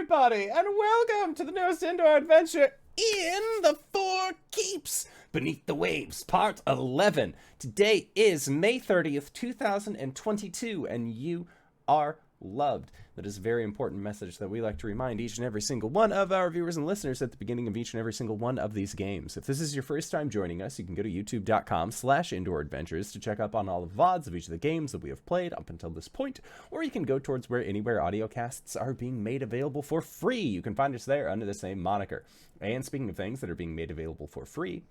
everybody, and welcome to the newest indoor adventure in the Four Keeps Beneath the Waves, Part 11. Today is May 30th, 2022, and you are loved. That is a very important message that we like to remind each and every single one of our viewers and listeners at the beginning of each and every single one of these games. If this is your first time joining us, you can go to youtube.com/indooradventures to check up on all the VODs of each of the games that we have played up until this point, or you can go towards anywhere audio casts are being made available for free. You can find us there under the same moniker. And speaking of things that are being made available for free,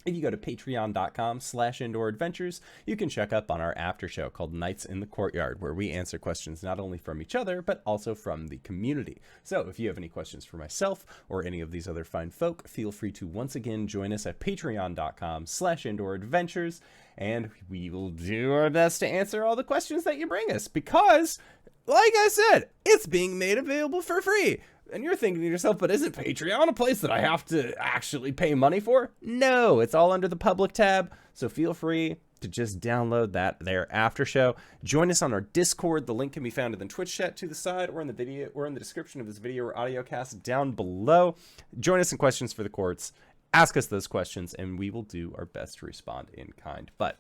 if you go to patreon.com/indooradventures, you can check up on our after show called Nights in the Courtyard, where we answer questions not only from each other, but also from the community. So if you have any questions for myself or any of these other fine folk, feel free to once again join us at patreon.com/indooradventures, and we will do our best to answer all the questions that you bring us, because, like I said, it's being made available for free. And you're thinking to yourself, but isn't Patreon a place that I have to actually pay money for? No, it's all under the public tab, so feel free to just download that there after show. Join us on our Discord. The link can be found in the Twitch chat to the side, or in the video, or in the description of this video or audio cast down below. Join us in Questions for the Courts. Ask us those questions, and we will do our best to respond in kind. But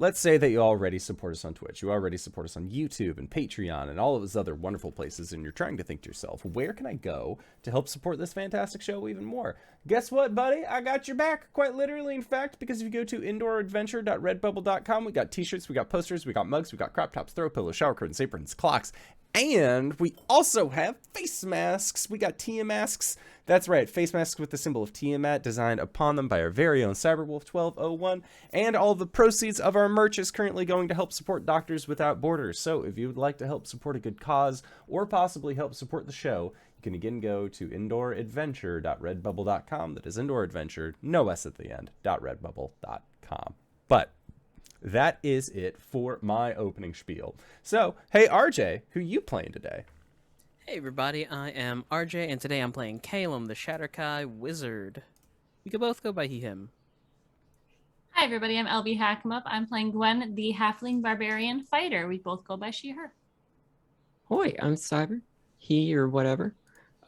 let's say that you already support us on Twitch, you already support us on YouTube and Patreon and all of those other wonderful places, and you're trying to think to yourself, where can I go to help support this fantastic show even more? Guess what, buddy? I got your back, quite literally, in fact, because if you go to indooradventure.redbubble.com, we got t-shirts, we got posters, we got mugs, we got crop tops, throw pillows, shower curtains, aprons, clocks, and we also have face masks. We got Tia masks. That's right, face masks with the symbol of Tiamat designed upon them by our very own Cyberwolf1201. And all the proceeds of our merch is currently going to help support Doctors Without Borders. So if you would like to help support a good cause, or possibly help support the show, you can again go to indooradventure.redbubble.com. That is indooradventure, no S at the end, .redbubble.com. But that is it for my opening spiel. So, hey RJ, who you playing today? Hey everybody, I am RJ, and today I'm playing Caelum, the Shatterkai Wizard. We could both go by he, him. Hi everybody, I'm LBHackEmUp. I'm playing Gwen, the Halfling Barbarian Fighter. We both go by she, her. Hoi, I'm Cyber, he or whatever.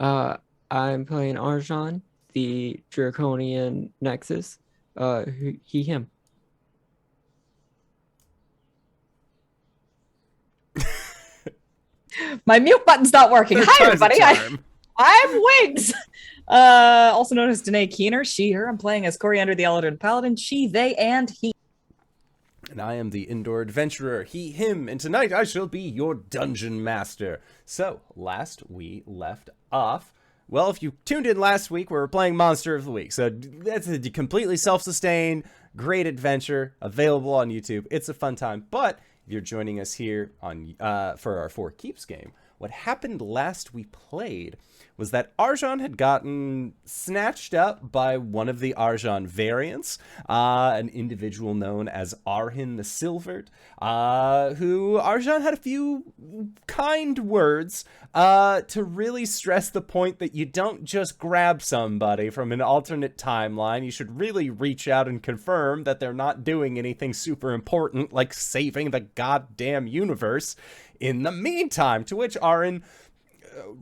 I'm playing Arjhan, the Draconian Nexus, he, him. My mute button's not working. Hi, everybody. I'm Wiggs, also known as Danae Keener, she, her. I'm playing as Cori the Eldred Paladin, she, they, and he. And I am the Indoor Adventurer, he, him, and tonight I shall be your Dungeon Master. So, last we left off, well, if you tuned in last week, we were playing Monster of the Week. So, that's a completely self-sustained, great adventure, available on YouTube. It's a fun time, but if you're joining us here on for our Four Keeps game, what happened last we played was that Arjhan had gotten snatched up by one of the Arjhan variants, an individual known as Arjhan the Silvered, who Arjhan had a few kind words to really stress the point that you don't just grab somebody from an alternate timeline. You should really reach out and confirm that they're not doing anything super important, like saving the goddamn universe in the meantime, to which Arjhan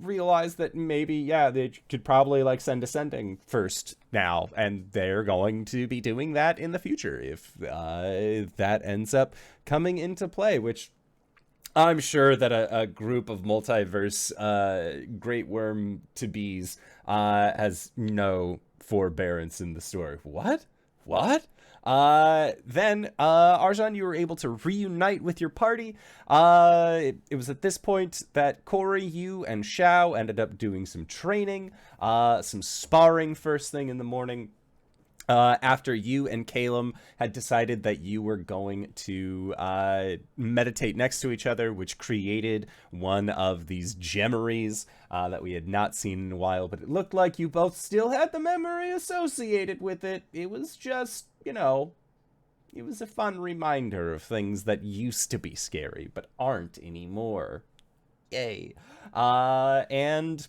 realized that maybe, yeah, they could probably like send a sending first now, and they're going to be doing that in the future if that ends up coming into play, which I'm sure that a group of multiverse great worm to bees has no forbearance in the story. What? Then, Arjhan, you were able to reunite with your party. It was at this point that Cori, you, and Shao ended up doing some training, some sparring first thing in the morning. After you and Caelum had decided that you were going to meditate next to each other, which created one of these gemmeries that we had not seen in a while, but it looked like you both still had the memory associated with it. It was just, you know, it was a fun reminder of things that used to be scary, but aren't anymore. Yay. And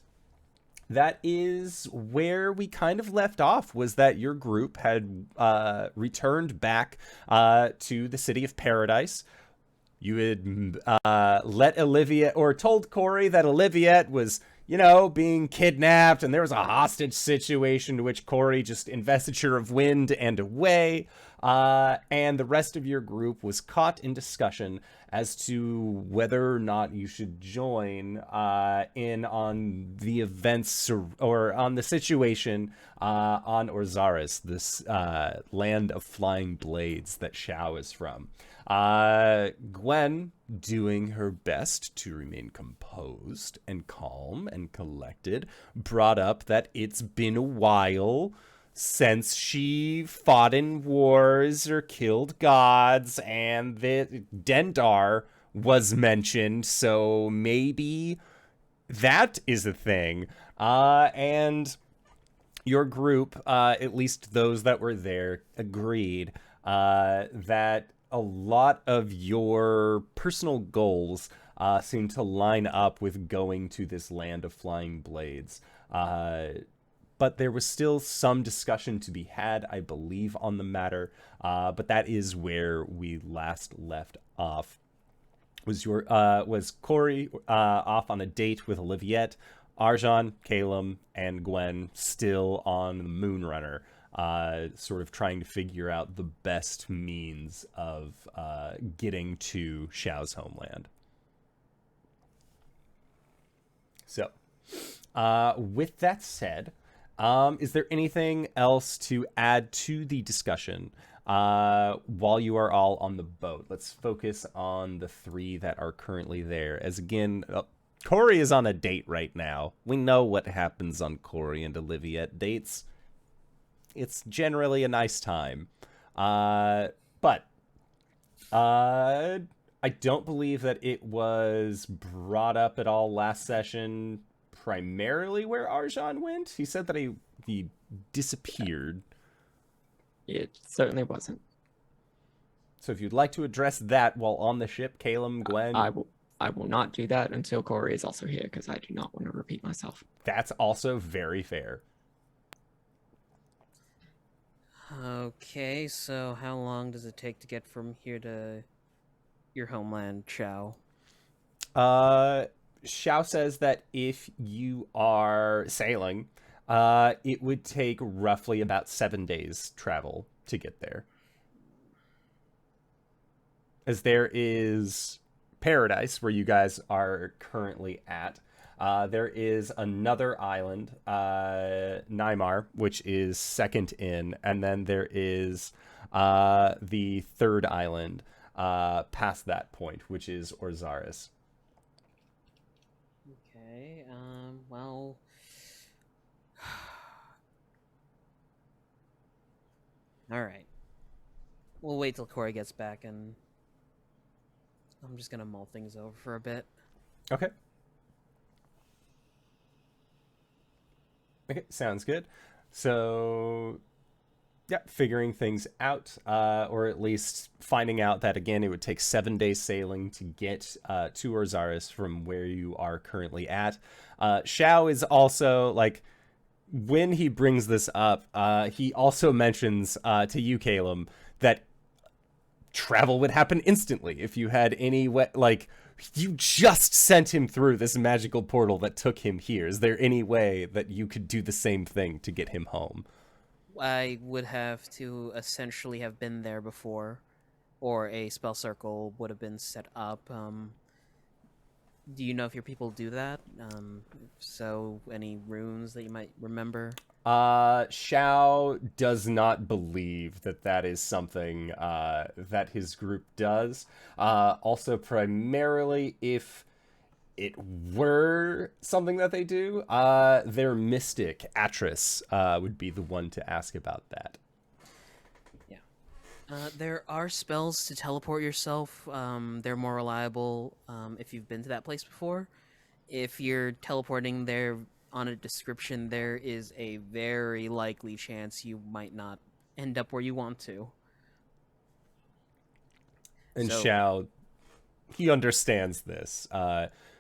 that is where we kind of left off, was that your group had returned back to the City of Paradise, You had let Oliviette, or told Cori that Oliviette was, you know, being kidnapped, and there was a hostage situation to which Cori just investiture of wind and away. And the rest of your group was caught in discussion as to whether or not you should join in on the events or on the situation on Orzaris, this land of flying blades that Xiao is from. Gwen, doing her best to remain composed and calm and collected, brought up that it's been a while since she fought in wars or killed gods, and that Dendar was mentioned, so maybe that is a thing. And your group, at least those that were there, agreed that a lot of your personal goals seem to line up with going to this land of flying blades. But there was still some discussion to be had, I believe, on the matter. But that is where we last left off. Was Cori off on a date with Oliviette, Arjhan, Caelum, and Gwen still on the Moonrunner, sort of trying to figure out the best means of getting to Xiao's homeland. So, with that said, is there anything else to add to the discussion while you are all on the boat? Let's focus on the three that are currently there. As again, Cori is on a date right now. We know what happens on Cori and Oliviette dates. It's generally a nice time. But I don't believe that it was brought up at all last session primarily where Arjhan went. He said that he disappeared. It certainly wasn't. So if you'd like to address that while on the ship, Caelum, Gwen... I will not do that until Cori is also here, because I do not want to repeat myself. That's also very fair. Okay, so how long does it take to get from here to your homeland, Xiao? Xiao says that if you are sailing, it would take roughly about 7 days travel to get there. As there is Paradise, where you guys are currently at. There is another island, Nymar, which is second in, and then there is the third island past that point, which is Orzaris. Okay, well... Alright. We'll wait till Cori gets back, and I'm just gonna mull things over for a bit. Okay. Okay, sounds good. So, yeah, figuring things out, or at least finding out that, again, it would take 7 days sailing to get to Orzaris from where you are currently at. Xiao is also, like, when he brings this up, he also mentions to you, Caelum, that travel would happen instantly if you had any you just sent him through this magical portal that took him here. Is there any way that you could do the same thing to get him home? I would have to essentially have been there before, or a spell circle would have been set up. Do you know if your people do that? So any runes that you might remember? Xiao does not believe that that is something that his group does. Also, primarily, if it were something that they do, their mystic, Atris, would be the one to ask about that. Yeah. There are spells to teleport yourself. They're more reliable if you've been to that place before. If you're teleporting there on a description, there is a very likely chance you might not end up where you want to. And Xiao, he understands this.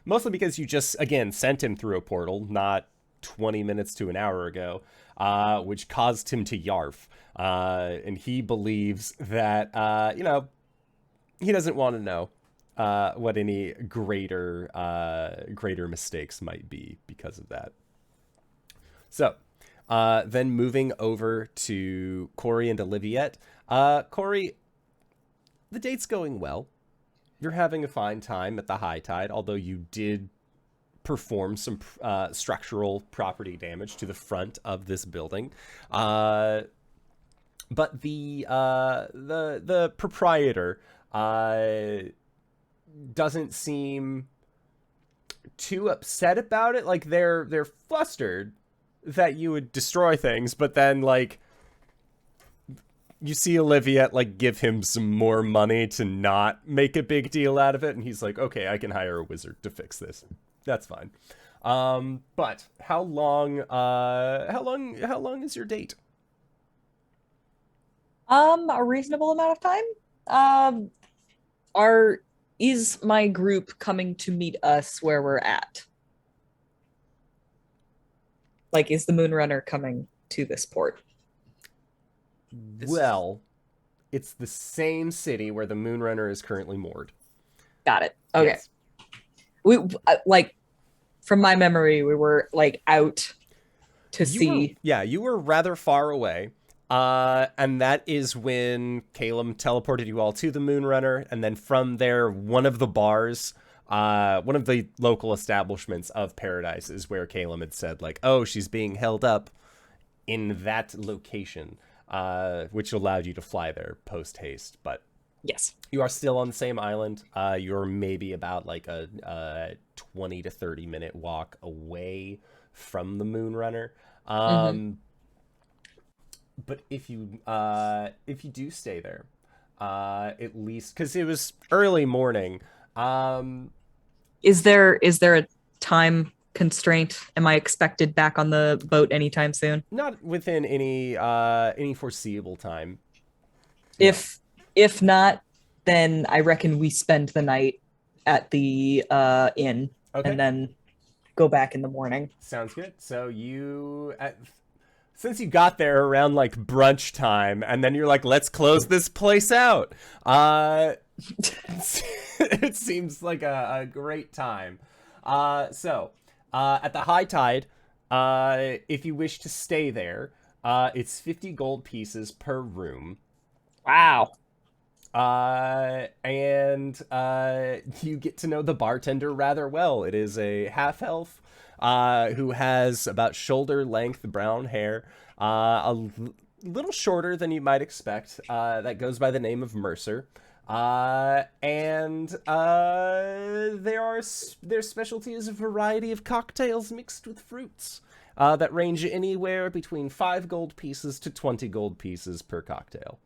Mostly because you just, again, sent him through a portal not 20 minutes to an hour ago, which caused him to yarf. And he believes that, he doesn't want to know. greater mistakes might be because of that. So, then moving over to Cori and Oliviette. Cori, the date's going well. You're having a fine time at the high tide, although you did perform some structural property damage to the front of this building. But the proprietor doesn't seem too upset about it. Like they're flustered that you would destroy things, but then like you see Oliviette like give him some more money to not make a big deal out of it, and he's like, okay, I can hire a wizard to fix this. That's fine. But how long is your date? A reasonable amount of time. Is my group coming to meet us where we're at? Like, is the Moonrunner coming to this port? Well, it's the same city where the Moonrunner is currently moored. Got it. Okay. Yes. We like, from my memory, we were like out to see. You were rather far away. And that is when Caelum teleported you all to the Moonrunner, and then from there, one of the bars, one of the local establishments of Paradise is where Caelum had said, like, oh, she's being held up in that location, which allowed you to fly there post-haste. But yes, you are still on the same island. You're maybe about like a 20 to 30 minute walk away from the Moonrunner. But if you do stay there, at least because it was early morning. Is there a time constraint? Am I expected back on the boat anytime soon? Not within any foreseeable time. If not, then I reckon we spend the night at the inn, Okay. and then go back in the morning. Sounds good. So since you got there around like brunch time, and then you're like, let's close this place out. It seems like a great time. So at the high tide, if you wish to stay there, it's 50 gold pieces per room. Wow. And you get to know the bartender rather well. It is a half-elf who has about shoulder-length brown hair, little shorter than you might expect, that goes by the name of Mercer. And their specialty is a variety of cocktails mixed with fruits that range anywhere between 5 gold pieces to 20 gold pieces per cocktail.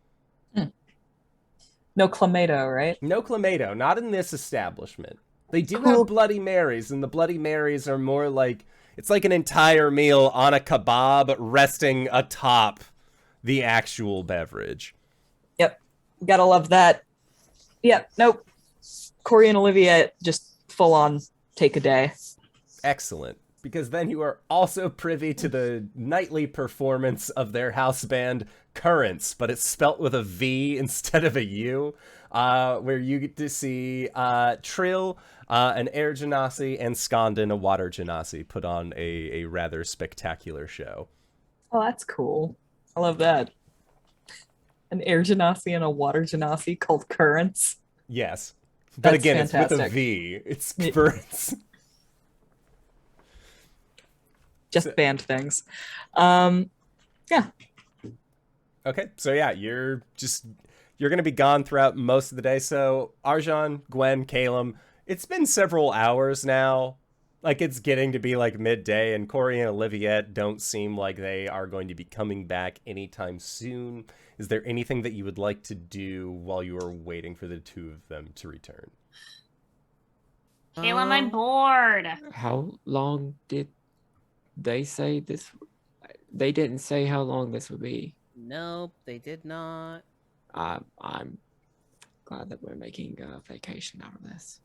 No Clamato, right? No Clamato, not in this establishment. They do Cool. have Bloody Marys, and the Bloody Marys are more like, it's like an entire meal on a kebab resting atop the actual beverage. Yep. Gotta love that. Yep. Nope. Cori and Oliviette just full on take a day. Excellent. Because then you are also privy to the nightly performance of their house band Currents, but it's spelt with a V instead of a U, where you get to see Trill, an air genasi, and Skandin, a water genasi, put on a rather spectacular show. Oh, that's cool. I love that. An air genasi and a water genasi called Currents. Yes. But That's again, it's with a fantastic. V. It's Currents. Just band things. Yeah. Okay, so yeah, you're gonna be gone throughout most of the day. So Arjhan, Gwen, Caelum, it's been several hours now. Like, it's getting to be like midday, and Cori and Oliviette don't seem like they are going to be coming back anytime soon. Is there anything that you would like to do while you are waiting for the two of them to return? Caelum, I'm bored. How long did they say this? They didn't say how long this would be. Nope, they did not. I'm glad that we're making a vacation out of this.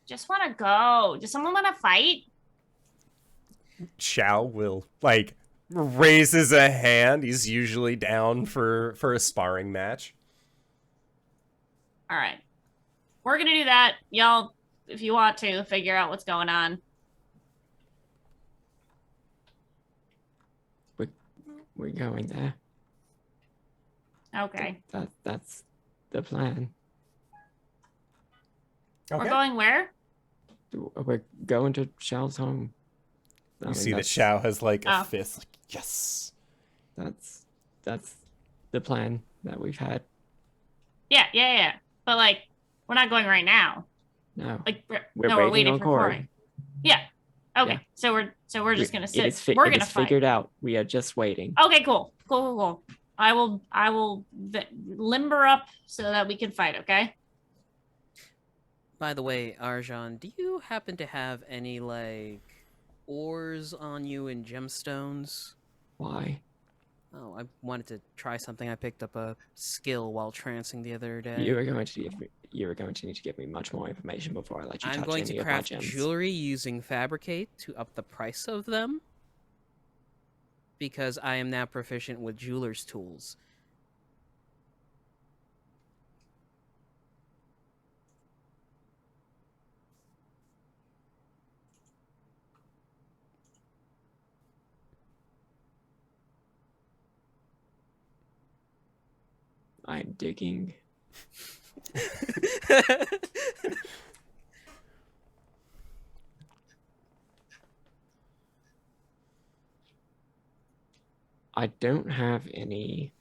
Just want to go. Does someone want to fight? Chow will like raises a hand. He's usually down for a sparring match. All right. we're gonna do that. Y'all, if you want to, figure out what's going on. We're going there. Okay. That's the plan. Okay. We're going where? We're going to Xiao's home. You see that Xiao has like a Oh. fist. Like, yes. That's the plan that we've had. Yeah. But like, we're not going right now. No. Like, We're waiting on for Cori. Cori. Yeah. Okay. Yeah. So we're just gonna sit. It is We're gonna fight. figured out. We are just waiting. Okay. Cool. I will limber up so that we can fight. Okay. By the way, Arjhan, do you happen to have any, like, ores on you in gemstones? Why? Oh, I wanted to try something. I picked up a skill while trancing the other day. You are going to need to give me much more information before I let you I'm touch going any to of my craft gems. jewelry using Fabricate to up the price of them. Because I am now proficient with jeweler's tools. I'm digging. I don't have any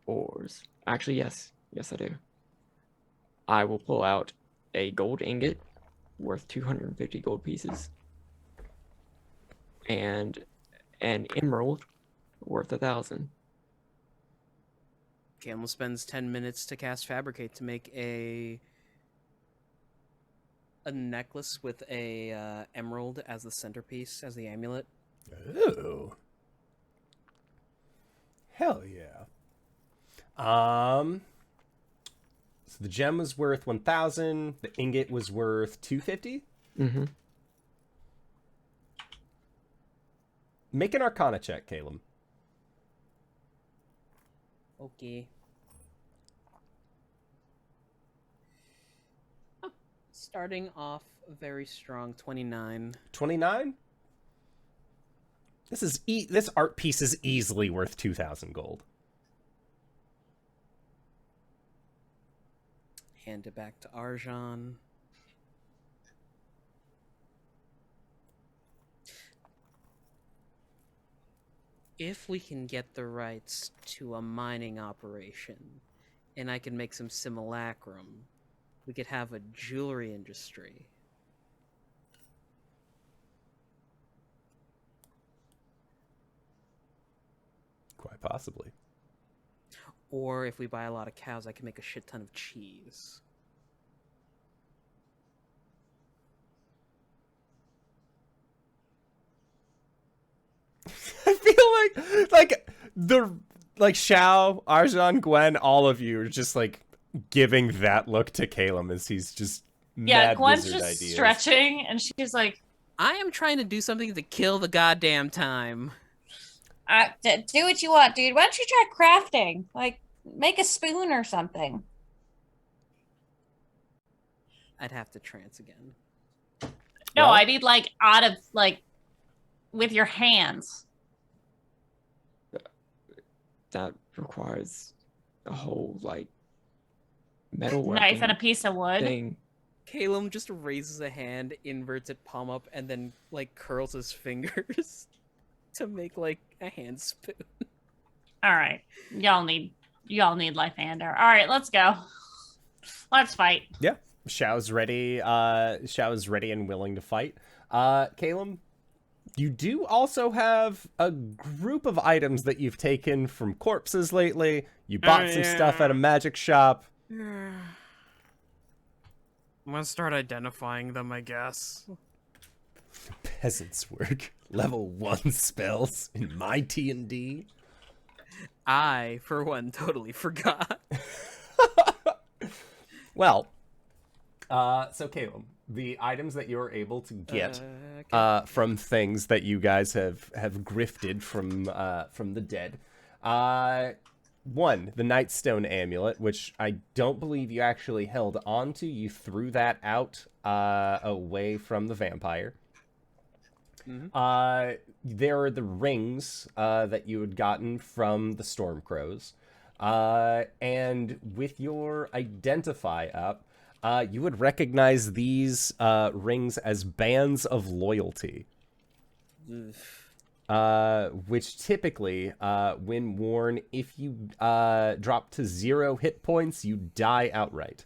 ores. Actually, yes. Yes, I do. I will pull out a gold ingot worth 250 gold pieces and an emerald worth 1,000. Caelum spends 10 minutes to cast Fabricate to make a necklace with a emerald as the centerpiece, as the amulet. Ooh. Hell yeah. So the gem was worth 1,000. The ingot was worth 250. Mm-hmm. Make an Arcana check, Caelum. Okay. Oh, starting off very strong, 29. 29. This art piece is easily worth 2,000 gold. Hand it back to Arjhan. If we can get the rights to a mining operation, and I can make some simulacrum, we could have a jewelry industry. Quite possibly. Or if we buy a lot of cows, I can make a shit ton of cheese. I feel like Xiao, Arjhan, Gwen, all of you are just like giving that look to Caelum as he's just mad Gwen's wizard just ideas. stretching, and she's like, I am trying to do something to kill the goddamn time. Do what you want, dude. Why don't you try crafting? Like, make a spoon or something. I'd have to trance again. no, Well- I need like out of like with your hands. That requires a whole like metal Knife and a piece of wood. thing. Caelum just raises a hand, inverts it palm up, and then like curls his fingers to make like a hand spoon. All right, y'all need Lysander. All right, let's go. Let's fight. Yeah, Xiao's ready. Xiao's ready and willing to fight. Caelum, you do also have a group of items that you've taken from corpses lately. You bought some stuff at a magic shop. I'm gonna start identifying them, I guess. Peasants work. Level 1 spells in my T&D. I, for one, totally forgot. Well, so Caelum, the items that you're able to get Okay. from things that you guys have grifted from the dead, one, the Nightstone amulet, which I don't believe you actually held onto. You threw that out away from the vampire. There are the rings that you had gotten from the Stormcrows. And with your Identify up, you would recognize these rings as bands of loyalty. Which typically, when worn, if you drop to 0 hit points, you die outright.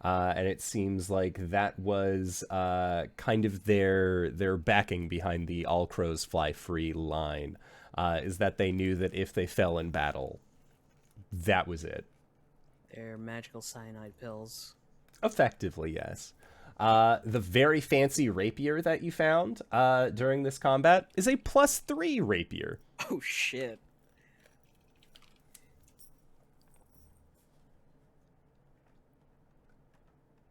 And it seems like that was kind of their backing behind the All Crows Fly Free line, is that they knew that if they fell in battle, that was it. They're magical cyanide pills. Effectively, yes. The very fancy rapier that you found during this combat is a +3 rapier. Oh, shit.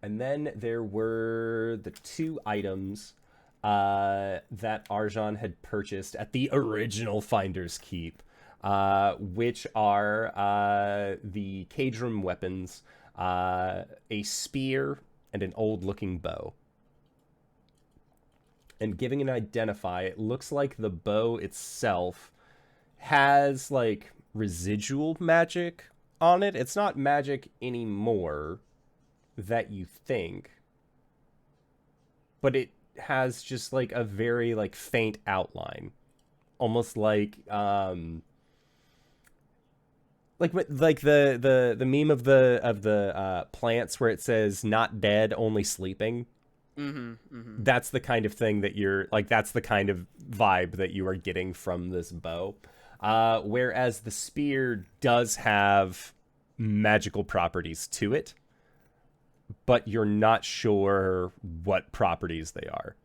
And then there were the 2 items that Arjhan had purchased at the original Finder's Keep, which are the Caelum weapons, a spear, and an old-looking bow. And giving an Identify, it looks like the bow itself has, like, residual magic on it. It's not magic anymore that you think, but it has just, like, a very, like, faint outline. Almost like, like the meme of the plants where it says "not dead, only sleeping." That's the kind of thing that you're like. That's the kind of vibe that you are getting from this bow. Whereas the spear does have magical properties to it, but you're not sure what properties they are.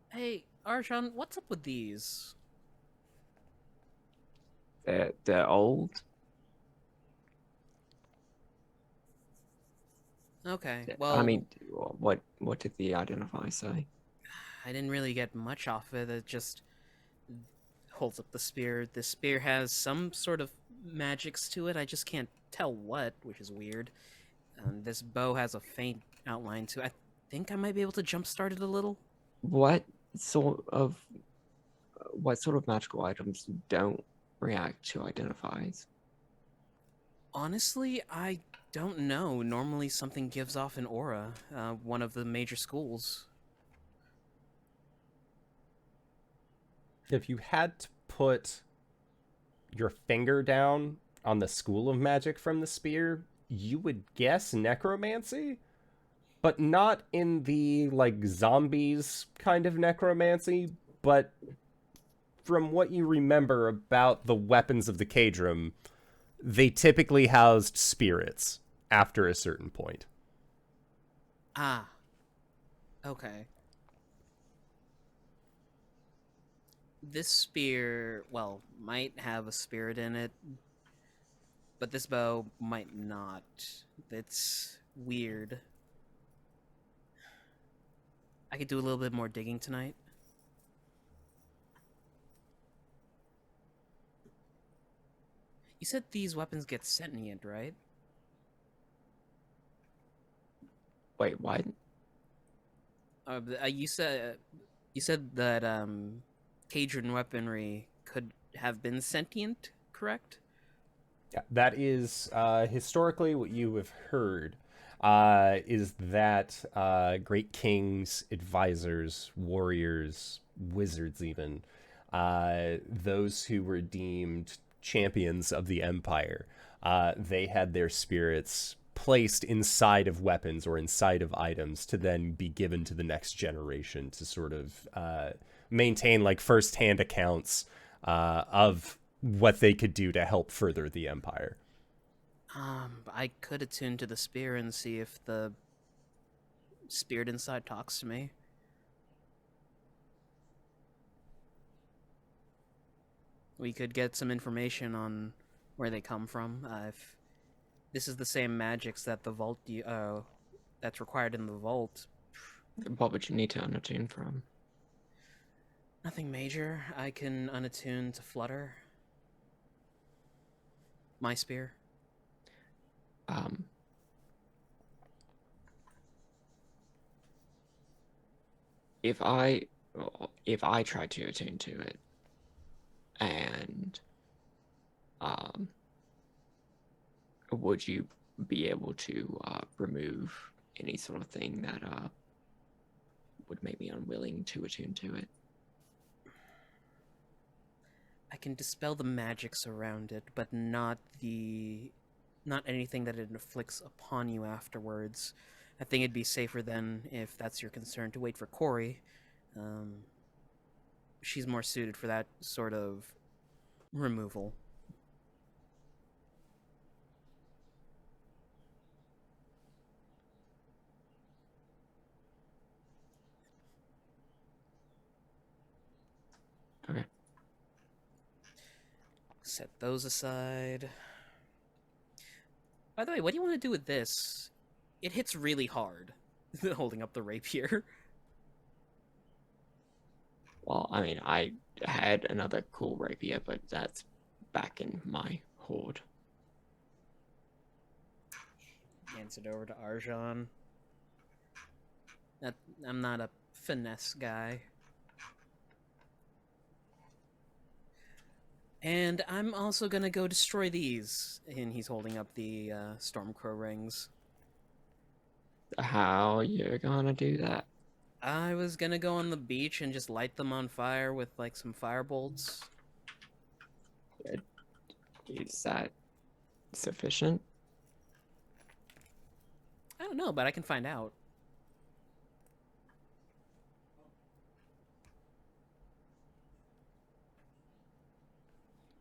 Hey, Arjhan, what's up with these? They're old. Okay, well... I mean, what did the Identify say? I didn't really get much off it. It just holds up the spear. The spear has some sort of magics to it. I just can't tell what, which is weird. This bow has a faint outline to it. I think I might be able to jumpstart it a little. What sort of magical items don't react to Identifies? Honestly, I don't know. Normally something gives off an aura, one of the major schools. If you had to put your finger down on the school of magic from the spear, you would guess necromancy, but not in the, like, zombies kind of necromancy, but from what you remember about the weapons of the Caelum, they typically housed spirits after a certain point. Ah. Okay. This spear, well, might have a spirit in it, but this bow might not. It's weird. I could do a little bit more digging tonight. You said these weapons get sentient, right? Wait, what? You said that Caelum weaponry could have been sentient, correct? Yeah, that is historically what you have heard, is that great kings, advisors, warriors, wizards even, those who were deemed champions of the empire, they had their spirits placed inside of weapons or inside of items to then be given to the next generation to sort of maintain, like, first-hand accounts of what they could do to help further the empire. I could attune to the spear and see if the spirit inside talks to me. We could get some information on where they come from. If this is the same magics that the vault, that's required in the vault. What would you need to unattune from? Nothing major. I can unattune to flutter. My spear. if I try to attune to it, and would you be able to remove any sort of thing that would make me unwilling to attune to it? I can dispel the magics around it, but not anything that it inflicts upon you afterwards. I think it'd be safer then, if that's your concern, to wait for Cori. She's more suited for that sort of removal. Okay. Set those aside. By the way, what do you want to do with this? It hits really hard, holding up the rapier. Well, I mean, I had another cool rapier, but that's back in my hoard. Hands it over to Arjhan. I'm not a finesse guy. And I'm also gonna go destroy these. And he's holding up the Stormcrow rings. How you're gonna do that? I was gonna go on the beach and just light them on fire with, like, some firebolts. Is that sufficient? I don't know, but I can find out.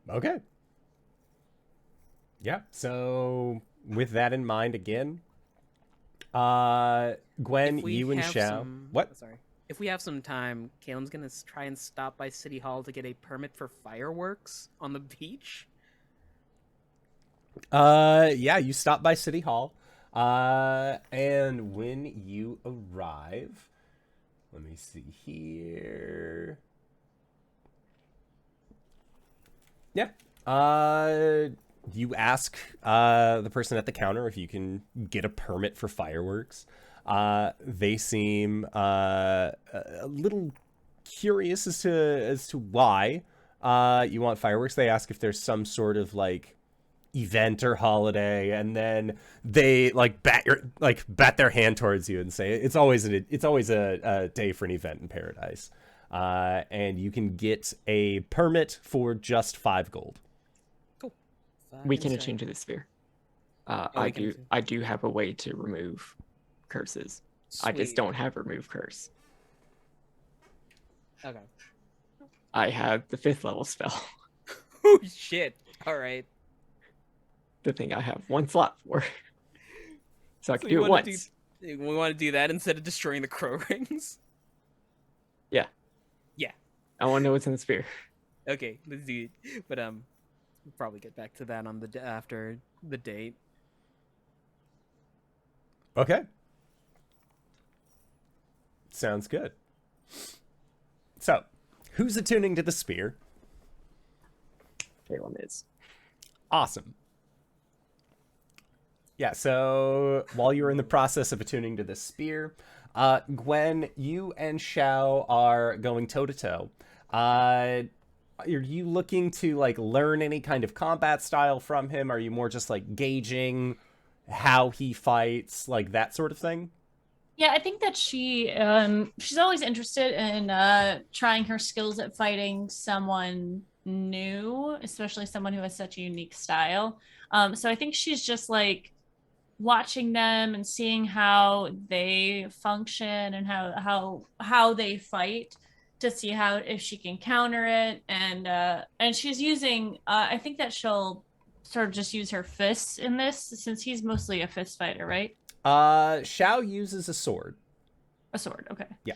Okay. Yeah, so with that in mind again, Gwen, If we you and have Shao. What? Sorry. If we have some time, Caelum's gonna try and stop by City Hall to get a permit for fireworks on the beach. Yeah, you stop by City Hall. And when you arrive, let me see here. Yeah. You ask the person at the counter if you can get a permit for fireworks. They seem a little curious as to why you want fireworks. They ask if there's some sort of like event or holiday, and then they like bat their hand towards you and say it's always a day for an event in paradise. And you can get a permit for just 5 gold. Cool. We can attune to the sphere. we can I do have a way to remove curses. I just Sweet. don't have remove curse. Okay. I have the 5th level spell. Oh shit! All right. The thing I have 1 slot for. So I can you do it wanna once. We want to do that instead of destroying the crow rings. Yeah. Yeah. I want to know what's in the sphere. Okay, let's do it. But we'll probably get back to that on the after the date. Okay. Sounds good. So, who's attuning to the spear? Caelum is. Awesome. Yeah, so while you're in the process of attuning to the spear, Gwen, you and Shao are going toe-to-toe. Are you looking to, like, learn any kind of combat style from him? Are you more just, like, gauging how he fights, like, that sort of thing? Yeah, I think that she's always interested in trying her skills at fighting someone new, especially someone who has such a unique style. So I think she's just like watching them and seeing how they function and how they fight to see how if she can counter it. And she's using I think that she'll sort of just use her fists in this, since he's mostly a fist fighter, right? Shao uses a sword. A sword, okay. Yeah.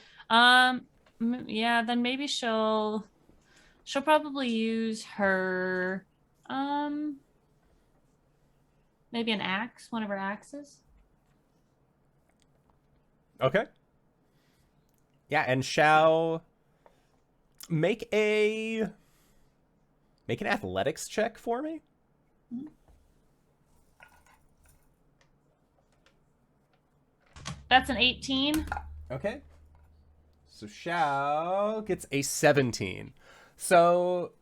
Yeah, then maybe she'll probably use her maybe an axe, one of her axes. Okay. Yeah, and Shao, make an athletics check for me. That's an 18. Okay. So Shao gets a 17. So,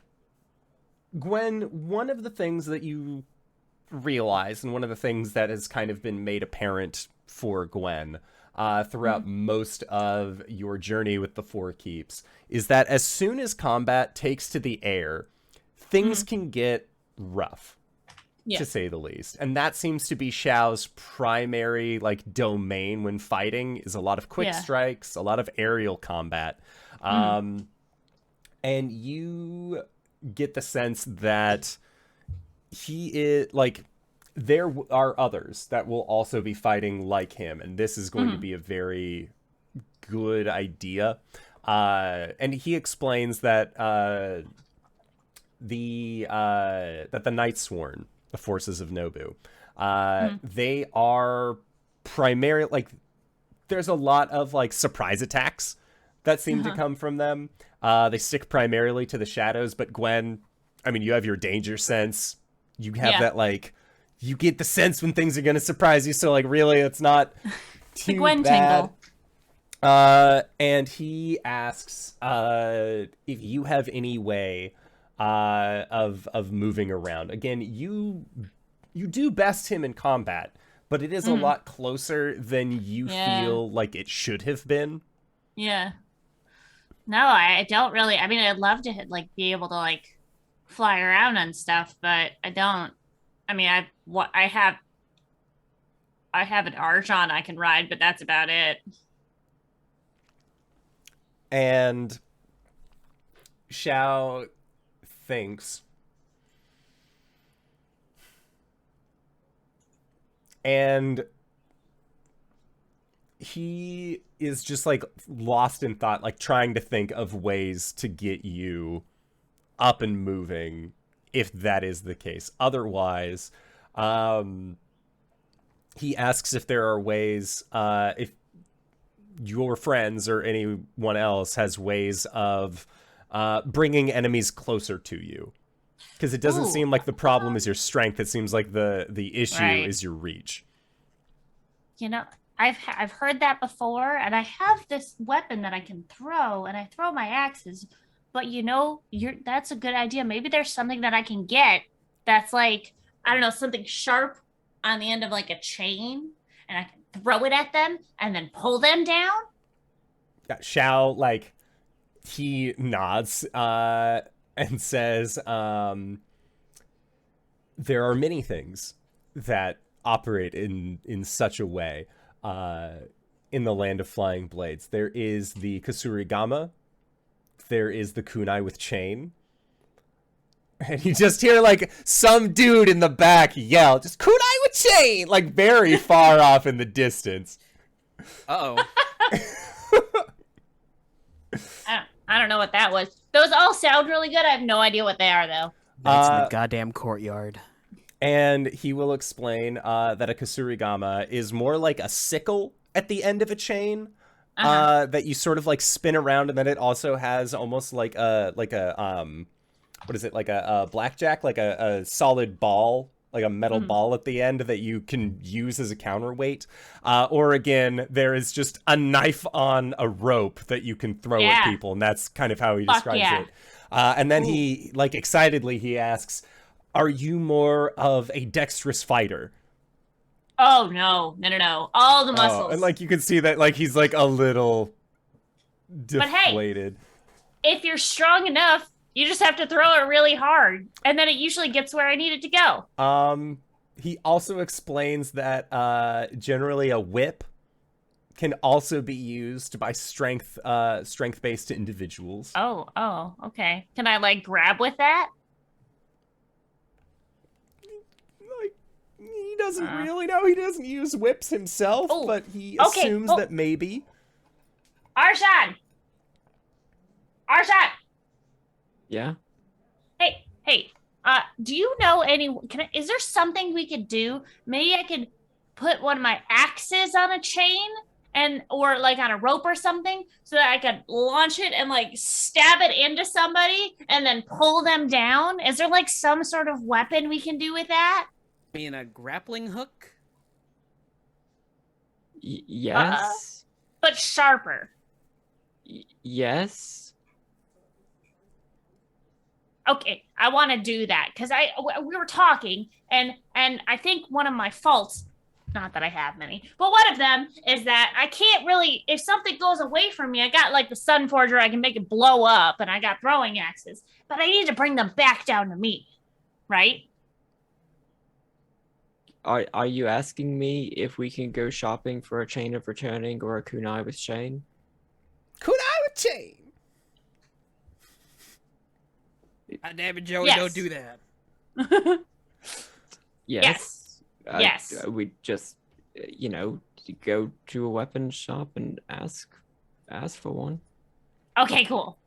Gwen, one of the things that you realize, and one of the things that has kind of been made apparent for Gwen throughout most of your journey with the Four Keeps, is that as soon as combat takes to the air, things can get rough. Yeah. To say the least. And that seems to be Shao's primary domain when fighting, is a lot of quick strikes, a lot of aerial combat. And you get the sense that he is there are others that will also be fighting like him, and this is going to be a very good idea. And he explains that the Night Sworn, the forces of Nobu, they are primarily there's a lot of surprise attacks that seem to come from them. They stick primarily to the shadows, but Gwen, I mean, you have your danger sense. You have that you get the sense when things are going to surprise you. So really, it's not too the Gwen bad. tingle. And he asks if you have any way of moving around. Again, you do best him in combat, but it is a lot closer than you feel like it should have been. Yeah. No, I don't really. I mean, I'd love to be able to fly around and stuff, but I don't. I mean, I have an Arjhan I can ride, but that's about it. And Shao thinks, and he is just lost in thought, trying to think of ways to get you up and moving, if that is the case. Otherwise, he asks if there are ways, if your friends or anyone else has ways of bringing enemies closer to you. Because it doesn't seem like the problem is your strength. It seems like the issue is your reach. You know, I've heard that before, and I have this weapon that I can throw, and I throw my axes. But that's a good idea. Maybe there's something that I can get that's I don't know, something sharp on the end of a chain, and I can throw it at them and then pull them down. Shao, he nods and says, there are many things that operate in such a way in the land of flying blades. There is the Kasurigama. There is the kunai with chain. And you just hear some dude in the back yell, just kunai with chain, very far off in the distance. Uh-oh. I don't know what that was. Those all sound really good. I have no idea what they are, though. That's in the goddamn courtyard. And he will explain that a Kasurigama is more like a sickle at the end of a chain that you sort of spin around, and then it also has almost like a what is it, like a blackjack, like a solid ball, like a metal ball at the end that you can use as a counterweight. Or again, there is just a knife on a rope that you can throw at people, and that's kind of how he describes it. And then he, excitedly, he asks, are you more of a dexterous fighter? Oh, no. All the muscles. And you can see that he's a little deflated. But hey, if you're strong enough, you just have to throw it really hard, and then it usually gets where I need it to go. He also explains that generally a whip can also be used by strength-based individuals. Oh, okay. Can I grab with that? He doesn't really know. He doesn't use whips himself, but he assumes that maybe. Arjhan! Yeah. Hey. Do you know is there something we could do? Maybe I could put one of my axes on a chain or on a rope or something, so that I could launch it and stab it into somebody and then pull them down. Is there some sort of weapon we can do with that? Being a grappling hook? Yes. But sharper. Yes. Okay, I want to do that because we were talking, and I think one of my faults, not that I have many, but one of them is that I can't really, if something goes away from me, I got like the Sun Forger, I can make it blow up, and I got throwing axes, but I need to bring them back down to me, right? Are you asking me if we can go shopping for a chain of returning or a kunai with chain? Kunai with chain. God damn it, Joey, Yes. don't do that. Yes. Yes. We just, go to a weapon shop and ask for one. Okay, cool.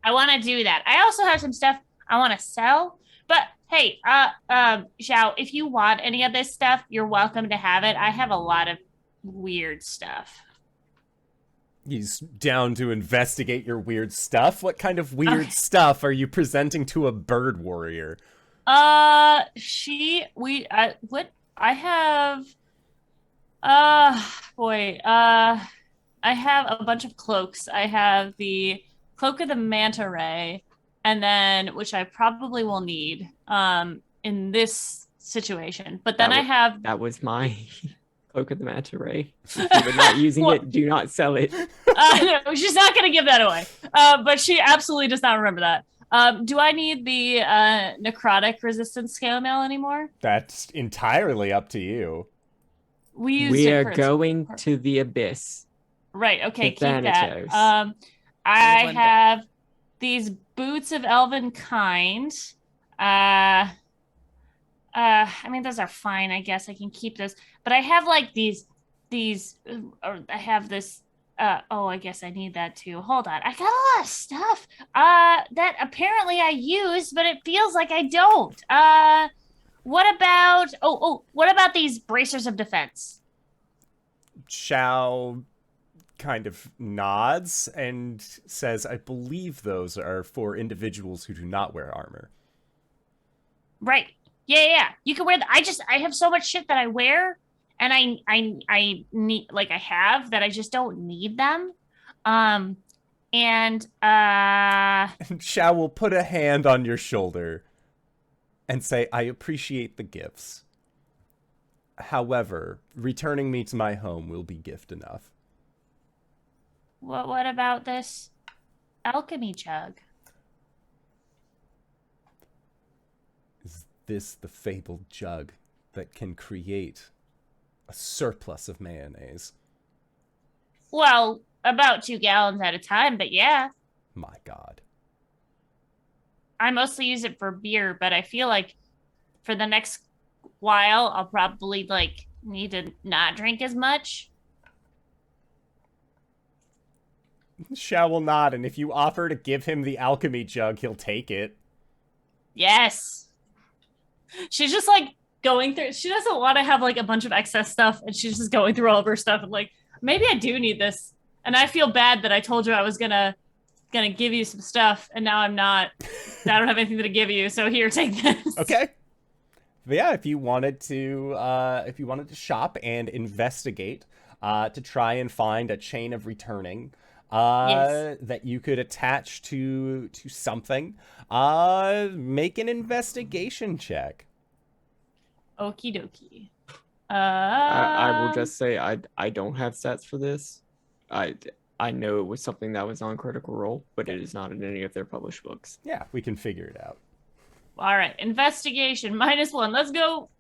I want to do that. I also have some stuff I want to sell, but hey, Xiao, if you want any of this stuff, you're welcome to have it. I have a lot of weird stuff. He's down to investigate your weird stuff. What kind of weird stuff are you presenting to a bird warrior? I have a bunch of cloaks. I have the Cloak of the Manta Ray, and then, which I probably will need, in this situation. But then That was my Cloak of the Manta Ray. If you were not using it, do not sell it. No, she's not going to give that away. But she absolutely does not remember that. Do I need the necrotic resistance scale mail anymore? That's entirely up to you. We are going to the abyss. Right, okay, keep Thanatos. that. I have these boots of elven kind. I mean, those are fine, I guess. I can keep those. But I have like these, or I have this, I guess I need that too. Hold on. I got a lot of stuff that apparently I use, but it feels like I don't. What about these bracers of defense? Xiao kind of nods and says, I believe those are for individuals who do not wear armor. Right. Yeah. You can wear I have so much shit that I wear, and I need, like, I have that I just don't need them. And Xiao will put a hand on your shoulder and say, I appreciate the gifts. However, returning me to my home will be gift enough. what about this alchemy jug? Is this the fabled jug that can create a surplus of mayonnaise? Well, about 2 gallons at a time, but yeah. My God. I mostly use it for beer, but I feel like for the next while, I'll probably need to not drink as much. Xiao will nod, and if you offer to give him the alchemy jug, he'll take it. Yes. She's just going through. She doesn't want to have a bunch of excess stuff, and she's just going through all of her stuff and maybe I do need this. And I feel bad that I told you I was gonna give you some stuff, and now I'm not. I don't have anything to give you, so here, take this. Okay. But yeah, if you wanted to shop and investigate, to try and find a chain of returning, Yes. that you could attach to something, make an investigation check. Okie dokie. I will just say I don't have stats for this. I know it was something that was on Critical Role, but it is not in any of their published books. Yeah, we can figure it out. All right, investigation -1. Let's go.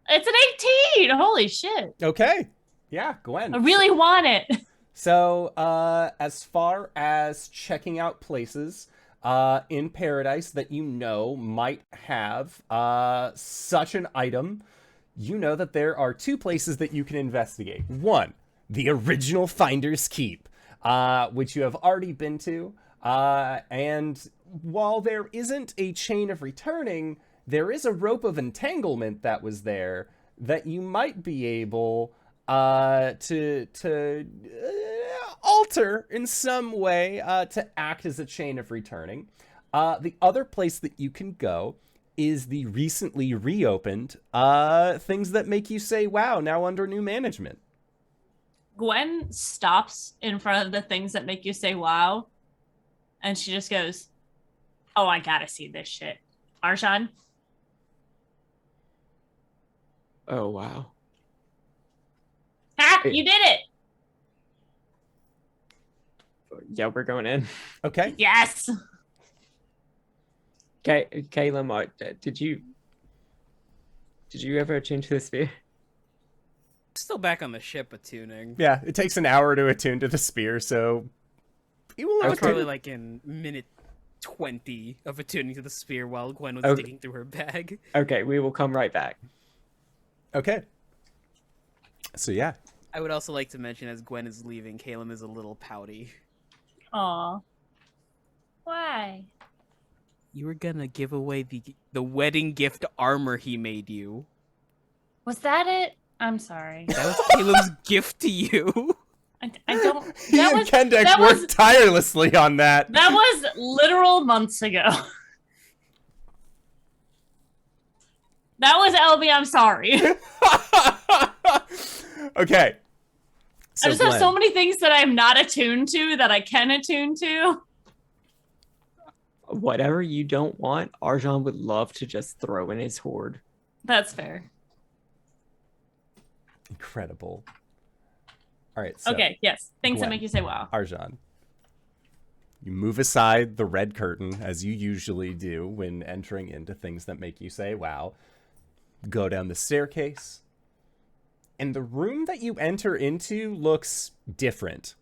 It's an 18. Holy shit! Okay. Yeah, Gwen. I really want it. So, as far as checking out places in Paradise that you know might have such an item, you know that there are 2 places that you can investigate. One, the original Finder's Keep, which you have already been to. And while there isn't a chain of returning, there is a rope of entanglement that was there that you might be able to alter in some way to act as a chain of returning. The other place that you can go is the recently reopened things that make you say, wow, now under new management. Gwen stops in front of the things that make you say wow, and she just goes, "Oh, I gotta see this shit." Arjhan? Oh, wow. Ha! You did it! Yeah, we're going in. Okay. Yes! Caelum, did you ever attune to the spear? Still back on the ship attuning. Yeah, it takes an hour to attune to the spear, so you will I was attune. probably like in minute 20 of attuning to the spear while Gwen was Okay. digging through her bag. Okay, we will come right back. Okay. So yeah, I would also like to mention as Gwen is leaving, Caelum is a little pouty. Aw. Why? You were gonna give away the wedding gift armor he made you. Was that it? I'm sorry. That was Caelum's gift to you. I don't. he That and was Kendex that worked was tirelessly on that. that was literal months ago. That was LB. I'm sorry. Okay. So I just have Gwen, so many things that I'm not attuned to that I can attune to. Whatever you don't want, Arjhan would love to just throw in his hoard. That's fair. incredible. All right. So, Okay, yes. Things that Gwen. make you say wow. Arjhan, you move aside the red curtain as you usually do when entering into things that make you say wow. Go down the staircase. And the room that you enter into looks different.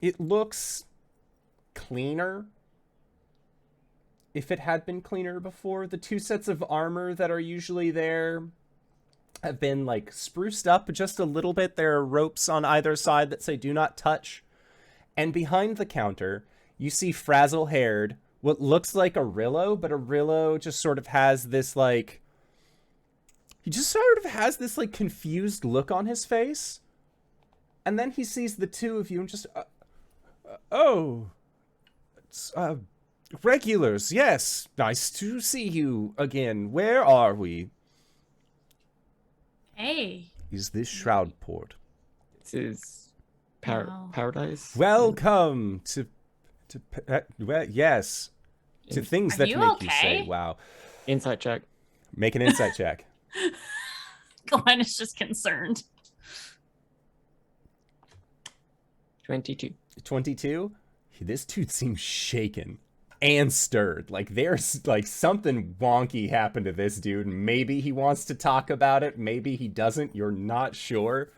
It looks cleaner. If it had been cleaner before, the two sets of armor that are usually there have been like spruced up just a little bit. There are ropes on either side that say do not touch. And behind the counter, you see frazzle-haired, what looks like Arillo, but Arillo just sort of has this like... He just sort of has this like confused look on his face. And then he sees the two of you and just... it's, regulars, yes. Nice to see you again. Where are we? Hey. Is this Shroudport? This is Wow. paradise. Welcome to well, yes, to things Are that you make you say okay? wow. Insight check. Make an insight check. Gwen is just concerned. 22. 22. This dude seems shaken and stirred. Like there's like something wonky happened to this dude. Maybe he wants to talk about it. Maybe he doesn't. You're not sure.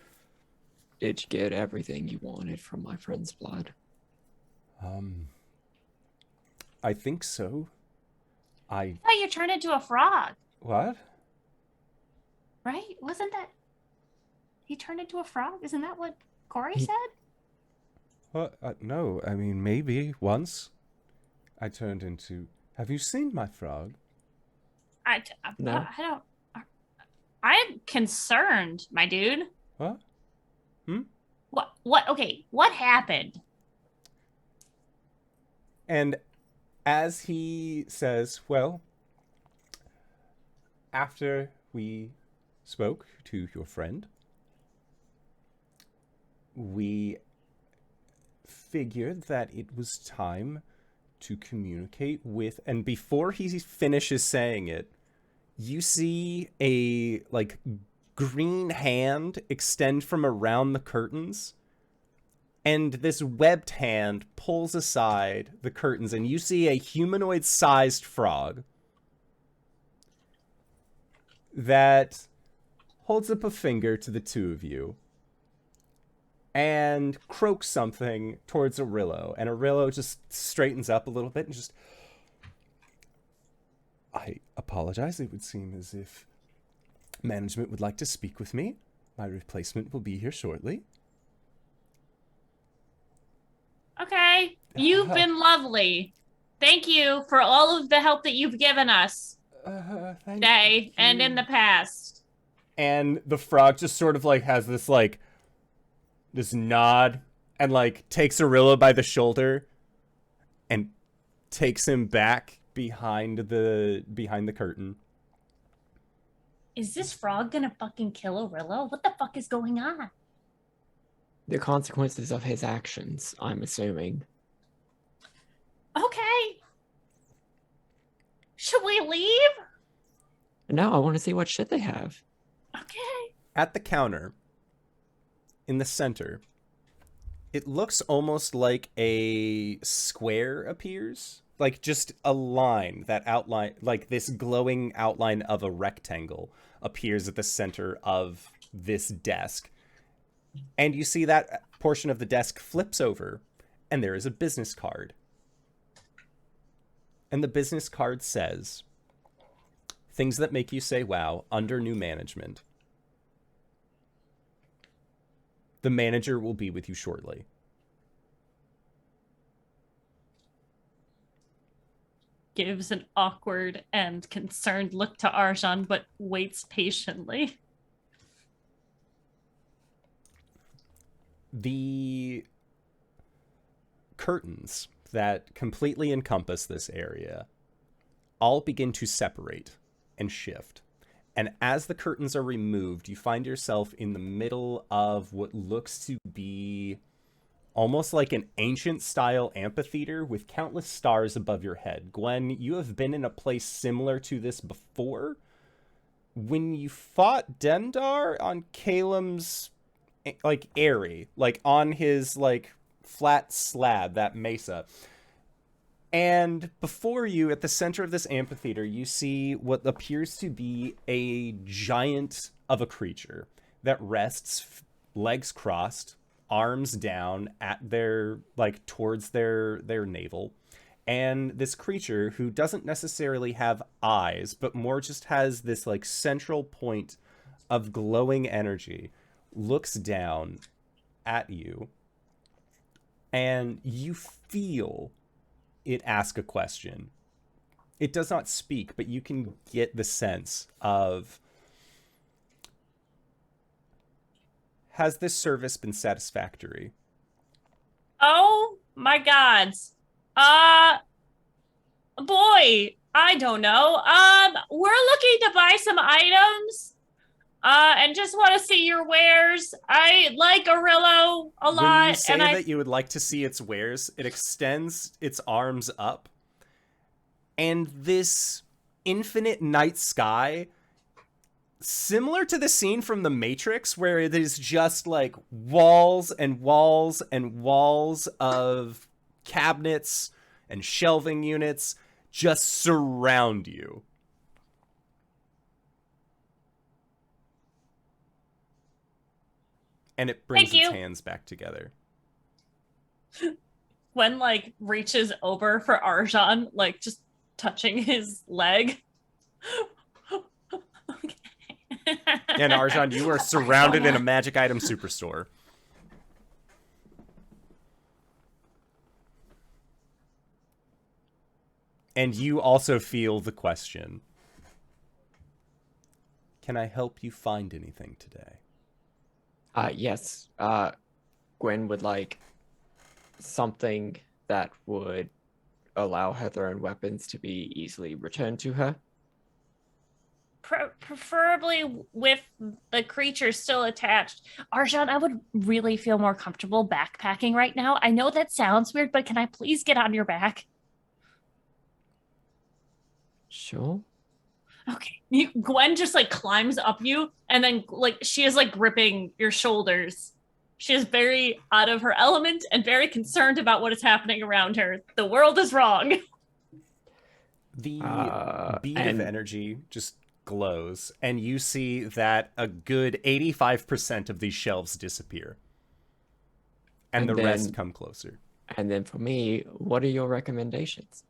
Did you get everything you wanted from my friend's blood? I think so. I thought you turned into a frog, What? right? Wasn't that... He turned into a frog? Isn't that what Cori said? What? No, I mean, maybe once I turned into... Have you seen my frog? No. I don't... I'm concerned, my dude. What? What? Okay, what happened? And as he says, well, after we spoke to your friend, we figured that it was time to communicate with, and before he finishes saying it, you see a like green hand extend from around the curtains, and this webbed hand pulls aside the curtains, and you see a humanoid-sized frog that holds up a finger to the two of you and croaks something towards Arillo, and Arillo just straightens up a little bit and just... I apologize. It would seem as if management would like to speak with me. My replacement will be here shortly. Okay, you've been lovely. Thank you for all of the help that you've given us Thank today and you. in the past. And the frog just sort of like has this like this nod and like takes Arillo by the shoulder and takes him back behind the curtain. Is this frog gonna fucking kill Arillo? What the fuck is going on? The consequences of his actions, I'm assuming. Okay. Should we leave? No, I want to see what shit they have. Okay. At the counter, in the center, it looks almost like a square appears. Like just a line that outline, like this glowing outline of a rectangle appears at the center of this desk. And you see that portion of the desk flips over, and there is a business card. And the business card says, "Things that make you say wow, under new management. The manager will be with you shortly." Gives an awkward and concerned look to Arjhan, but waits patiently. The curtains that completely encompass this area all begin to separate and shift. And as the curtains are removed, you find yourself in the middle of what looks to be almost like an ancient style amphitheater with countless stars above your head. Gwen, you have been in a place similar to this before. When you fought Dendar on Caelum's like Aerie, like on his like flat slab, that mesa. And before you, at the center of this amphitheater, you see what appears to be a giant of a creature that rests, legs crossed, arms down at their, like, towards their navel. And this creature, who doesn't necessarily have eyes, but more just has this, like, central point of glowing energy, looks down at you. And you feel it ask a question. It does not speak, but you can get the sense of, has this service been satisfactory? Oh my god. Boy, I don't know. We're looking to buy some items. And just want to see your wares. I like Arillo a lot. When you say that you would like to see its wares, it extends its arms up, and this infinite night sky, similar to the scene from The Matrix, where it is just like walls and walls and walls of cabinets and shelving units just surround you. And it brings its hands back together. Gwen, like, reaches over for Arjhan, like, just touching his leg. Okay. And Arjhan, you are surrounded in a magic item superstore. And you also feel the question. Can I help you find anything today? Yes. Gwen would like something that would allow her thrown weapons to be easily returned to her. Preferably with the creature still attached. Arjhan, I would really feel more comfortable backpacking right now. I know that sounds weird, but can I please get on your back? Sure. Okay. Gwen just like climbs up you, and then like she is like gripping your shoulders. She is very out of her element and very concerned about what is happening around her. The world is wrong. The bead of energy just glows, and you see that a good 85% of these shelves disappear. And the rest come closer. And then for me, what are your recommendations?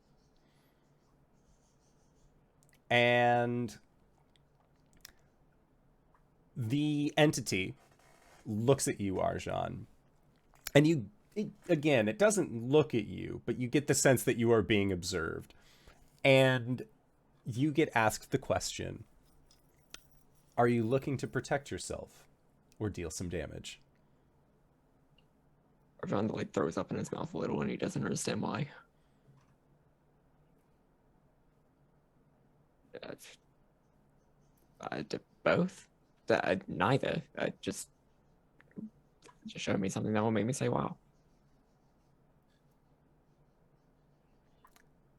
And the entity looks at you, Arjhan. And again, it doesn't look at you, but you get the sense that you are being observed. And you get asked the question, are you looking to protect yourself or deal some damage? Arjhan like throws up in his mouth a little and he doesn't understand why. Both? Neither. Just show me something that will make me say wow.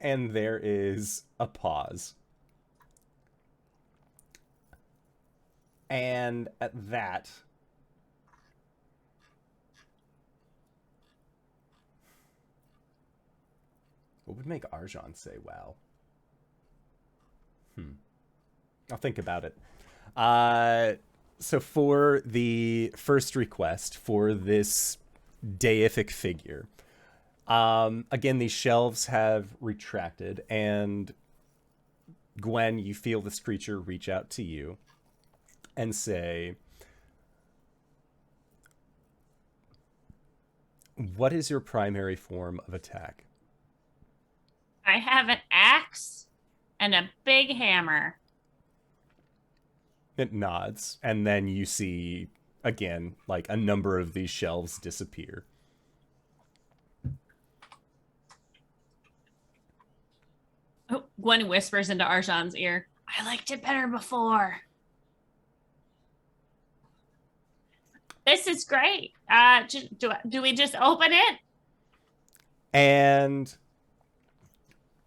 And there is a pause. And at that, what would make Arjhan say wow? I'll think about it. So for the first request for this deific figure, again, these shelves have retracted, and Gwen, you feel this creature reach out to you and say, what is your primary form of attack? I have an axe and a big hammer. It nods, and then you see, again, like a number of these shelves disappear. Oh, Gwen whispers into Arjhan's ear, I liked it better before. This is great. Do we just open it? And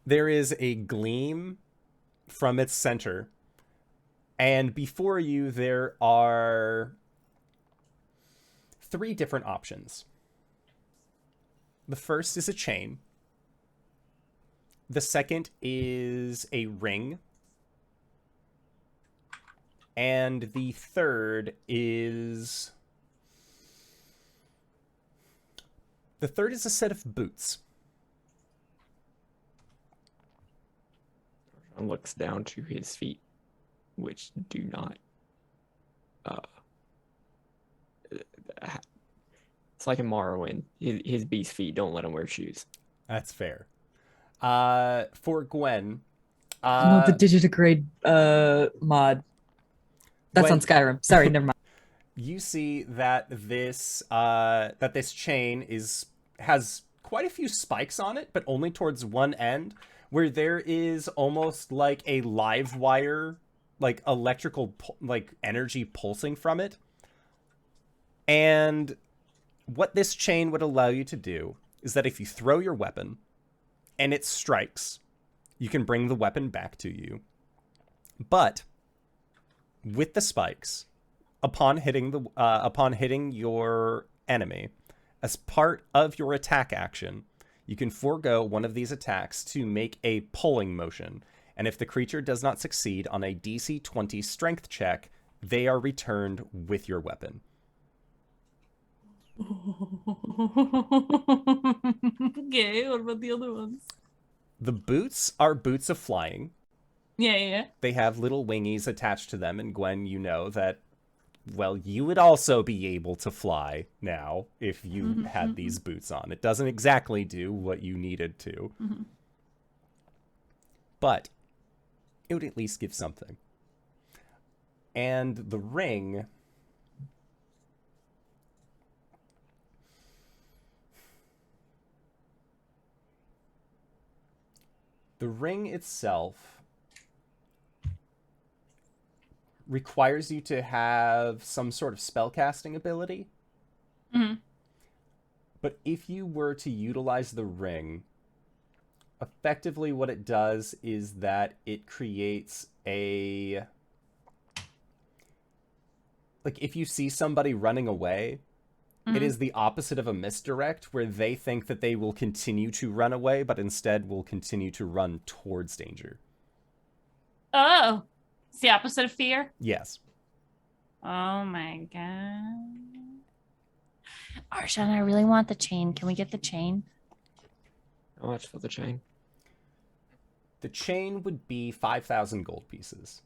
there is a gleam from its center. And before you, there are 3 different options. The first is a chain. The second is a ring. And the third is... The third is a set of boots. And looks down to his feet, which do not. It's like in Morrowind. His beast feet don't let him wear shoes. That's fair. For Gwen, I love the digitigrade mod. That's Gwen, on Skyrim. Sorry, never mind. You see that this chain has quite a few spikes on it, but only towards one end, where there is almost like a live wire, like electrical like energy pulsing from it. And what this chain would allow you to do is that if you throw your weapon and it strikes, you can bring the weapon back to you. But with the spikes, upon hitting your enemy, as part of your attack action, you can forego one of these attacks to make a pulling motion. And if the creature does not succeed on a DC 20 strength check, they are returned with your weapon. Okay, what about the other ones? The boots are boots of flying. Yeah. They have little wingies attached to them, and Gwen, you know that, well, you would also be able to fly now if you had these boots on. It doesn't exactly do what you needed to. But it would at least give something. And the ring... The ring itself requires you to have some sort of spellcasting ability. But if you were to utilize the ring, effectively what it does is that it creates a... Like, if you see somebody running away, it is the opposite of a misdirect, where they think that they will continue to run away, but instead will continue to run towards danger. Oh, it's the opposite of fear? Yes. Oh my god. Arjhan, I really want the chain. Can we get the chain? How much for the chain? The chain would be 5,000 gold pieces.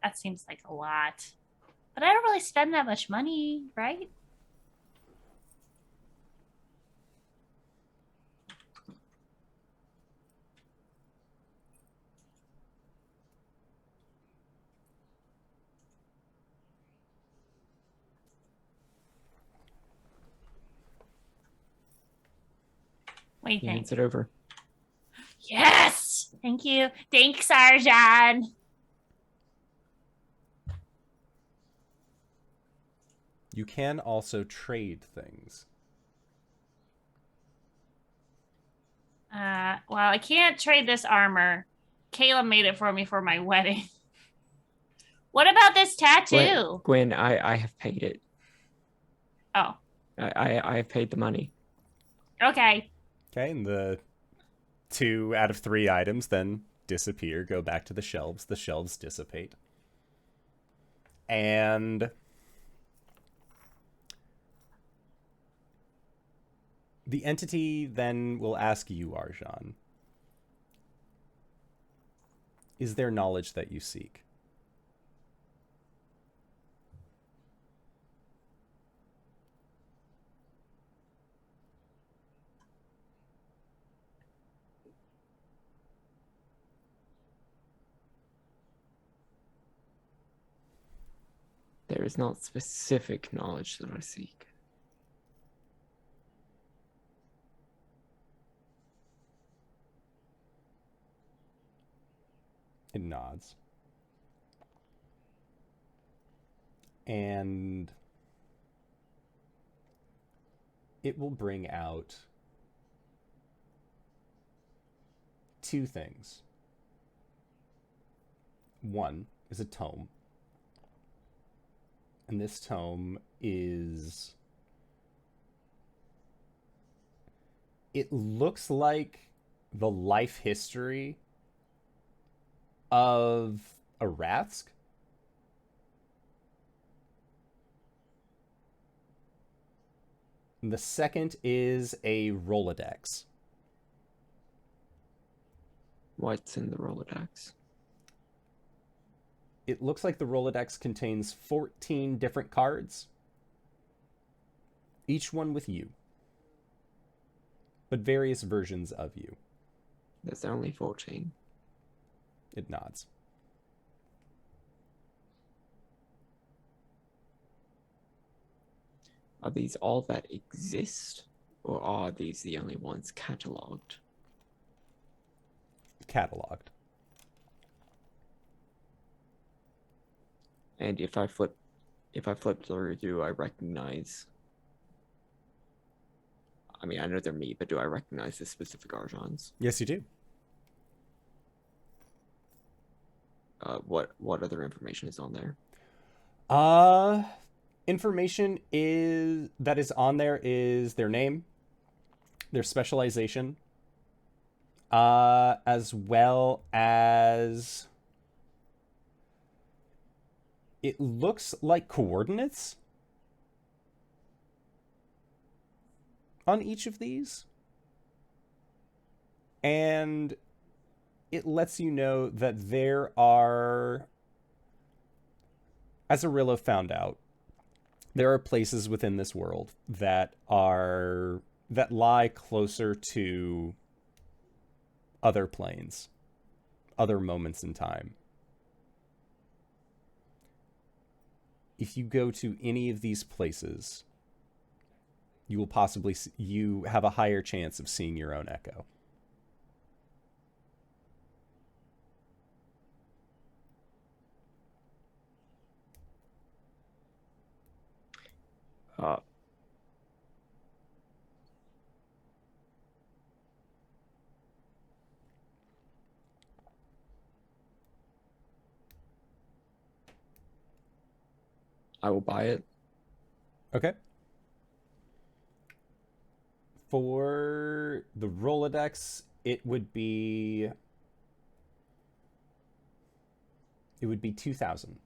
That seems like a lot. But I don't really spend that much money, right? What do you think? Hands it over. Yes! Thank you. Thanks, Arjhan. You can also trade things. Well, I can't trade this armor. Caelum made it for me for my wedding. What about this tattoo? Gwen, I have paid it. Oh, I have paid the money. okay. Okay, and the 2 out of 3 items then disappear, go back to the shelves. The shelves dissipate. And the entity then will ask you, Arjhan, is there knowledge that you seek? There is not specific knowledge that I seek. It nods. And it will bring out 2 things. One is a tome. And this tome is... It looks like the life history of a Ratsk. And the second is a Rolodex. What's in the Rolodex? It looks like the Rolodex contains 14 different cards, each one with you, but various versions of you. There's only 14. It nods. Are these all that exist, or are these the only ones cataloged? Cataloged. And if I flip through, do I recognize? I mean, I know they're me, but do I recognize the specific Arjhans? Yes, you do. What other information is on there? Information that is on there is their name, their specialization, as well as it looks like coordinates on each of these. And it lets you know that there are, as Arillo found out, there are places within this world that lie closer to other planes, other moments in time. If you go to any of these places, you will possibly you have a higher chance of seeing your own echo. I will buy it. Okay. For the Rolodex, it would be 2,000.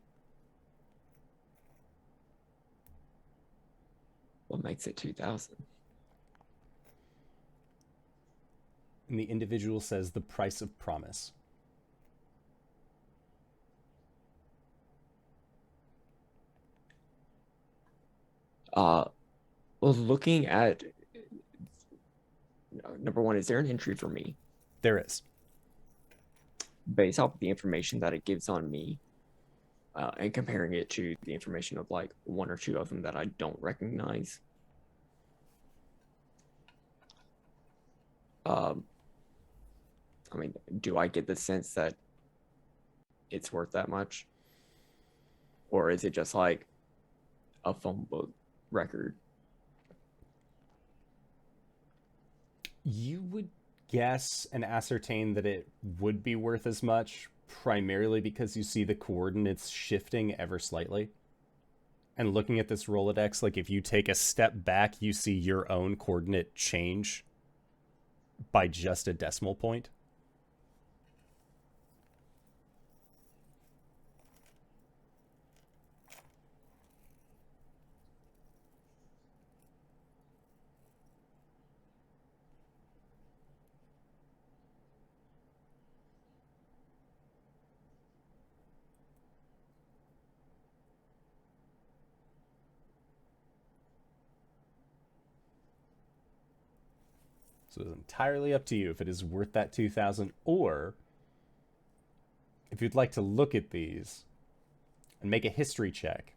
What makes it 2,000? And the individual says the price of promise. Well, looking at number one, is there an entry for me? There is. Based off of the information that it gives on me, and comparing it to the information of like 1 or 2 of them that I don't recognize. I mean, do I get the sense that it's worth that much? Or is it just like a phone book record. You would guess and ascertain that it would be worth as much, primarily because you see the coordinates shifting ever slightly. And looking at this Rolodex, like if you take a step back, you see your own coordinate change by just a decimal point. So it's entirely up to you if it is worth that 2,000, or if you'd like to look at these and make a history check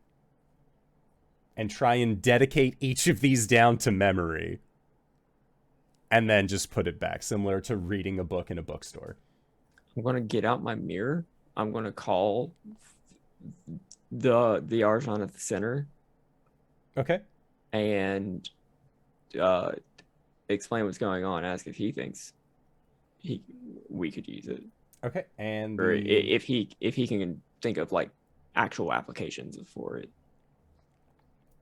and try and dedicate each of these down to memory and then just put it back, similar to reading a book in a bookstore. I'm going to get out my mirror. I'm going to call the Arjhan at the center. Okay. And explain what's going on. Ask if he thinks we could use it. Okay. And or if he can think of like actual applications for it.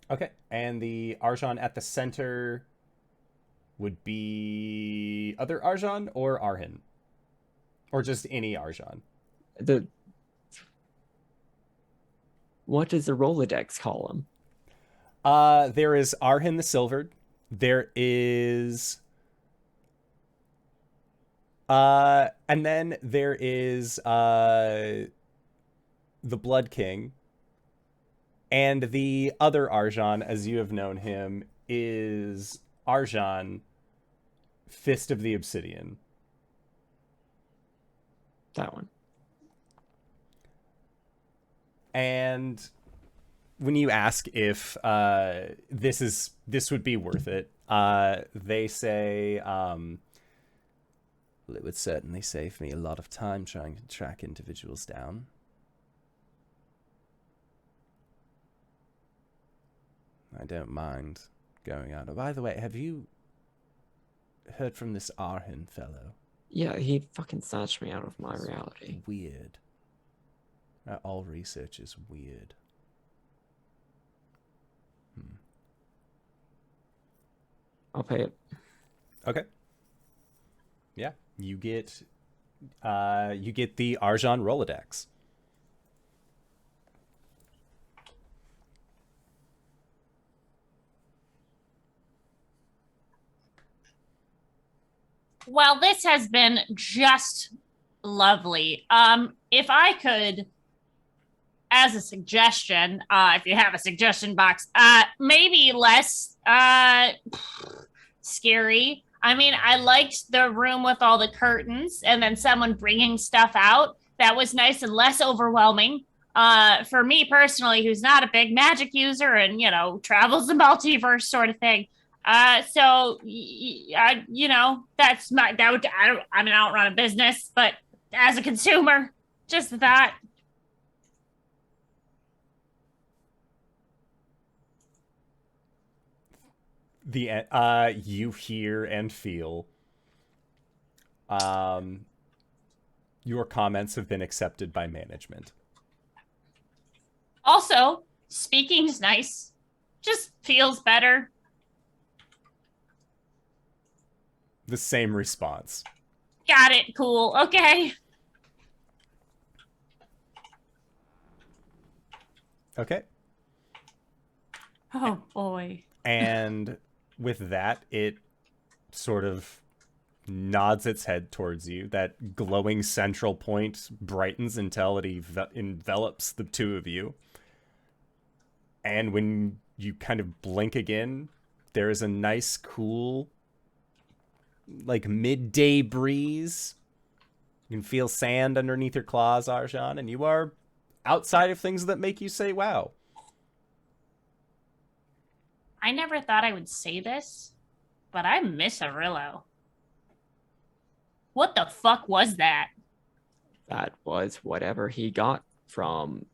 Okay. And the Arjhan at the center would be other Arjhan or Arjhan? Or just any Arjhan? What does the Rolodex call him? There is Arjhan the Silvered. There is and then there is the Blood King. And the other Arjhan, as you have known him, is Arjhan, Fist of the Obsidian. That one. And when you ask if this would be worth it, they say, well, it would certainly save me a lot of time trying to track individuals down. I don't mind going out. Oh, by the way, have you heard from this Arjhan fellow? Yeah, he fucking snatched me out of my reality. Weird. All research is weird. I'll pay it. Okay. Yeah, you get the Arjhan Rolodex. Well, this has been just lovely. If I could, as a suggestion, if you have a suggestion box, maybe less scary. I mean, I liked the room with all the curtains and then someone bringing stuff out. That was nice and less overwhelming. For me personally, who's not a big magic user and, you know, travels the multiverse sort of thing. So, you know, that's my, that would, I don't run a business, but as a consumer, just that. You hear and feel, your comments have been accepted by management. Also, speaking's nice. Just feels better. The same response. Got it. Cool. Okay. Okay. Oh, boy. And with that, it sort of nods its head towards you. That glowing central point brightens until it envelops the two of you. And when you kind of blink again, there is a nice, cool, like midday breeze. You can feel sand underneath your claws, Arjhan, and you are outside of things that make you say, wow. I never thought I would say this, but I miss Arillo. What the fuck was that? That was whatever he got from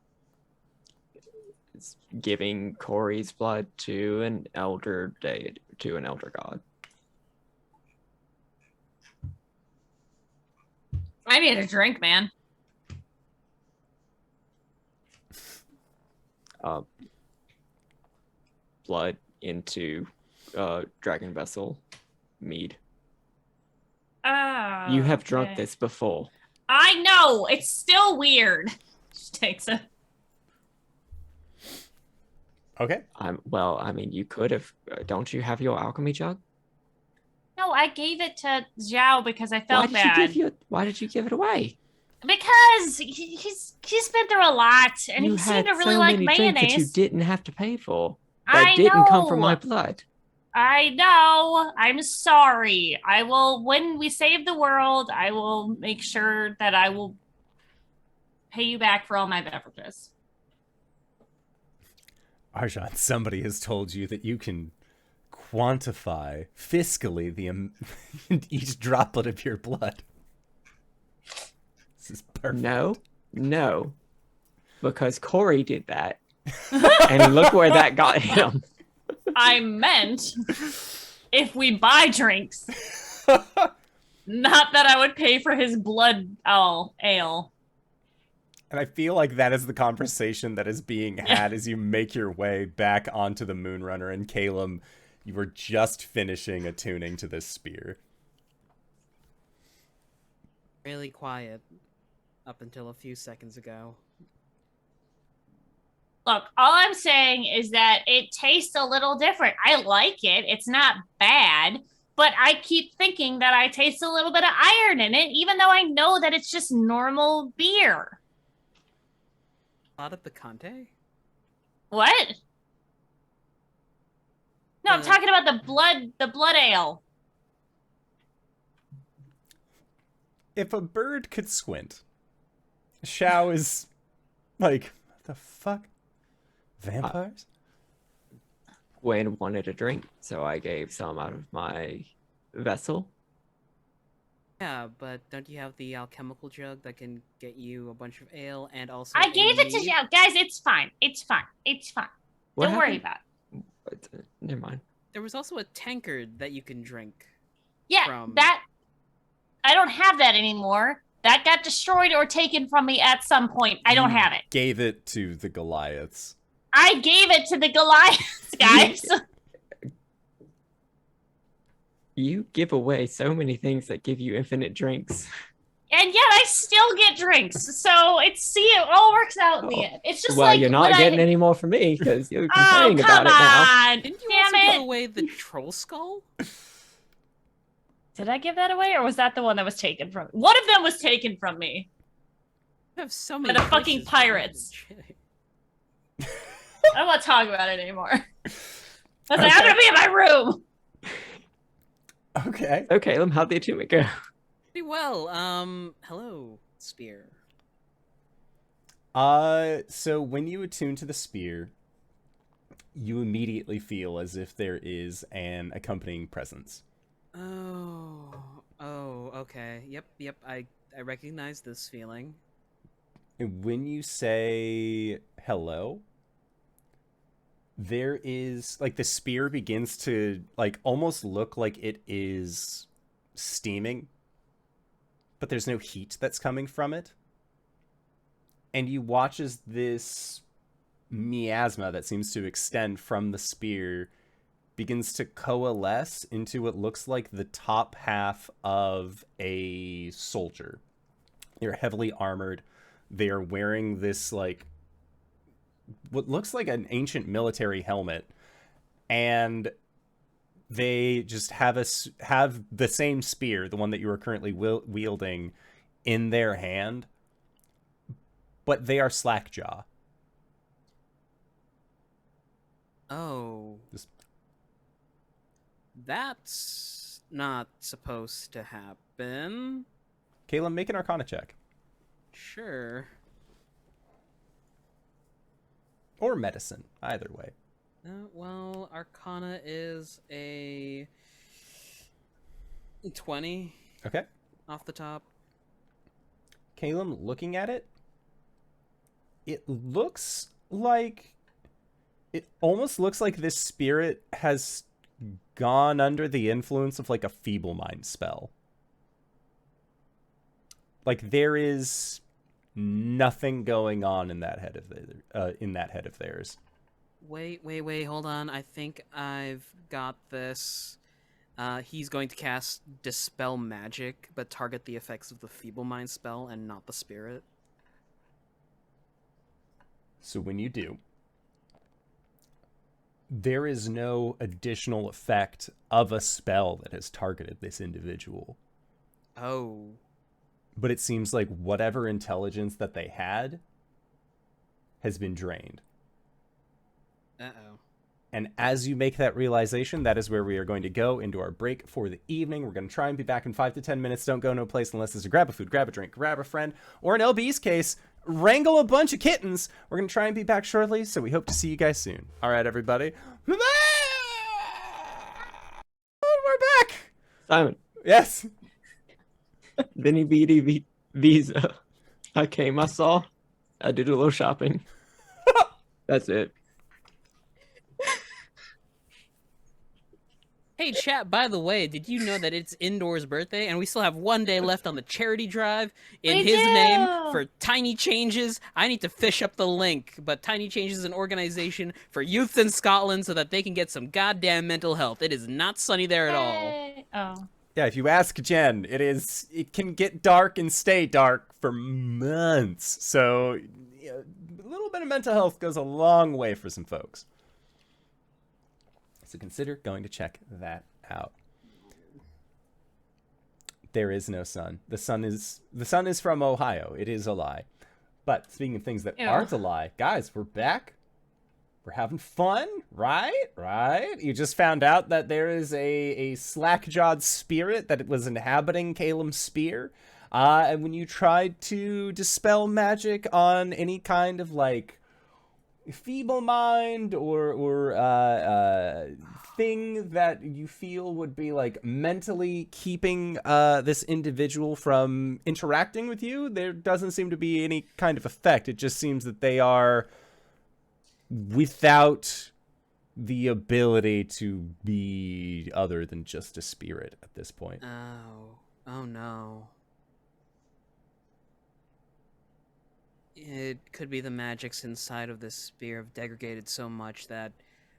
giving Cori's blood to an elder god. I need a drink, man. Blood into dragon vessel mead. You have drunk this before. I know. It's still weird. She takes it. Okay. Well, I mean, you could have. Don't you have your alchemy jug? No, I gave it to Zhao because I felt bad. Why did you give it away? Because he's been through a lot, and You he seemed to had really so like many drinks mayonnaise. that you didn't have to pay for. I That didn't come know. from my blood. I know. I'm sorry. I will, when we save the world, I will make sure that I will pay you back for all my beverages. Arjhan, somebody has told you that you can quantify fiscally each droplet of your blood. This is perfect. No. Because Cori did that. And look where that got him. I meant if we buy drinks. Not that I would pay for his blood ale. And I feel like that is the conversation that is being had as you make your way back onto the Moonrunner. And Caelum, you were just finishing attuning to this spear. Really quiet up until a few seconds ago. Look, all I'm saying is that it tastes a little different. I like it. It's not bad. But I keep thinking that I taste a little bit of iron in it, even though I know that it's just normal beer. Plata Picante? What? No, I'm talking about the blood ale. If a bird could squint, Xiao is like, what the fuck? Vampires? Gwen wanted a drink, so I gave some out of my vessel. Yeah, but don't you have the alchemical jug that can get you a bunch of ale and also I gave it to mead? Zhao. Guys, it's fine. It's fine. It's fine. What Don't worry happened? about it. Never mind. There was also a tankard that you can drink. Yeah, From- that... I don't have that anymore. That got destroyed or taken from me at some point. I don't have it. Gave it to the Goliaths. I gave it to the Goliaths, guys. You give away so many things that give you infinite drinks. And yet I still get drinks. So it all works out in the end. It's just Well, like you're not when getting any more from me because you're Oh, complaining come about it now. on. Didn't you Damn also give it. away the troll skull? Did I give that away, or was that the one that was taken from me? One of them was taken from me. You have so many the fucking choices. pirates. I don't want to talk about it anymore. I was like, Okay. I'm gonna be in my room. Okay. Okay, how'd the attunement go? Pretty well. Hello, spear. So when you attune to the spear, you immediately feel as if there is an accompanying presence. Oh, okay. Yep, I recognize this feeling. And when you say hello, there is, like, the spear begins to, like, almost look like it is steaming, but there's no heat that's coming from it. And you watch as this miasma that seems to extend from the spear begins to coalesce into what looks like the top half of a soldier. They're heavily armored. They are wearing this, like, what looks like an ancient military helmet, and they just have the same spear, the one that you are currently wielding, in their hand, but they are slackjaw. Oh. Just- That's not supposed to happen. Caelum, make an Arcana check. Sure. Or medicine, either way. Well, Arcana is a 20 Okay. off the top. Caelum, looking at it, it looks like It almost looks like this spirit has gone under the influence of like a feeble mind spell. Like there is nothing going on in that head of theirs. Wait, hold on. I think I've got this. He's going to cast Dispel Magic, but target the effects of the Feeble Mind spell and not the spirit. So when you do, there is no additional effect of a spell that has targeted this individual. Oh. But it seems like whatever intelligence that they had has been drained. Uh-oh. And as you make that realization, that is where we are going to go into our break for the evening. We're going to try and be back in 5 to 10 minutes. Don't go no place unless it's to grab a food, grab a drink, grab a friend, or in LB's case, wrangle a bunch of kittens. We're going to try and be back shortly, so we hope to see you guys soon. All right, everybody. We're back! Simon. Yes. Vinny BD Visa. I came, I saw. I did a little shopping. That's it. Hey, chat, by the way, did you know that it's Indoor's birthday and we still have 1 day left on the charity drive in his name for Tiny Changes? I need to fish up the link, but Tiny Changes is an organization for youths in Scotland so that they can get some goddamn mental health. It is not sunny there at all. Oh. Yeah, if you ask Jen, it can get dark and stay dark for months. So yeah, a little bit of mental health goes a long way for some folks. So consider going to check that out. There is no sun. The sun is from Ohio. It is a lie. But speaking of things that aren't a lie, guys, we're back. We're having fun, right? Right? You just found out that there is a slack-jawed spirit that was inhabiting Caelum's spear. And when you tried to dispel magic on any kind of like feeble mind or thing that you feel would be like mentally keeping this individual from interacting with you, there doesn't seem to be any kind of effect. It just seems that they are without the ability to be other than just a spirit at this point. Oh no. It could be the magics inside of this spear have degraded so much that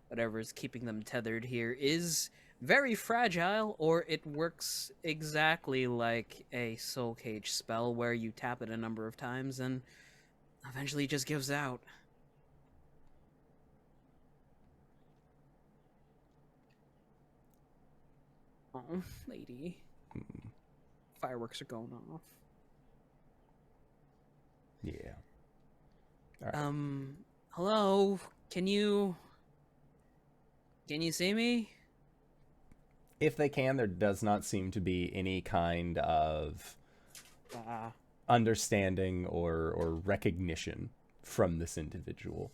whatever is keeping them tethered here is very fragile, or it works exactly like a soul cage spell where you tap it a number of times and eventually it just gives out. Oh, lady. Fireworks are going off. Yeah. All right. Hello? Can you see me? If they can, there does not seem to be any kind of understanding or recognition from this individual.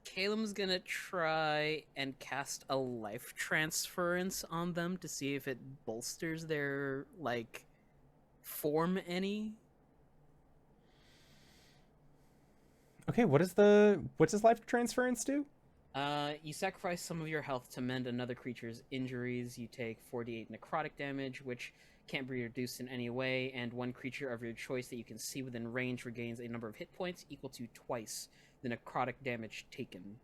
Caelum's gonna try and cast a life transference on them to see if it bolsters their, like, form any. Okay, what does life transference do? You sacrifice some of your health to mend another creature's injuries. You take 48 necrotic damage, which can't be reduced in any way, and one creature of your choice that you can see within range regains a number of hit points equal to twice the necrotic damage taken.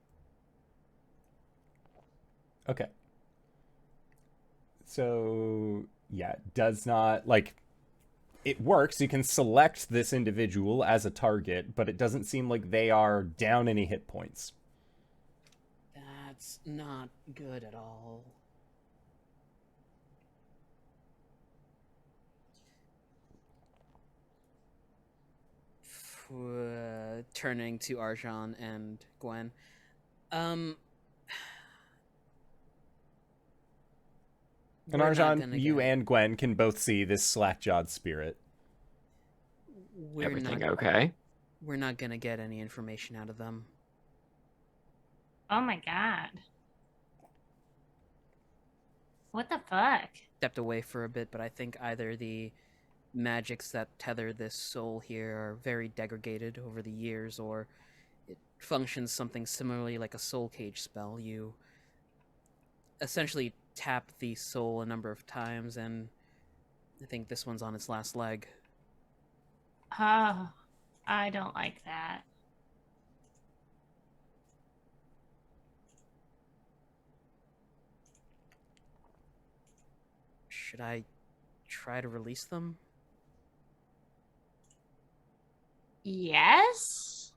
Okay. So, yeah, it does not, like, it works. You can select this individual as a target, but it doesn't seem like they are down any hit points. That's not good at all. Turning to Arjhan and Gwen. And Arjhan, you and Gwen can both see this slack-jawed spirit. Everything okay? We're not gonna get any information out of them. Oh my god. What the fuck? Stepped away for a bit, but I think either the magics that tether this soul here are very degraded over the years, or it functions something similarly like a soul cage spell. You essentially tap the soul a number of times, and I think this one's on its last leg. Oh, I don't like that. Should I try to release them? Yes?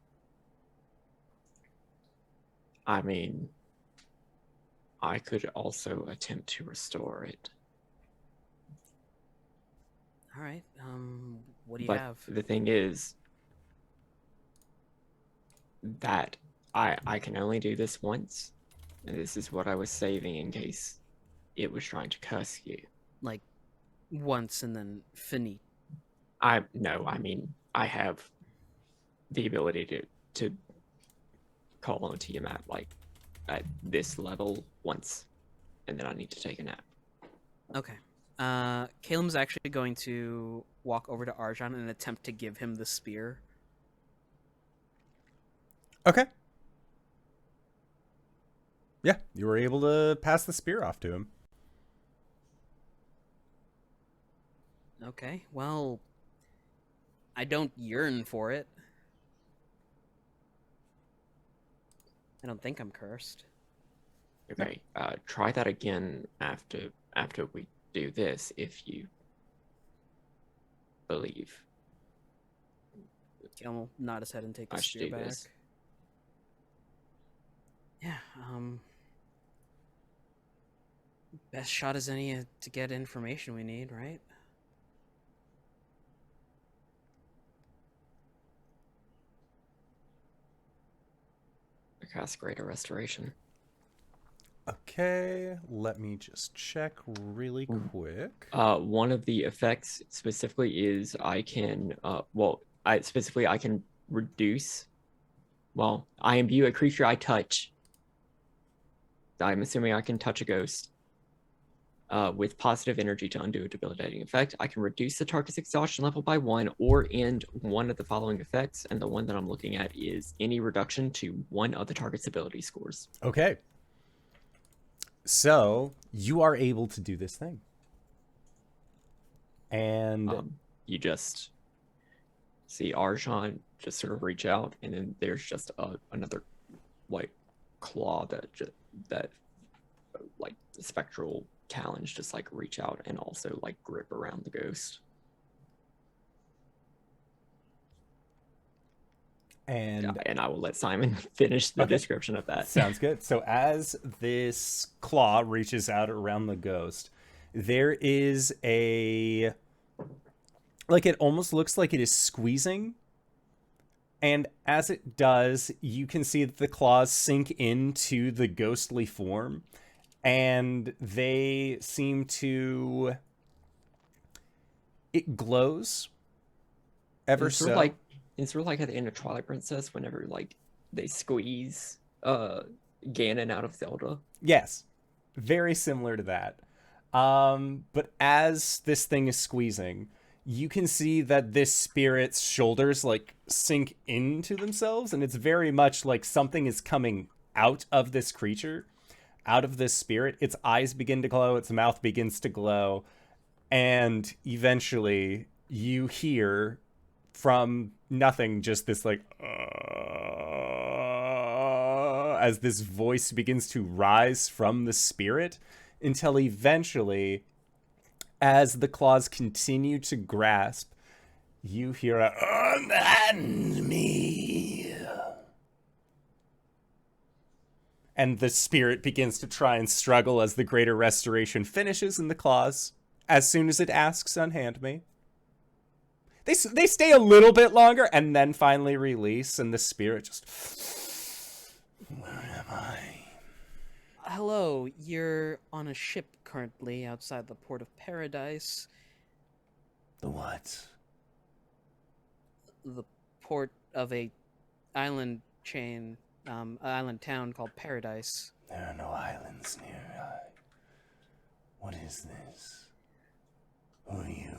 I mean, I could also attempt to restore it. All right. What do you But have? the thing is that I can only do this once, and this is what I was saving in case it was trying to curse you. Like once and then finite. I mean I have the ability to call on Tiamat like at this level once, and then I need to take a nap. Okay. Caelum's actually going to walk over to Arjhan and attempt to give him the spear. Okay. Yeah, you were able to pass the spear off to him. Okay, well, I don't yearn for it. I don't think I'm cursed. Okay, try that again after we do this, if you believe. Caelum will nod his head and take the I should spear do back. this. Yeah, best shot as any to get information we need, right? I cast Greater Restoration. Okay, let me just check really quick. One of the effects specifically is I can, I can reduce, I imbue a creature I touch. I'm assuming I can touch a ghost with positive energy to undo a debilitating effect. I can reduce the target's exhaustion level by 1 or end one of the following effects, and the one that I'm looking at is any reduction to one of the target's ability scores. Okay. So, you are able to do this thing. And you just see Arjhan just sort of reach out, and then there's just another like claw that like spectral talons just like reach out and also like grip around the ghost. And I will let Simon finish the description of that. Sounds good. So as this claw reaches out around the ghost, there is it almost looks like it is squeezing. And as it does, you can see that the claws sink into the ghostly form, and they seem to, it glows ever It's so. sort of like at the end of Twilight Princess, whenever like they squeeze Ganon out of Zelda. Yes, very similar to that. But as this thing is squeezing, you can see that this spirit's shoulders like sink into themselves, and it's very much like something is coming out of this creature, out of this spirit. Its eyes begin to glow, its mouth begins to glow, and eventually you hear from nothing just this like as this voice begins to rise from the spirit, until eventually, as the claws continue to grasp, you hear a "Unhand me," and the spirit begins to try and struggle as the Greater Restoration finishes in the claws. As soon as it asks, "Unhand me," they stay a little bit longer and then finally release, and the spirit just, "Where am I?" Hello, you're on a ship currently outside the port of Paradise. The what? The port of a island chain, island town called Paradise. There are no islands near. What is this? Who are you?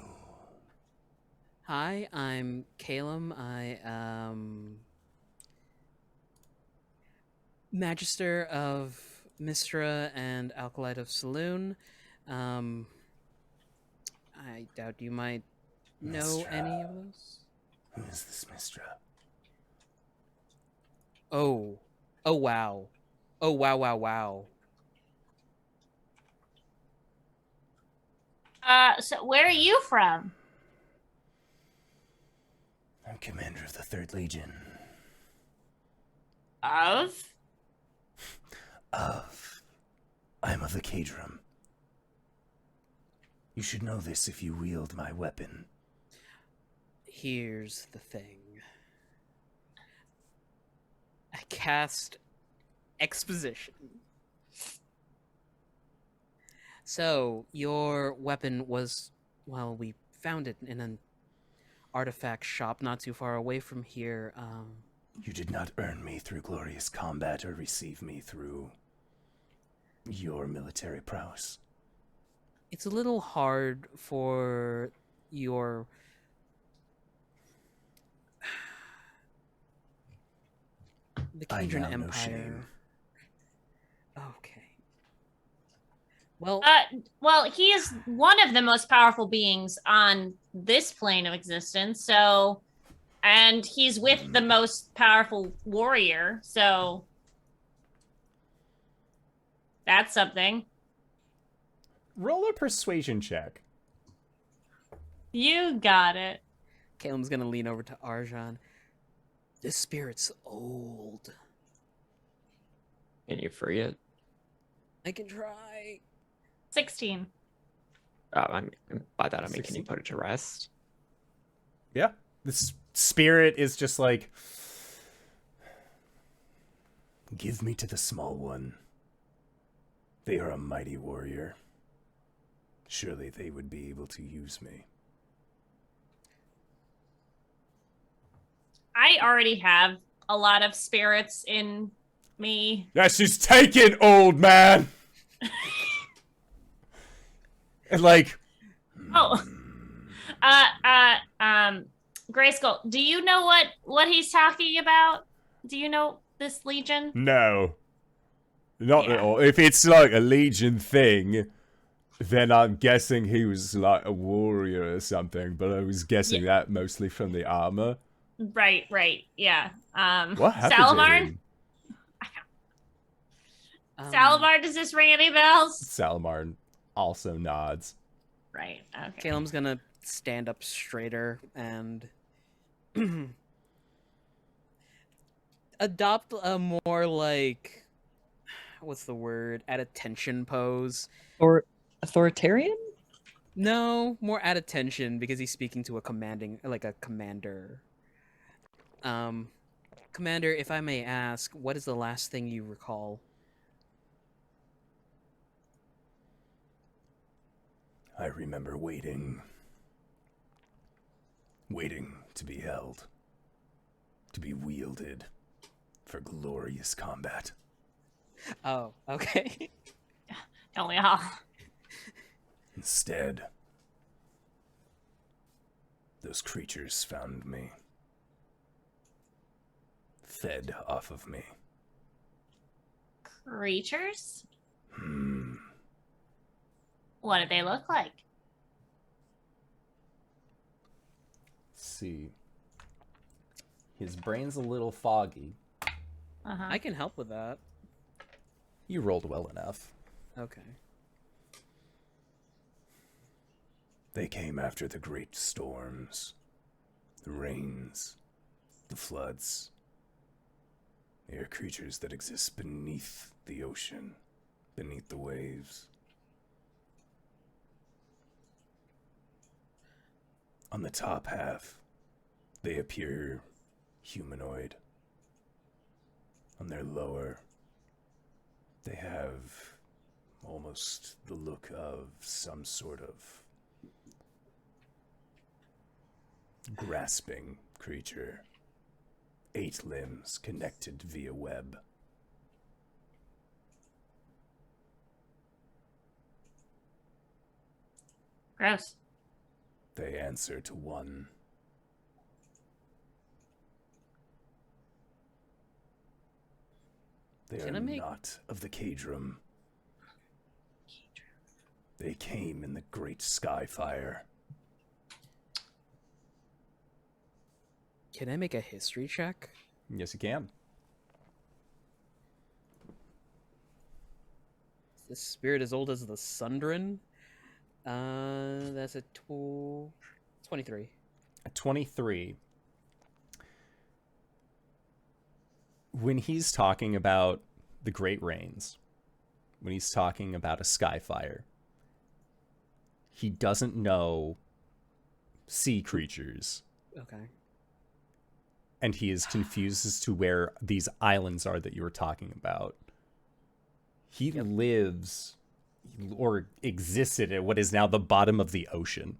Hi, I'm Caelum. I am Magister of Mistra and Alkalite of Saloon. I doubt you might know Mistra. any of those. Who is this Mistra? Oh. Oh, wow. Oh, wow, wow, wow. So where are you from? I'm commander of the 3rd Legion. Of? I'm of the Caelum. You should know this if you wield my weapon. Here's the thing. I cast exposition. So, your weapon was, well, we found it in an artifact shop not too far away from here. You did not earn me through glorious combat or receive me through your military prowess. It's a little hard for your... the I Caelum now know Empire. shame. Okay. Well, Well, he is one of the most powerful beings on this plane of existence, so and he's with the most powerful warrior, so that's something. Roll a persuasion check. You got it. Caelum's gonna lean over to Arjhan. This spirit's old. Can you free it? I can try. 16. By that I mean, can you put it to rest? Yeah. This spirit is just like, give me to the small one. They are a mighty warrior. Surely they would be able to use me. I already have a lot of spirits in me. Yeah, she's taken, old man! And like... Oh. Grayskull, do you know what he's talking about? Do you know this legion? No. Not Yeah. at all. If it's like a legion thing, then I'm guessing he was like a warrior or something, but I was guessing that mostly from the armor. Right, yeah. What happened to Salamar? him? Salamar, does this ring any bells? Salamar also nods. Right, okay. Caelum's gonna stand up straighter and adopt a more like, what's the word, at attention pose. Or authoritarian? No, more at attention because he's speaking to a commander. Commander, if I may ask, what is the last thing you recall? I remember waiting to be held, to be wielded for glorious combat. Oh, okay. Don't we all? Instead, those creatures found me, fed off of me. Creatures? What do they look like? See. His brain's a little foggy. Uh-huh. I can help with that. You rolled well enough. Okay. They came after the great storms, the rains, the floods. They are creatures that exist beneath the ocean, beneath the waves. On the top half, they appear humanoid. On their lower, they have almost the look of some sort of grasping creature. 8 limbs connected via web. Gross. They answer to one They Can are I make- not of the Caelum. They came in the great sky fire. Can I make a history check? Yes, you can. Is this spirit as old as the Sundren? That's a 23. A 23. When he's talking about the Great Rains, when he's talking about a sky fire, he doesn't know sea creatures. Okay. And he is confused as to where these islands are that you were talking about. He lives or existed at what is now the bottom of the ocean.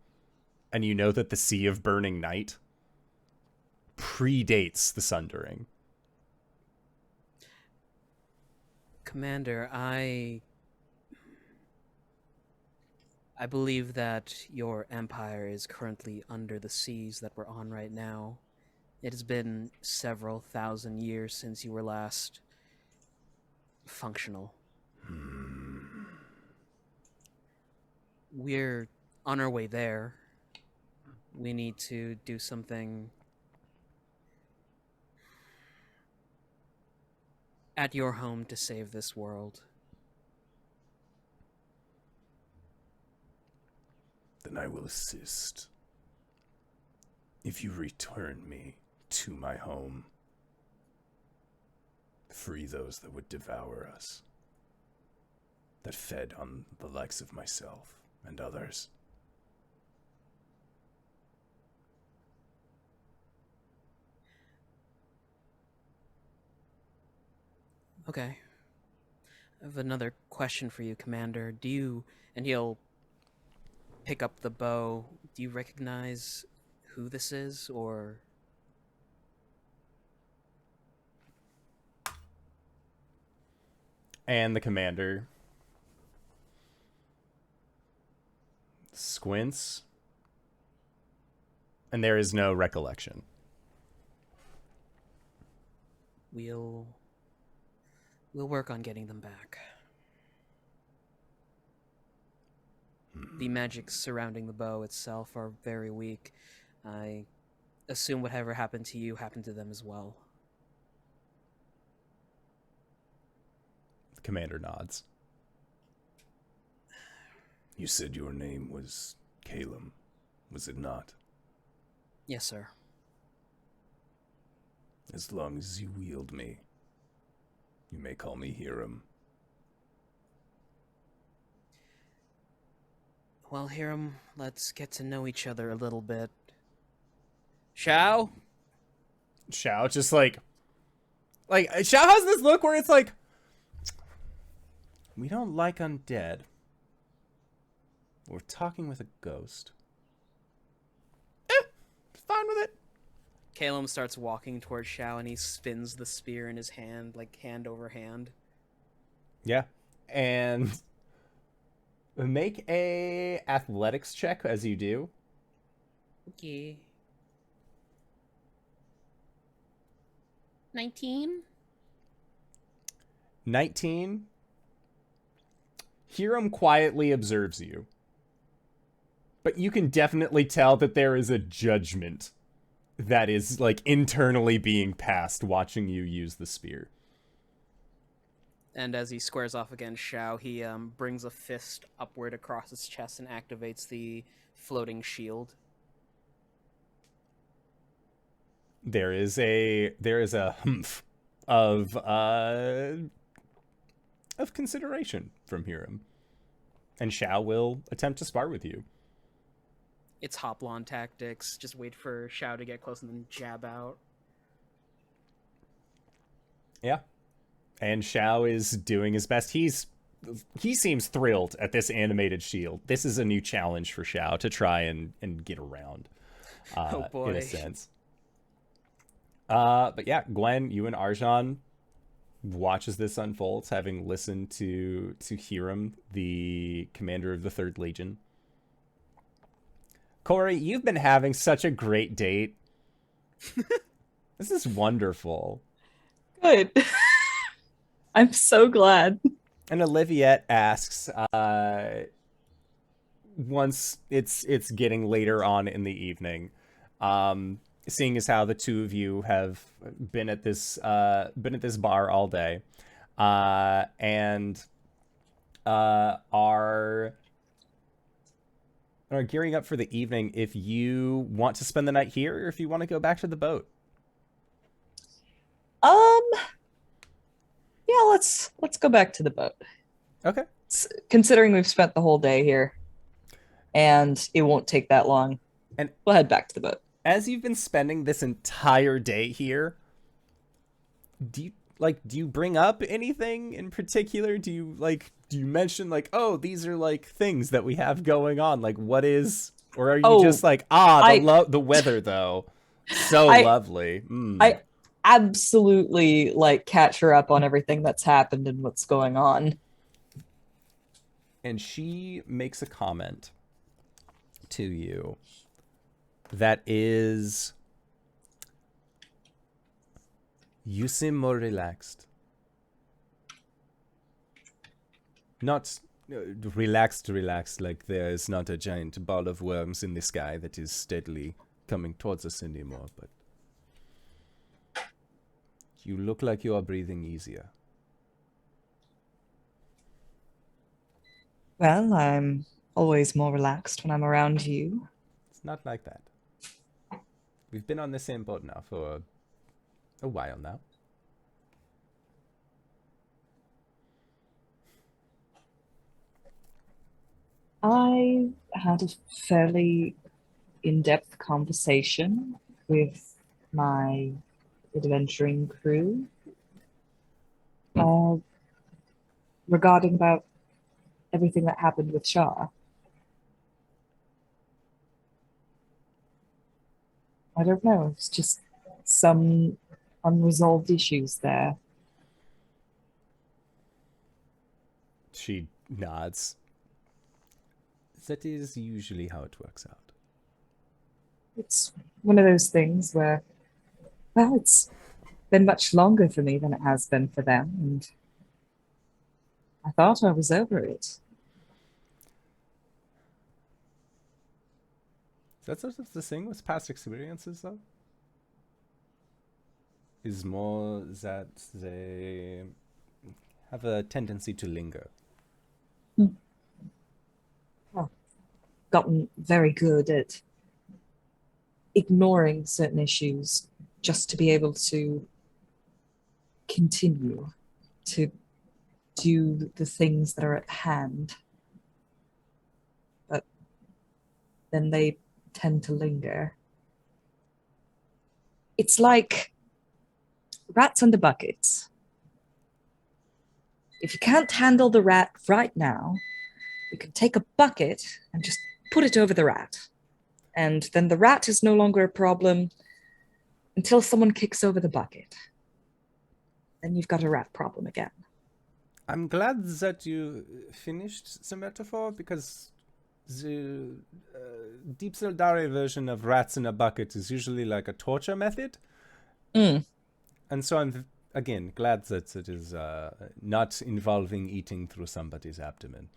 And you know that the Sea of Burning Night predates the Sundering. Commander, I believe that your empire is currently under the seas that we're on right now. It has been several thousand years since you were last functional. We're on our way there. We need to do something at your home to save this world. Then I will assist. If you return me to my home, free those that would devour us, that fed on the likes of myself and others. Okay. I have another question for you, Commander. Do you, and he'll pick up the bow, do you recognize who this is, or? And the commander squints, and there is no recollection. We'll work on getting them back. The magics surrounding the bow itself are very weak. I assume whatever happened to you happened to them as well. The commander nods. You said your name was Caelum, was it not? Yes, sir. As long as you wield me, you may call me Hiram. Well, Hiram, let's get to know each other a little bit. Shao? Shao just like Shao has this look where it's like, we don't like undead. We're talking with a ghost. Fine with it. Caelum starts walking towards Shao and he spins the spear in his hand, like hand over hand. Yeah. And make a athletics check as you do. Okay. 19? 19. Hiram quietly observes you. But you can definitely tell that there is a judgment that is, like, internally being passed watching you use the spear. And as he squares off against Shao, he brings a fist upward across his chest and activates the floating shield. There is a humph of consideration from Hiram. And Shao will attempt to spar with you. It's Hoplon tactics. Just wait for Shao to get close and then jab out. Yeah. And Shao is doing his best. He seems thrilled at this animated shield. This is a new challenge for Shao to try and get around. Oh boy. In a sense. But yeah, Gwen, you and Arjhan watch as this unfolds, having listened to Hiram, the commander of the 3rd Legion. Cori, you've been having such a great date. This is wonderful. Good. I'm so glad. And Oliviette asks, once it's getting later on in the evening, seeing as how the two of you have been at this bar all day, and are gearing up for the evening, if you want to spend the night here or if you want to go back to the boat. Yeah, let's go back to the boat. Okay. Considering we've spent the whole day here, and it won't take that long, and we'll head back to the boat. As you've been spending this entire day here, do you bring up anything in particular? Do you mention like, oh, these are like things that we have going on? Like, what is, or are you just like, the weather though, so lovely. I absolutely like catch her up on everything that's happened and what's going on. And she makes a comment to you that is, you seem more relaxed. Not relaxed, like there's not a giant ball of worms in the sky that is steadily coming towards us anymore, but you look like you are breathing easier. Well, I'm always more relaxed when I'm around you. It's not like that. We've been on the same boat now for a while now. I had a fairly in-depth conversation with my adventuring crew regarding about everything that happened with Shah. I don't know, it's just some unresolved issues there. She nods. That is usually how it works out. It's one of those things where, well, it's been much longer for me than it has been for them, and I thought I was over it. Is that sort of the thing with past experiences, though? Is more that they have a tendency to linger. Well, gotten very good at ignoring certain issues just to be able to continue to do the things that are at hand. But then they tend to linger. It's like rats under buckets. If you can't handle the rat right now, you can take a bucket and just put it over the rat. And then the rat is no longer a problem until someone kicks over the bucket. Then you've got a rat problem again. I'm glad that you finished the metaphor, because the Deep Sildari version of rats in a bucket is usually like a torture method. And so I'm, again, glad that it is not involving eating through somebody's abdomen.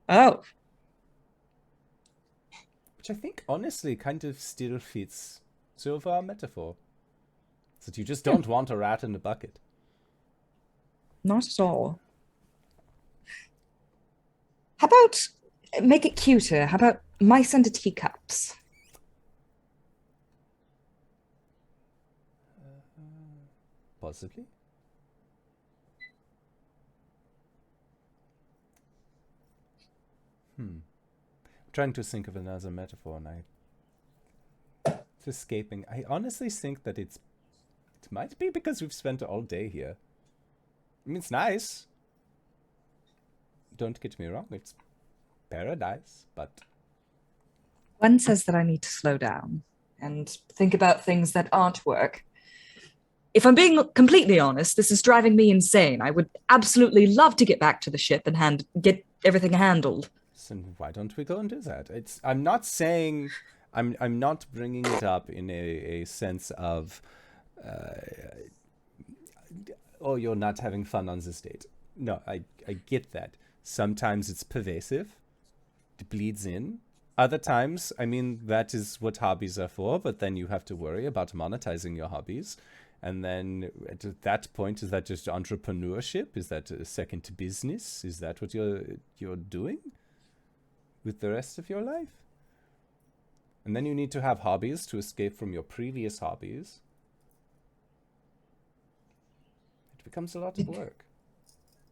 Oh. Which I think, honestly, kind of still fits so far metaphor. That you just don't want a rat in a bucket. Not at all. How about make it cuter? How about mice under teacups? Possibly. I'm trying to think of another metaphor, and it's escaping. I honestly think that it might be because we've spent all day here. I mean, it's nice. Don't get me wrong, it's paradise, but... Gwen says that I need to slow down and think about things that aren't work. If I'm being completely honest, this is driving me insane. I would absolutely love to get back to the ship and get everything handled. So why don't we go and do that? I'm not saying... I'm not bringing it up in a sense of... oh, you're not having fun on this date. No, I get that. Sometimes it's pervasive. It bleeds in. Other times, I mean, that is what hobbies are for, but then you have to worry about monetizing your hobbies. And then at that point, is that just entrepreneurship? Is that a second business? Is that what you're doing with the rest of your life? And then you need to have hobbies to escape from your previous hobbies. It becomes a lot of work.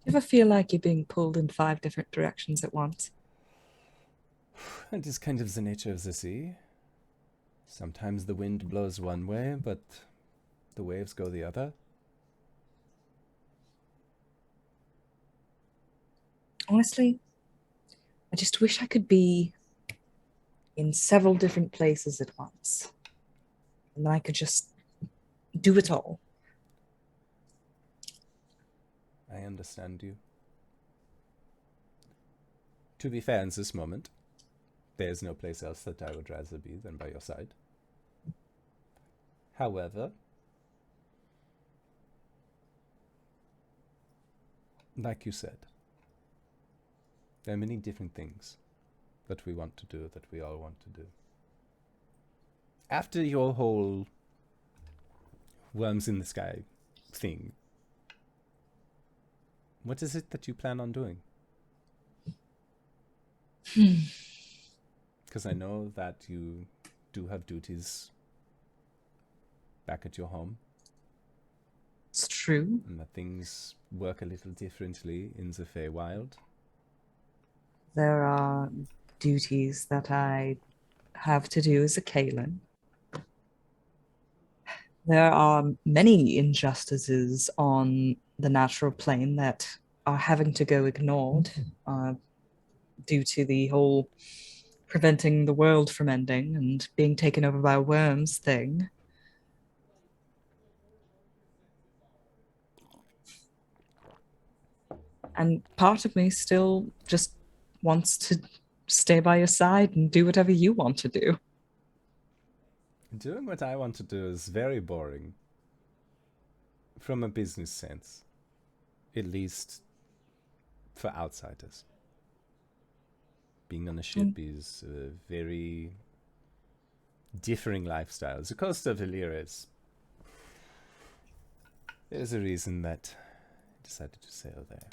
You ever feel like you're being pulled in 5 different directions at once? It is kind of the nature of the sea. Sometimes the wind blows one way, but the waves go the other. Honestly, I just wish I could be in several different places at once. And then I could just do it all. I understand you. To be fair, in this moment, there's no place else that I would rather be than by your side. However, like you said, there are many different things that we want to do, that we all want to do. After your whole worms in the sky thing, what is it that you plan on doing? Because I know that you do have duties back at your home. It's true. And that things work a little differently in the Feywild. There are duties that I have to do as a Caelum. There are many injustices on the natural plane that are having to go ignored due to the whole preventing the world from ending and being taken over by worms thing. And part of me still just wants to stay by your side and do whatever you want to do. Doing what I want to do is very boring. From a business sense. At least for outsiders. Being on a ship is a very differing lifestyle. The coast of Illyria is... There's a reason that I decided to sail there.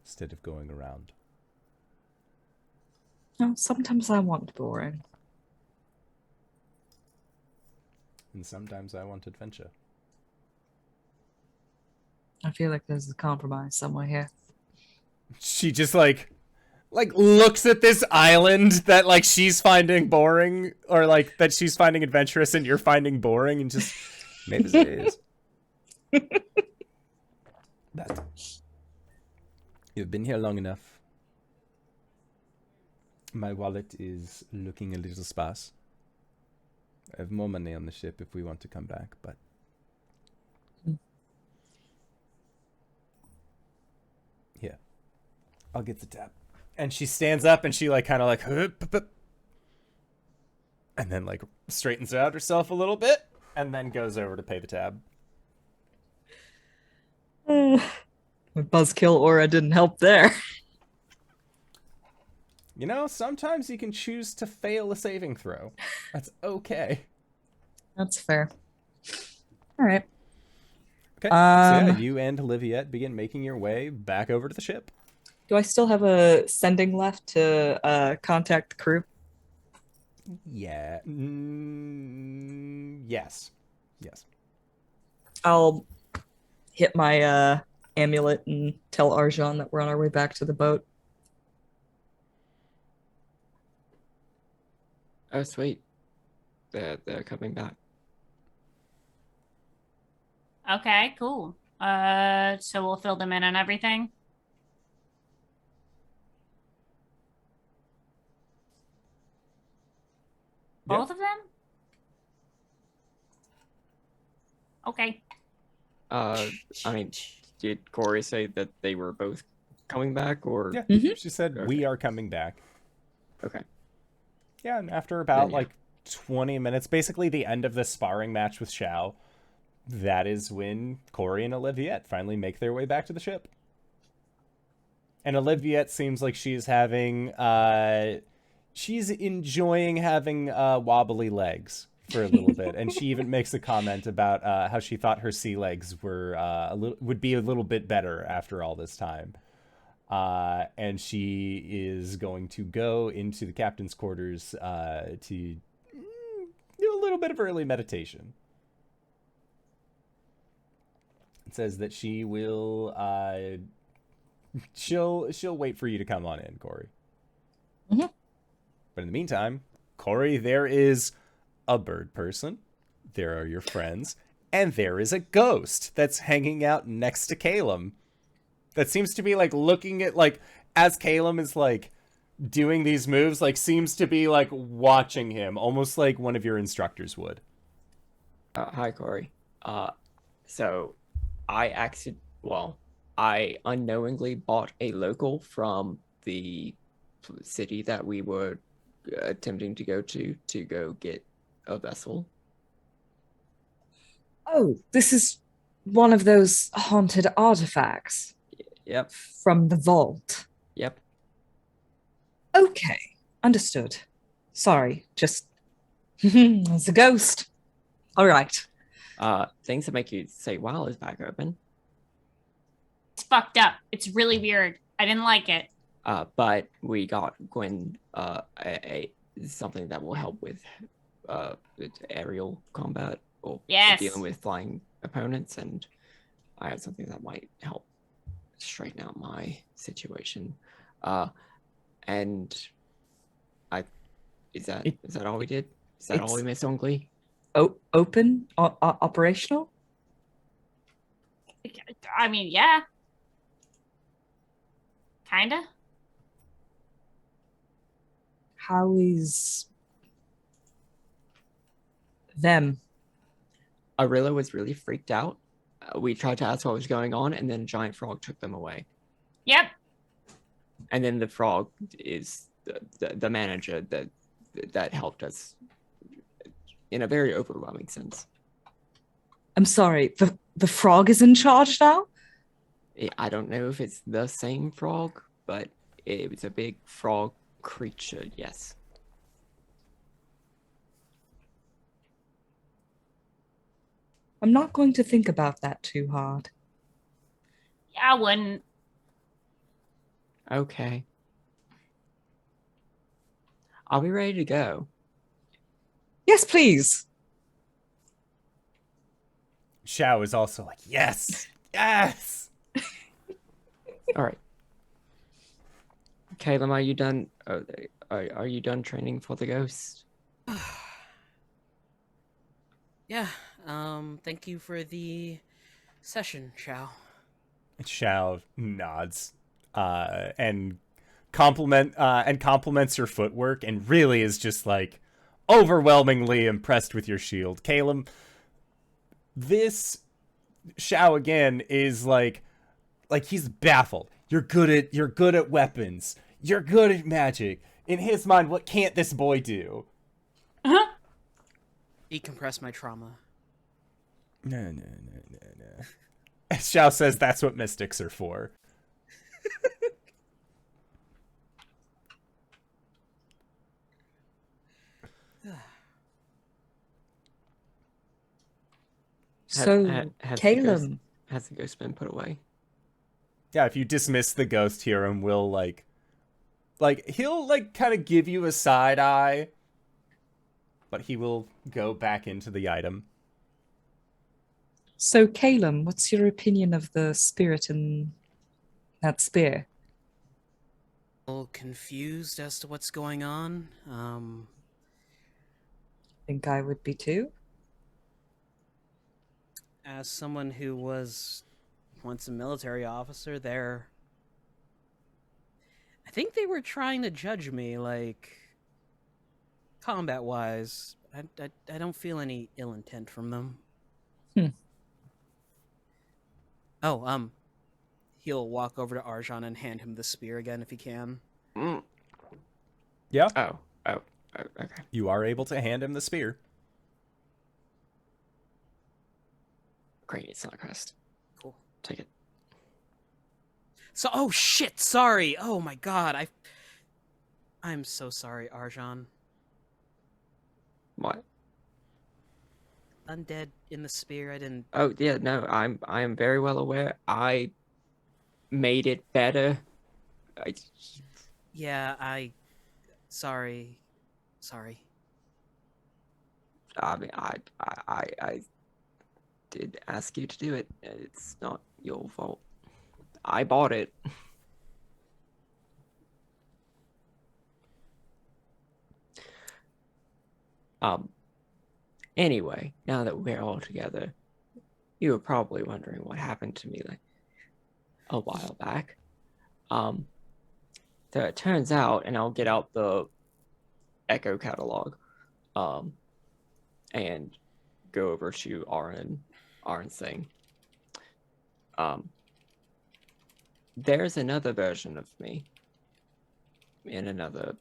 Instead of going around. No, sometimes I want boring. And sometimes I want adventure. I feel like there's a compromise somewhere here. She just like looks at this island that like she's finding boring, or like that she's finding adventurous and you're finding boring, and just maybe it is. That you've been here long enough. My wallet is looking a little sparse. I have more money on the ship if we want to come back, but here, I'll get the tab. And she stands up and she like kind of like, and then like straightens out herself a little bit, and then goes over to pay the tab. My buzzkill aura didn't help there. You know, sometimes you can choose to fail a saving throw. That's okay. That's fair. All right. Okay, so yeah, you and Oliviette begin making your way back over to the ship. Do I still have a sending left to contact the crew? Yeah. Yes. Yes. I'll hit my amulet and tell Arjhan that we're on our way back to the boat. Oh, sweet. They're coming back. Okay, cool. So we'll fill them in on everything. Yep. Both of them? Okay. I mean, did Cori say that they were both coming back, or? Yeah, she said, Okay. we are coming back. Okay. Yeah, and after about Yeah. like 20 minutes, basically the end of this sparring match with Xiao, that is when Cori and Oliviette finally make their way back to the ship. And Oliviette seems like she's having, she's enjoying having wobbly legs for a little bit. And she even makes a comment about how she thought her sea legs were would be a little bit better after all this time. And she is going to go into the captain's quarters to do a little bit of early meditation. It says that she will she'll wait for you to come on in, Cori. Mm-hmm. But in the meantime, Cori, there is a bird person, there are your friends, and there is a ghost that's hanging out next to Caelum. That seems to be like looking at, like, as Caelum is like doing these moves, like seems to be like watching him, almost like one of your instructors would. Hi, Cori. So I unknowingly bought a local from the city that we were attempting to go get a vessel. Oh, this is one of those haunted artifacts. Yep. From the vault. Yep. Okay, understood. Sorry, just it's a ghost. All right. Things that make you say, "Wow," is back open. It's fucked up. It's really weird. I didn't like it. But we got Gwen something that will help with aerial combat or Yes. dealing with flying opponents, and I have something that might help straighten out my situation. And is that all we did? Is that all we missed on Glee? Open? Operational? I mean, yeah. Kinda. How is them? Arilla was really freaked out. We tried to ask what was going on, and then a giant frog took them away. Yep. And then the frog is the manager that helped us in a very overwhelming sense. I'm sorry, the frog is in charge now? I don't know if it's the same frog, but it was a big frog creature, yes. I'm not going to think about that too hard. Yeah, I wouldn't. Okay. Are we ready to go? Yes, please. Xiao is also like, yes, yes. All right. Caelum, are you done? Are you done training for the ghost? Yeah. Thank you for the session, Xiao. Xiao nods and compliments your footwork, and really is just like overwhelmingly impressed with your shield. Caelum, this Xiao again is like he's baffled. You're good at weapons. You're good at magic. In his mind, what can't this boy do? Uh-huh. Decompress my trauma. No. Xiao says that's what mystics are for. So, Caelum. Has the ghost been put away? Yeah, if you dismiss the ghost, Hiram will he'll kind of give you a side eye, but he will go back into the item. So, Caelum, what's your opinion of the spirit in that spear? A little confused as to what's going on. Think I would be too? As someone who was once a military officer, I think they were trying to judge me, like, combat-wise. I don't feel any ill intent from them. Oh, he'll walk over to Arjhan and hand him the spear again if he can. Yeah. Oh, okay. You are able to hand him the spear. Great, it's not cursed. Cool. Take it. So, oh shit, sorry. Oh my god, I'm so sorry, Arjhan. What? Undead in the spear, I didn't... Oh yeah, no, I am very well aware. I made it better. Yeah, sorry. Sorry. I mean, I did ask you to do it. It's not your fault. I bought it. Anyway, now that we're all together, you were probably wondering what happened to me like a while back. So it turns out, and I'll get out the Echo catalog, and go over to Aaron's thing. There's another version of me in another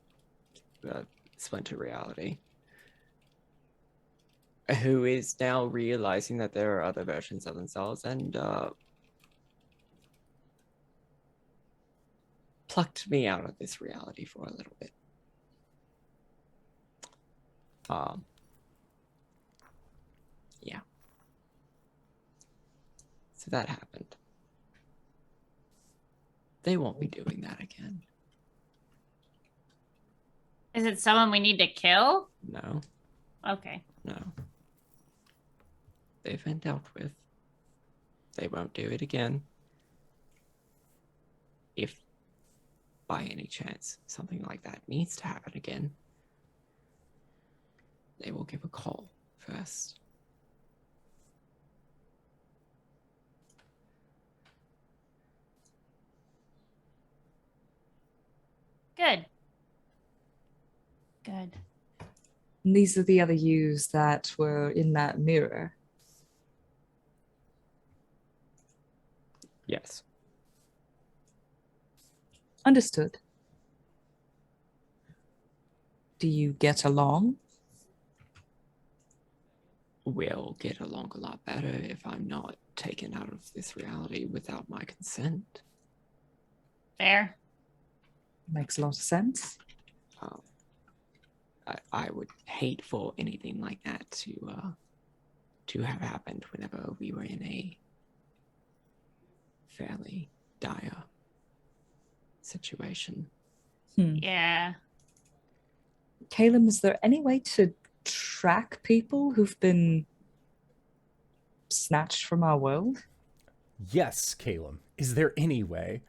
splinter reality who is now realizing that there are other versions of themselves and plucked me out of this reality for a little bit. Yeah. So that happened. They won't be doing that again. Is it someone we need to kill? No, Okay. no. They've been dealt with. They won't do it again. If by any chance something like that needs to happen again, they will give a call first. Good. Good. And these are the other yous that were in that mirror. Yes. Understood. Do you get along? We'll get along a lot better if I'm not taken out of this reality without my consent. Fair. Makes a lot of sense. I would hate for anything like that to have happened whenever we were in a fairly dire situation. Yeah. Caelum, is there any way to track people who've been snatched from our world? Yes, Caelum. Is there any way?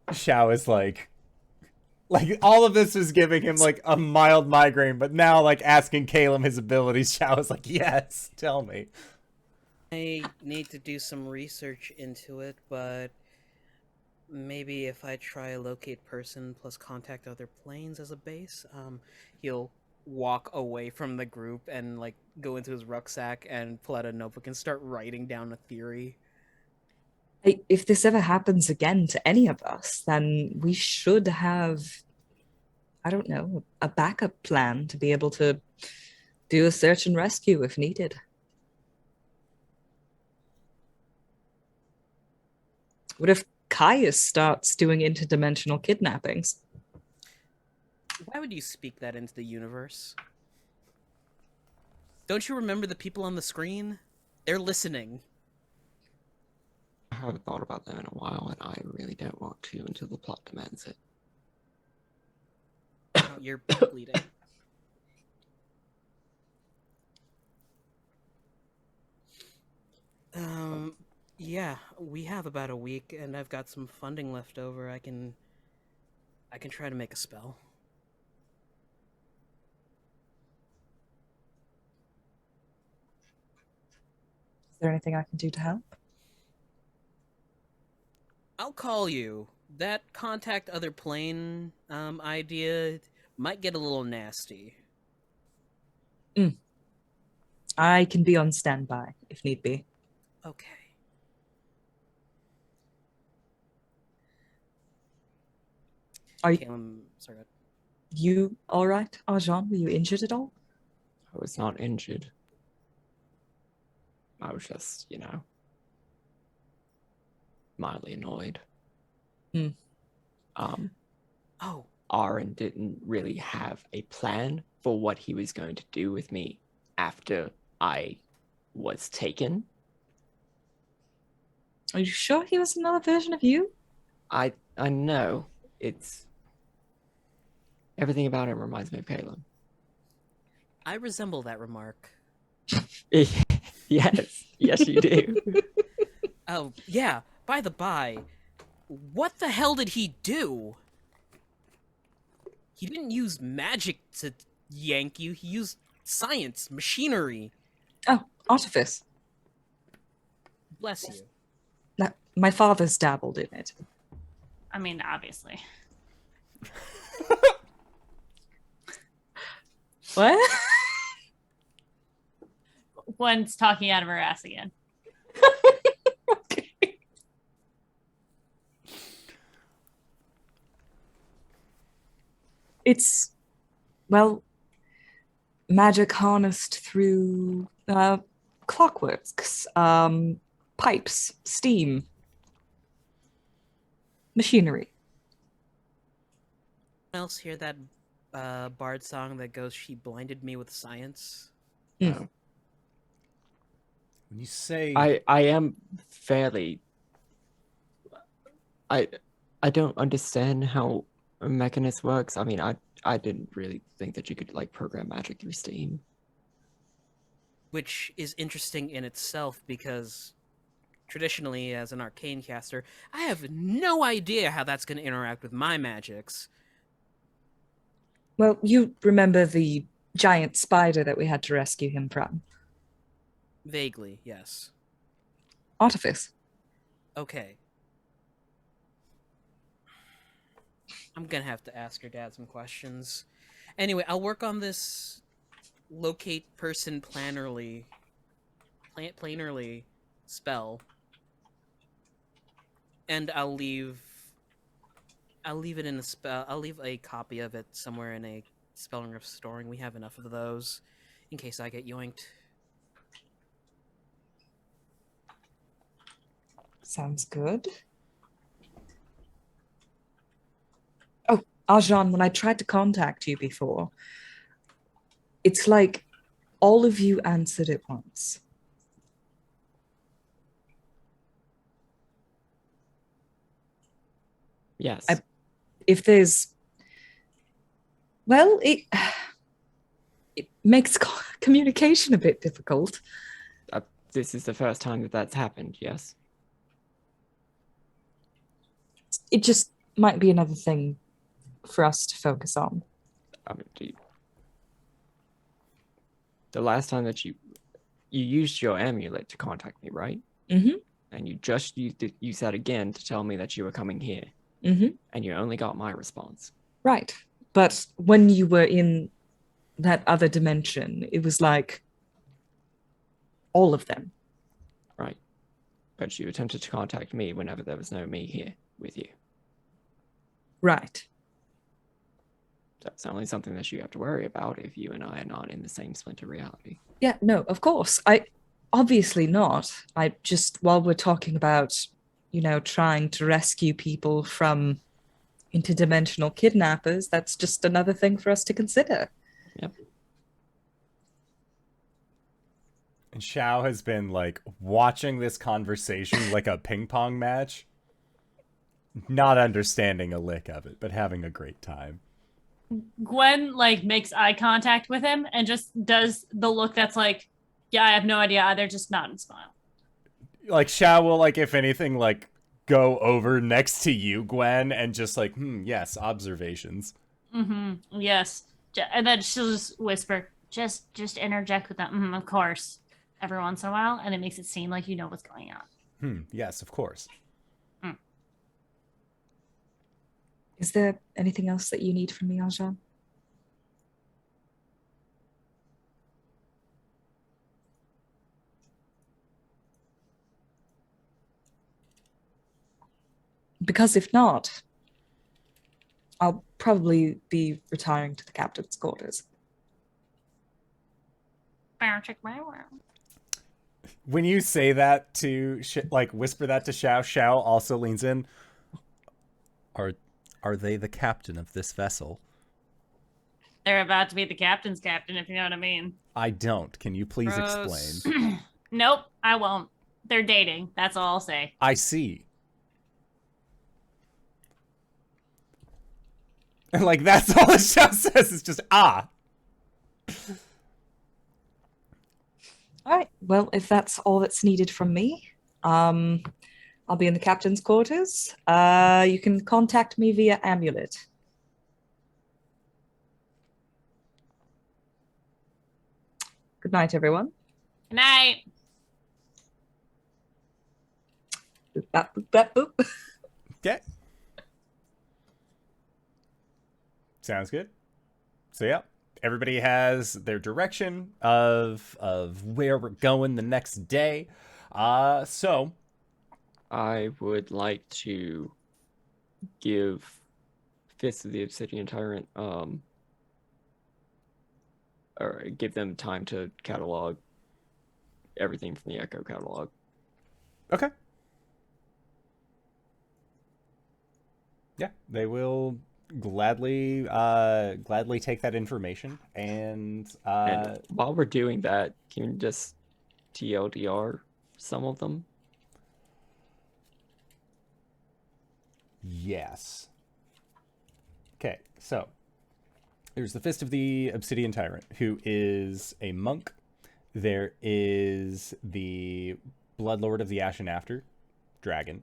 Xiao is like all of this is giving him like a mild migraine, but now like asking Caelum his abilities, Xiao is like, yes, tell me. I need to do some research into it, but maybe if I try locate person plus contact other planes as a base, he'll walk away from the group and like go into his rucksack and pull out a notebook and start writing down a theory. If this ever happens again to any of us, then we should have, I don't know, a backup plan to be able to do a search and rescue if needed. What if Caius starts doing interdimensional kidnappings? Why would you speak that into the universe? Don't you remember the people on the screen? They're listening. I haven't thought about that in a while, and I really don't want to until the plot demands it. Oh, you're bleeding. Yeah, we have about a week, and I've got some funding left over. I can try to make a spell. Is there anything I can do to help? I'll call you. That contact other plane idea might get a little nasty. I can be on standby if need be. Okay. Are Caelum, sorry. you all right, Arjhan? Were you injured at all? I was not injured. I was just, you know, mildly annoyed. Hmm. Oh, Arjhan didn't really have a plan for what he was going to do with me after I was taken. Are you sure he was another version of you? I know. It's everything about him reminds me of Caelum. I resemble that remark. Yes, yes, you do. Oh, yeah, by the by, what the hell did he do? He didn't use magic to yank you, he used science, machinery. Oh, artifice. Bless you. My father's dabbled in it. I mean, obviously. What? Gwen's talking out of her ass again. Okay. It's, well, magic harnessed through clockworks, pipes, steam, machinery. Anyone else hear that bard song that goes, "She blinded me with science"? No. When you say I am fairly. I don't understand how a Mechanist works. I mean, I didn't really think that you could like program magic through Steam. Which is interesting in itself because traditionally, as an arcane caster, I have no idea how that's going to interact with my magics. Well, you remember the giant spider that we had to rescue him from? Vaguely, yes. Artifice. Okay. I'm gonna have to ask your dad some questions. Anyway, I'll work on this locate person planerly spell. And I'll leave it in a spell. I'll leave a copy of it somewhere in a spell ring of storing. We have enough of those in case I get yoinked. Sounds good. Oh, Arjhan, when I tried to contact you before, it's like all of you answered at once. Yes. If there's, well, it makes communication a bit difficult. This is the first time that that's happened. Yes. It just might be another thing for us to focus on. I mean, the last time that you used your amulet to contact me, right? Mm-hmm. And you just used that again to tell me that you were coming here. Mm-hmm. And you only got my response. Right. But when you were in that other dimension, it was like all of them. Right. But you attempted to contact me whenever there was no me here with you. Right. That's only something that you have to worry about if you and I are not in the same splinter reality. Yeah, no, of course. Obviously not. I just, while we're talking about, trying to rescue people from interdimensional kidnappers, that's just another thing for us to consider. Yep. And Xiao has been like watching this conversation like a ping pong match, not understanding a lick of it, but having a great time. Gwen makes eye contact with him and just does the look that's like, yeah, I have no idea either, just nod and smile. Like Xiao will if anything go over next to you, Gwen, and just yes, observations. Mm-hmm. Yes. And then she'll just whisper, just interject with them. Of course. Every once in a while, and it makes it seem like you know what's going on. Yes, of course. Is there anything else that you need from me, Arjhan? Because if not, I'll probably be retiring to the captain's quarters. When you say that to whisper that to Xiao, Xiao also leans in. Are they the captain of this vessel? They're about to be the captain's captain, if you know what I mean. I don't. Can you please Gross. explain? Nope, I won't. They're dating. That's all I'll say. I see. And like that's all the show says is just All right. Well, if that's all that's needed from me, I'll be in the captain's quarters. You can contact me via amulet. Good night, everyone. Good night. Boop, bap, boop, bap, boop. okay. Sounds good. So yeah, everybody has their direction of where we're going the next day. So I would like to give Fist of the Obsidian Tyrant, or give them time to catalog everything from the Echo catalog. okay. Yeah, they will gladly take that information And while we're doing that, can you just TLDR some of them? yes. Okay, so there's the Fist of the Obsidian Tyrant, who is a monk. There is the Bloodlord of the Ashen After, dragon.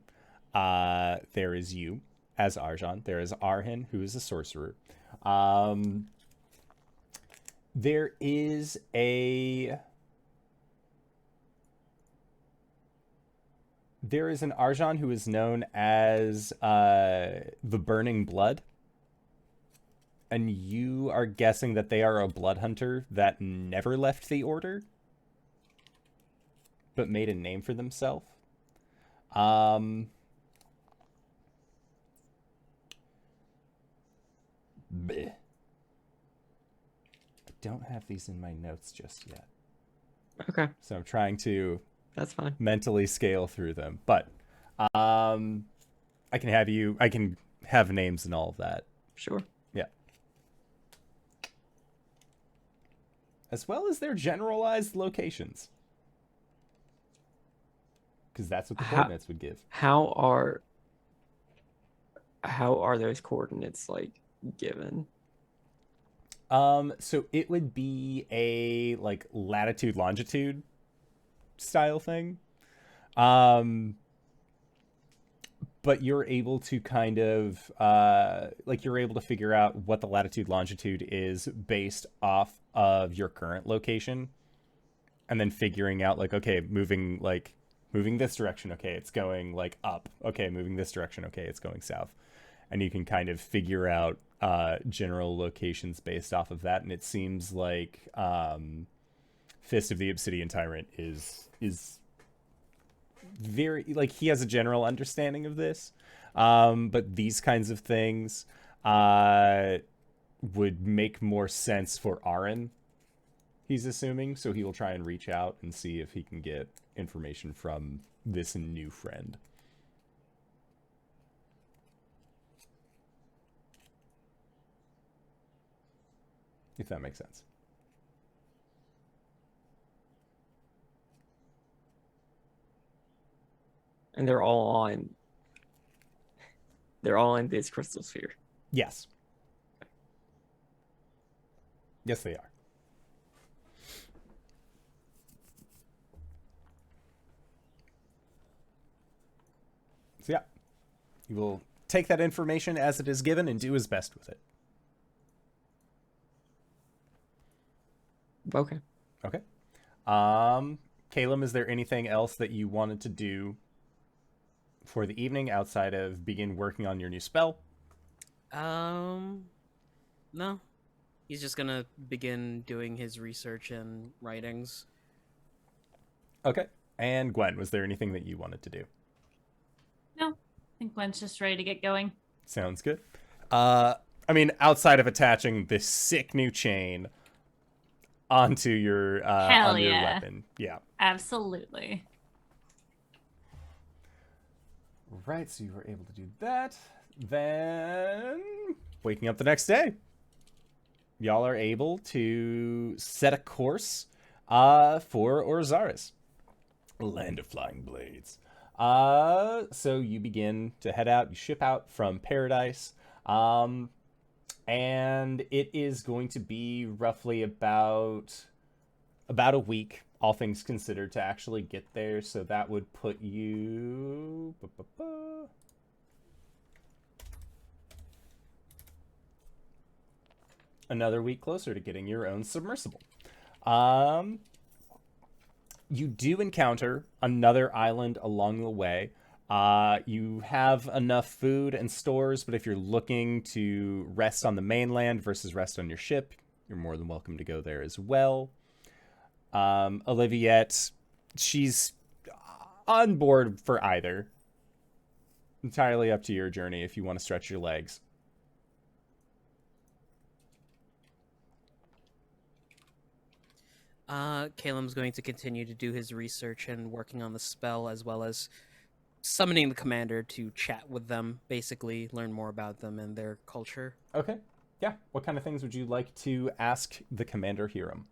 There is you as Arjhan. There is Arjhan, who is a sorcerer. There is an Arjhan who is known as the Burning Blood. And you are guessing that they are a blood hunter that never left the order, but made a name for themselves. Bleh. I don't have these in my notes just yet. Okay, So I'm trying to that's fine. mentally scale through them. But I can have names and all of that. Sure. Yeah. As well as their generalized locations. Because that's what the coordinates would give. How are those coordinates like given? So it would be a like latitude longitude style thing. But you're able to kind of you're able to figure out what the latitude longitude is based off of your current location, and then figuring out like, okay, moving this direction, okay, it's going like up, okay, moving this direction, okay, it's going south, and you can kind of figure out general locations based off of that. And it seems like Fist of the Obsidian Tyrant is very like he has a general understanding of this, but these kinds of things would make more sense for Aaron, he's assuming, so he will try and reach out and see if he can get information from this new friend. If that makes sense. And they're all in this crystal sphere. Yes. Yes, they are. So yeah, he will take that information as it is given and do his best with it. Okay. Okay. Caelum, is there anything else that you wanted to do for the evening outside of begin working on your new spell? No. He's just gonna begin doing his research and writings. Okay. And Gwen, was there anything that you wanted to do? No, I think Gwen's just ready to get going. Sounds good. I mean, outside of attaching this sick new chain, onto your Hell onto your yeah. weapon. Yeah. Absolutely. Right, so you were able to do that. Then, waking up the next day, y'all are able to set a course for Orzaris, land of flying blades. So you begin to head out. You ship out from Paradise, and it is going to be roughly about a week, all things considered, to actually get there. So that would put you another week closer to getting your own submersible. You do encounter another island along the way. You have enough food and stores, but if you're looking to rest on the mainland versus rest on your ship, you're more than welcome to go there as well. Oliviette, she's on board for either. Entirely up to your journey if you want to stretch your legs. Caelum's going to continue to do his research and working on the spell, as well as summoning the commander to chat with them, basically learn more about them and their culture. Okay. Yeah. What kind of things would you like to ask the commander Hiram?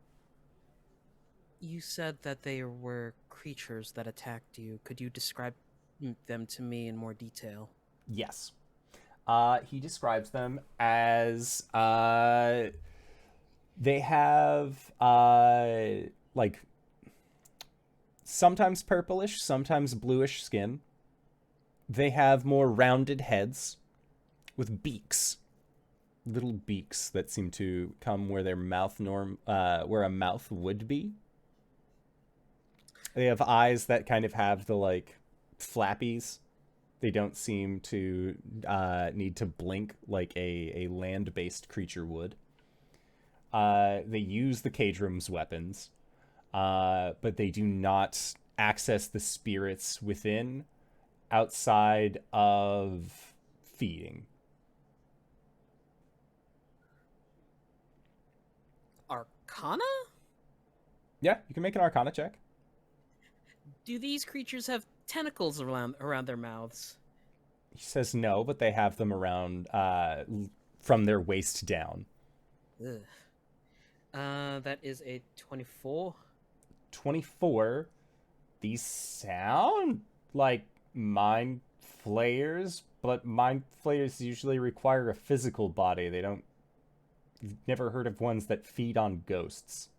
You said that they were creatures that attacked you. Could you describe them to me in more detail? Yes. He describes them as they have like sometimes purplish, sometimes bluish skin. They have more rounded heads with beaks, little beaks that seem to come where their mouth where a mouth would be. They have eyes that kind of have the like flappies. They don't seem to need to blink like a land-based creature would. They use the Caelum's weapons, but they do not access the spirits within outside of feeding. Arcana? Yeah, you can make an Arcana check. Do these creatures have tentacles around their mouths? He says no, but they have them around from their waist down. Ugh. That is a 24. 24. These sound like mind flayers, but mind flayers usually require a physical body. They don't... You've never heard of ones that feed on ghosts.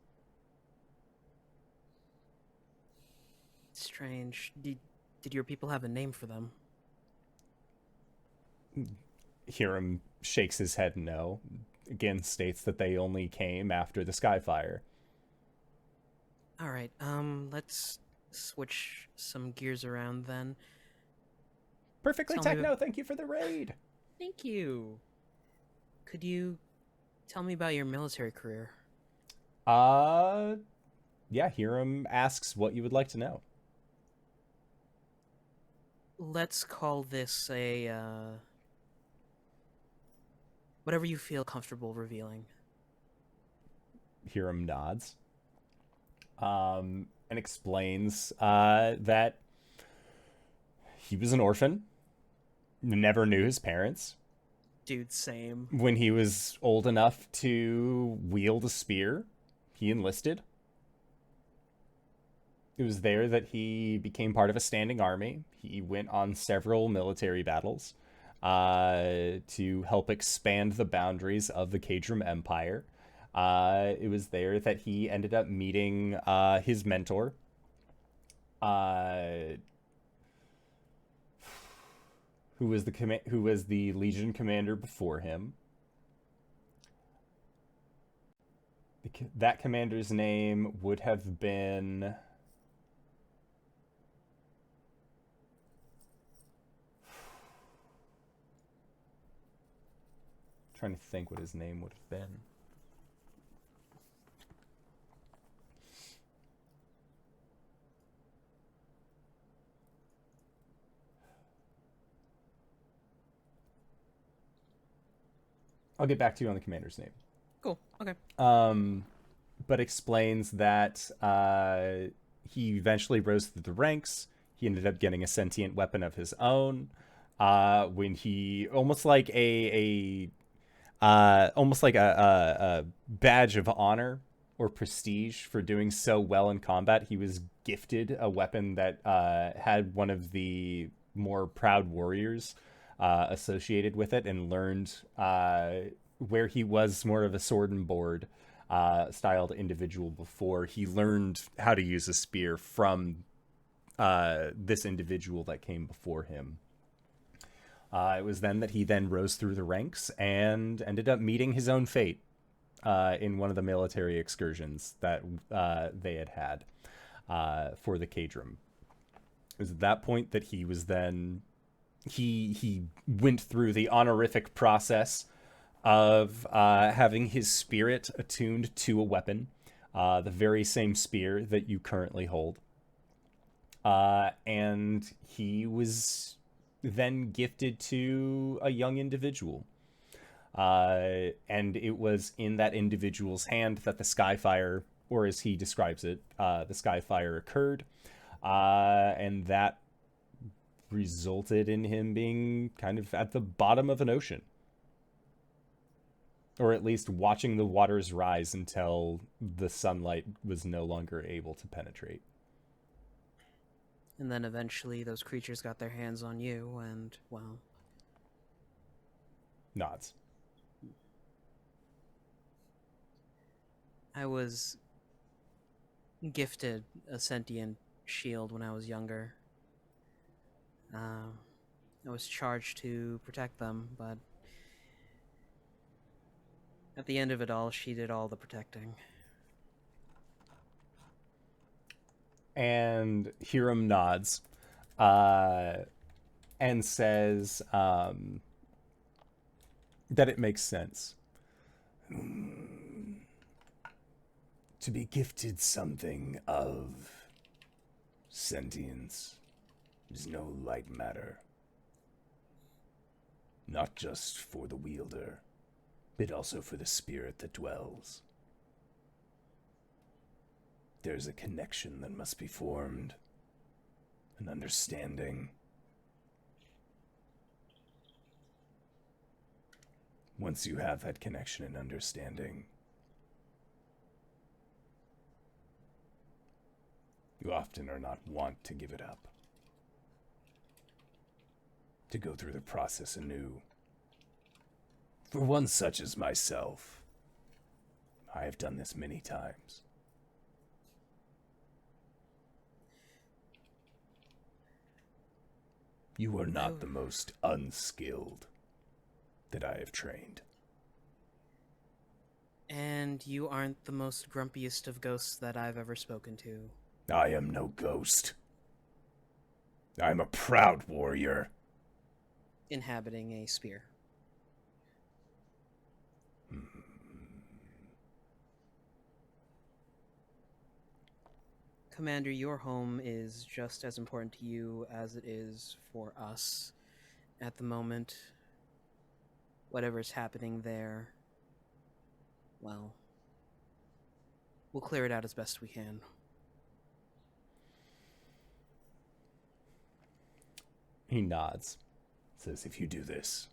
Strange. Did your people have a name for them? Hiram shakes his head no. Again, states that they only came after the Skyfire. All right. Let's switch some gears around then. Perfectly Tell me techno. Thank you for the raid. Thank you. Could you tell me about your military career? Yeah, Hiram asks what you would like to know. Let's call this a, whatever you feel comfortable revealing. Hiram nods. And explains that he was an orphan, never knew his parents. Dude, same. When he was old enough to wield a spear, he enlisted. It was there that he became part of a standing army. He went on several military battles to help expand the boundaries of the Caelum Empire. It was there that he ended up meeting his mentor, who was the Legion commander before him. That commander's name would have been... Trying to think what his name would have been. I'll get back to you on the commander's name. Cool. Okay. but explains that he eventually rose through the ranks. He ended up getting a sentient weapon of his own. When he almost like a badge of honor or prestige for doing so well in combat, he was gifted a weapon that had one of the more proud warriors associated with it, and learned where he was more of a sword and board styled individual before. He learned how to use a spear from this individual that came before him. It was then that he then rose through the ranks and ended up meeting his own fate in one of the military excursions that they had for the Caelum. It was at that point that he was then he went through the honorific process of having his spirit attuned to a weapon, the very same spear that you currently hold, and he was then gifted to a young individual. And it was in that individual's hand that the Skyfire, or as he describes it, the Skyfire occurred. And that resulted in him being kind of at the bottom of an ocean. Or at least watching the waters rise until the sunlight was no longer able to penetrate. And then eventually those creatures got their hands on you, and, well... Nods. I was gifted a sentient shield when I was younger. I was charged to protect them, but... at the end of it all, she did all the protecting. And Hiram nods and says that it makes sense. To be gifted something of sentience is no light matter. Not just for the wielder, but also for the spirit that dwells. There's a connection that must be formed, an understanding. Once you have that connection and understanding, you often are not wont to give it up, to go through the process anew. For one such as myself, I have done this many times. You are not the most unskilled that I have trained. And you aren't the most grumpiest of ghosts that I've ever spoken to. I am no ghost. I'm a proud warrior. Inhabiting a spear. Commander, your home is just as important to you as it is for us at the moment. Whatever's happening there, well, we'll clear it out as best we can. He nods, says, if you do this,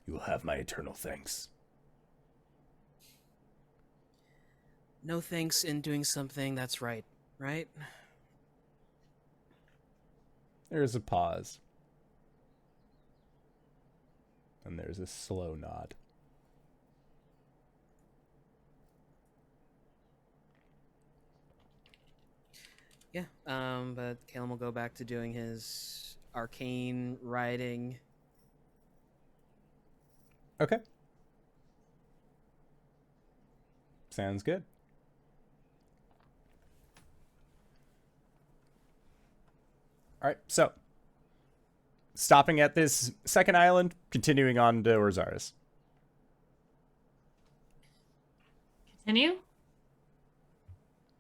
you will have my eternal thanks. No thanks in doing something that's right? There's a pause. And there's a slow nod. Yeah, but Caelum will go back to doing his arcane riding. Okay. Sounds good. All right, so stopping at this second island, continuing on to Orzaris. Continue?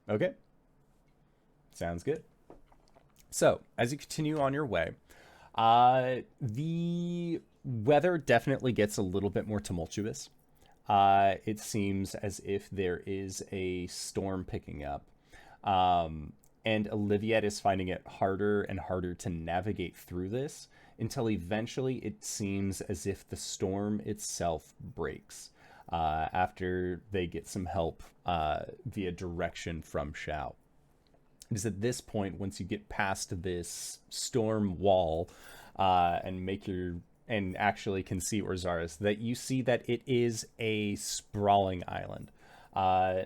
Okay. Sounds good. So, as you continue on your way, the weather definitely gets a little bit more tumultuous. it seems as if there is a storm picking up. And Oliviette is finding it harder and harder to navigate through this until eventually it seems as if the storm itself breaks after they get some help via direction from Xiao. It is at this point, once you get past this storm wall and actually can see Orzaris, that you see that it is a sprawling island.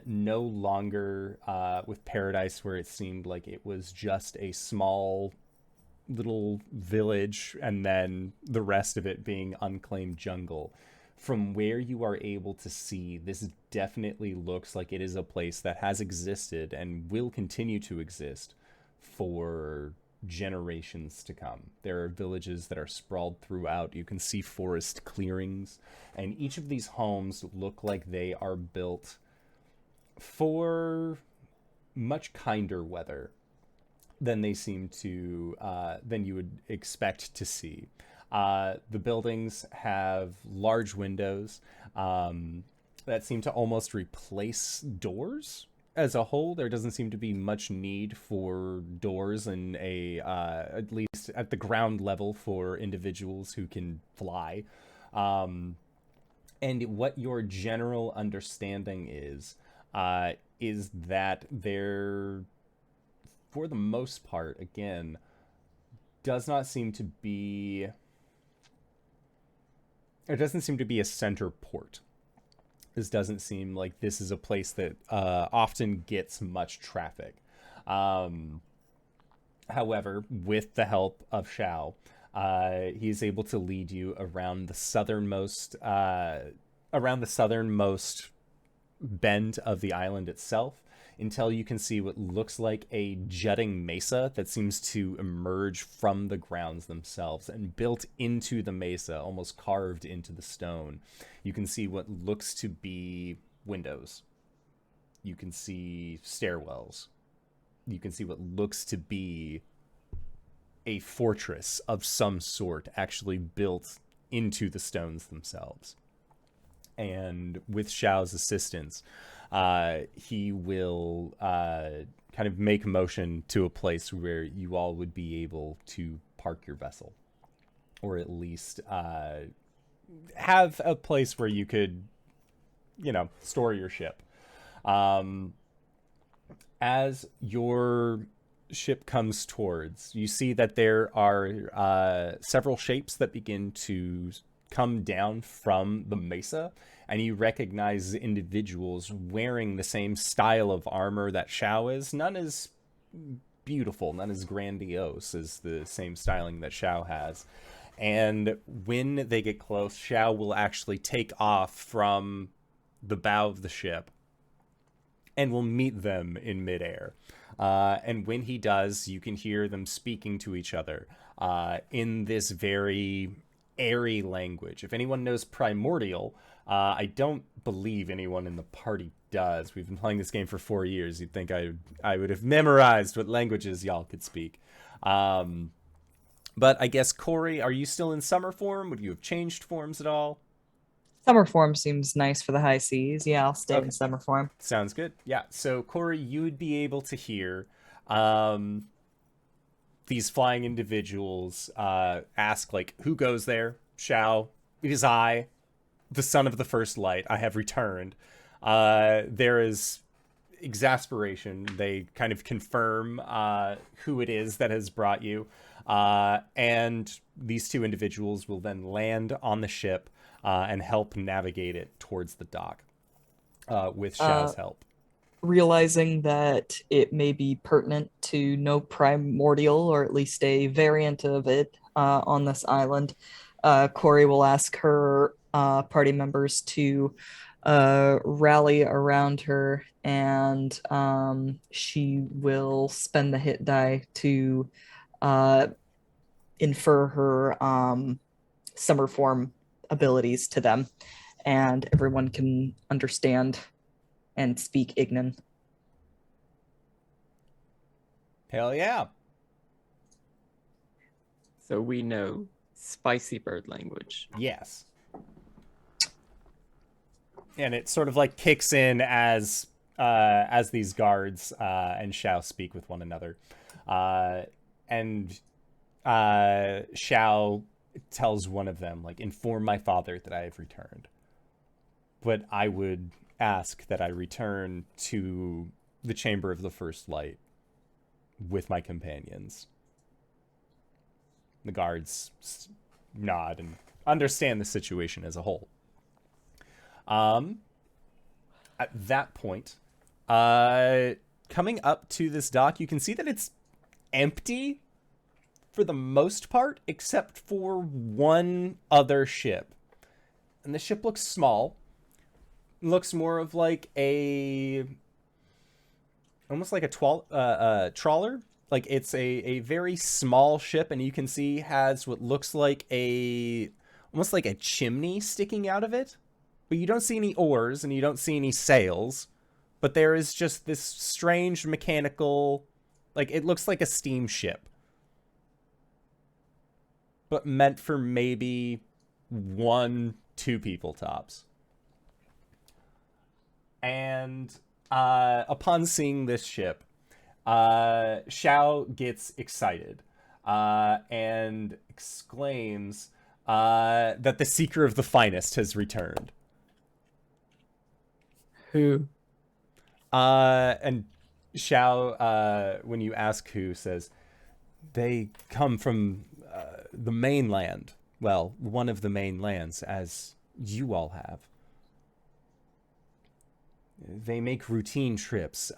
No longer with Paradise, where it seemed like it was just a small little village and then the rest of it being unclaimed jungle. From where you are able to see, this definitely looks like it is a place that has existed and will continue to exist for generations to come. There are villages that are sprawled throughout. You can see forest clearings, and each of these homes look like they are built for much kinder weather than they seem to than you would expect to see. The buildings have large windows that seem to almost replace doors as a whole. There doesn't seem to be much need for doors in at least at the ground level for individuals who can fly. And what your general understanding is that there, for the most part, again, doesn't seem to be a center port. This doesn't seem like this is a place that often gets much traffic. However, with the help of Xiao, he's able to lead you around the southernmost bend of the island itself, until you can see what looks like a jutting mesa that seems to emerge from the grounds themselves, and built into the mesa, almost carved into the stone. You can see what looks to be windows. You can see stairwells. You can see what looks to be a fortress of some sort actually built into the stones themselves. And with Xiao's assistance, he will kind of make motion to a place where you all would be able to park your vessel, or at least have a place where you could, store your ship. As your ship comes towards, you see that there are several shapes that begin to come down from the mesa, and you recognize individuals wearing the same style of armor that Xiao is. None as beautiful, none as grandiose as the same styling that Xiao has. And when they get close, Xiao will actually take off from the bow of the ship and will meet them in midair. And when he does, you can hear them speaking to each other in this very airy language. If anyone knows Primordial, I don't believe anyone in the party does. We've been playing this game for 4 years. You'd think I would have memorized what languages y'all could speak. But I guess, Cori, are you still in summer form? Would you have changed forms at all? Summer form seems nice for the high seas. Yeah, I'll stay in summer form. Sounds good. Yeah, so Cori, you would be able to hear these flying individuals ask, like, who goes there? Xiao, it is I, the son of the first light. I have returned. There is exasperation. They kind of confirm who it is that has brought you. And these two individuals will then land on the ship and help navigate it towards the dock with Xiao's help. Realizing that it may be pertinent to know Primordial, or at least a variant of it, on this island, Cori will ask her party members to rally around her, and she will spend the hit die to infer her summer form abilities to them, and everyone can understand and speak Ignan. Hell yeah. So we know spicy bird language. Yes. and it sort of like kicks in as these guards and Xiao speak with one another, and Xiao tells one of them, like, inform my father that I have returned, but I would ask that I return to the Chamber of the First Light with my companions. The guards nod and understand the situation as a whole. At that point, coming up to this dock, you can see that it's empty for the most part, except for one other ship. And the ship looks small. Looks more of like almost like a trawler. Like, it's a very small ship, and you can see has what looks like almost like a chimney sticking out of it. But you don't see any oars, and you don't see any sails. But there is just this strange mechanical, like, it looks like a steamship. But meant for maybe 1-2 people tops. And upon seeing this ship, Xiao gets excited and exclaims that the Seeker of the Finest has returned. Who? And Xiao, when you ask who, says, they come from the mainland. Well, one of the main lands, as you all have. They make routine trips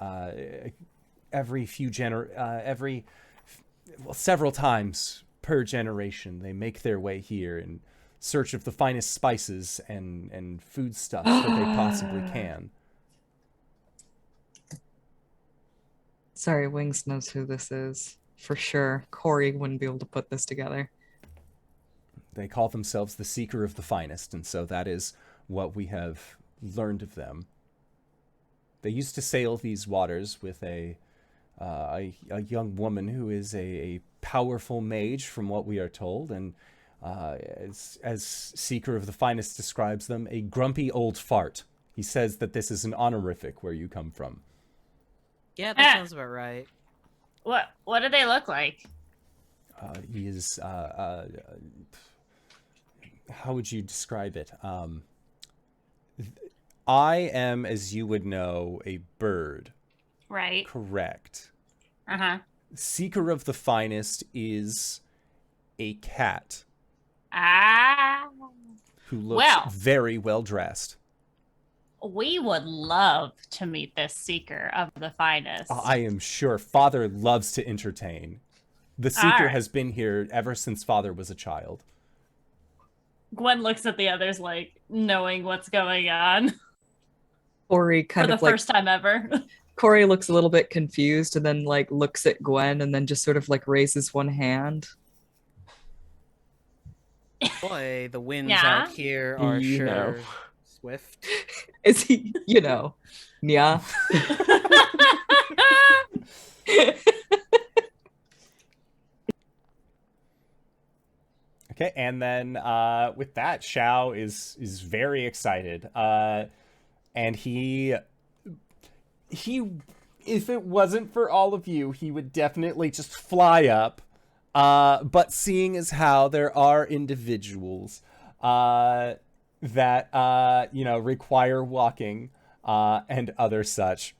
several times per generation. They make their way here in search of the finest spices and foodstuffs that they possibly can. Sorry, Wings knows who this is. For sure. Cori wouldn't be able to put this together. They call themselves the Seeker of the Finest, and so that is what we have learned of them. They used to sail these waters with a young woman who is a powerful mage, from what we are told, and as Seeker of the Finest describes them, a grumpy old fart. He says that this is an honorific where you come from. Yeah, that sounds about right. What do they look like? He is how would you describe it? I am, as you would know, a bird. Right. Correct. Uh-huh. Seeker of the Finest is a cat. Ah. Who looks very well dressed. We would love to meet this Seeker of the Finest. I am sure. Father loves to entertain. The Seeker has been here ever since Father was a child. Gwen looks at the others like knowing what's going on. Cori kind for of the first time ever. Cori looks a little bit confused and then like looks at Gwen and then just sort of like raises one hand. Boy, the winds out here are swift. Is he, yeah. Okay, and then with that, Xiao is very excited. And he, if it wasn't for all of you, he would definitely just fly up. But seeing as how there are individuals that require walking and other such,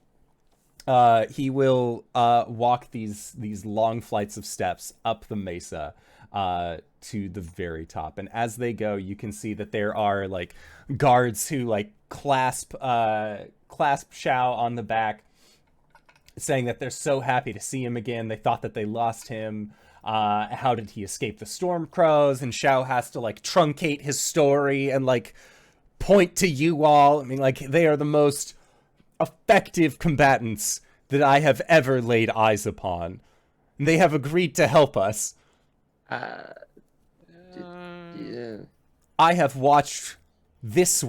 he will walk these long flights of steps up the mesa to the very top. And as they go, you can see that there are like guards who like clasp Xiao on the back, saying that they're so happy to see him again. They thought that they lost him. How did he escape the storm crows? And Xiao has to like truncate his story and like point to you all. I mean, like, they are the most effective combatants that I have ever laid eyes upon. And they have agreed to help us. Yeah. I have watched this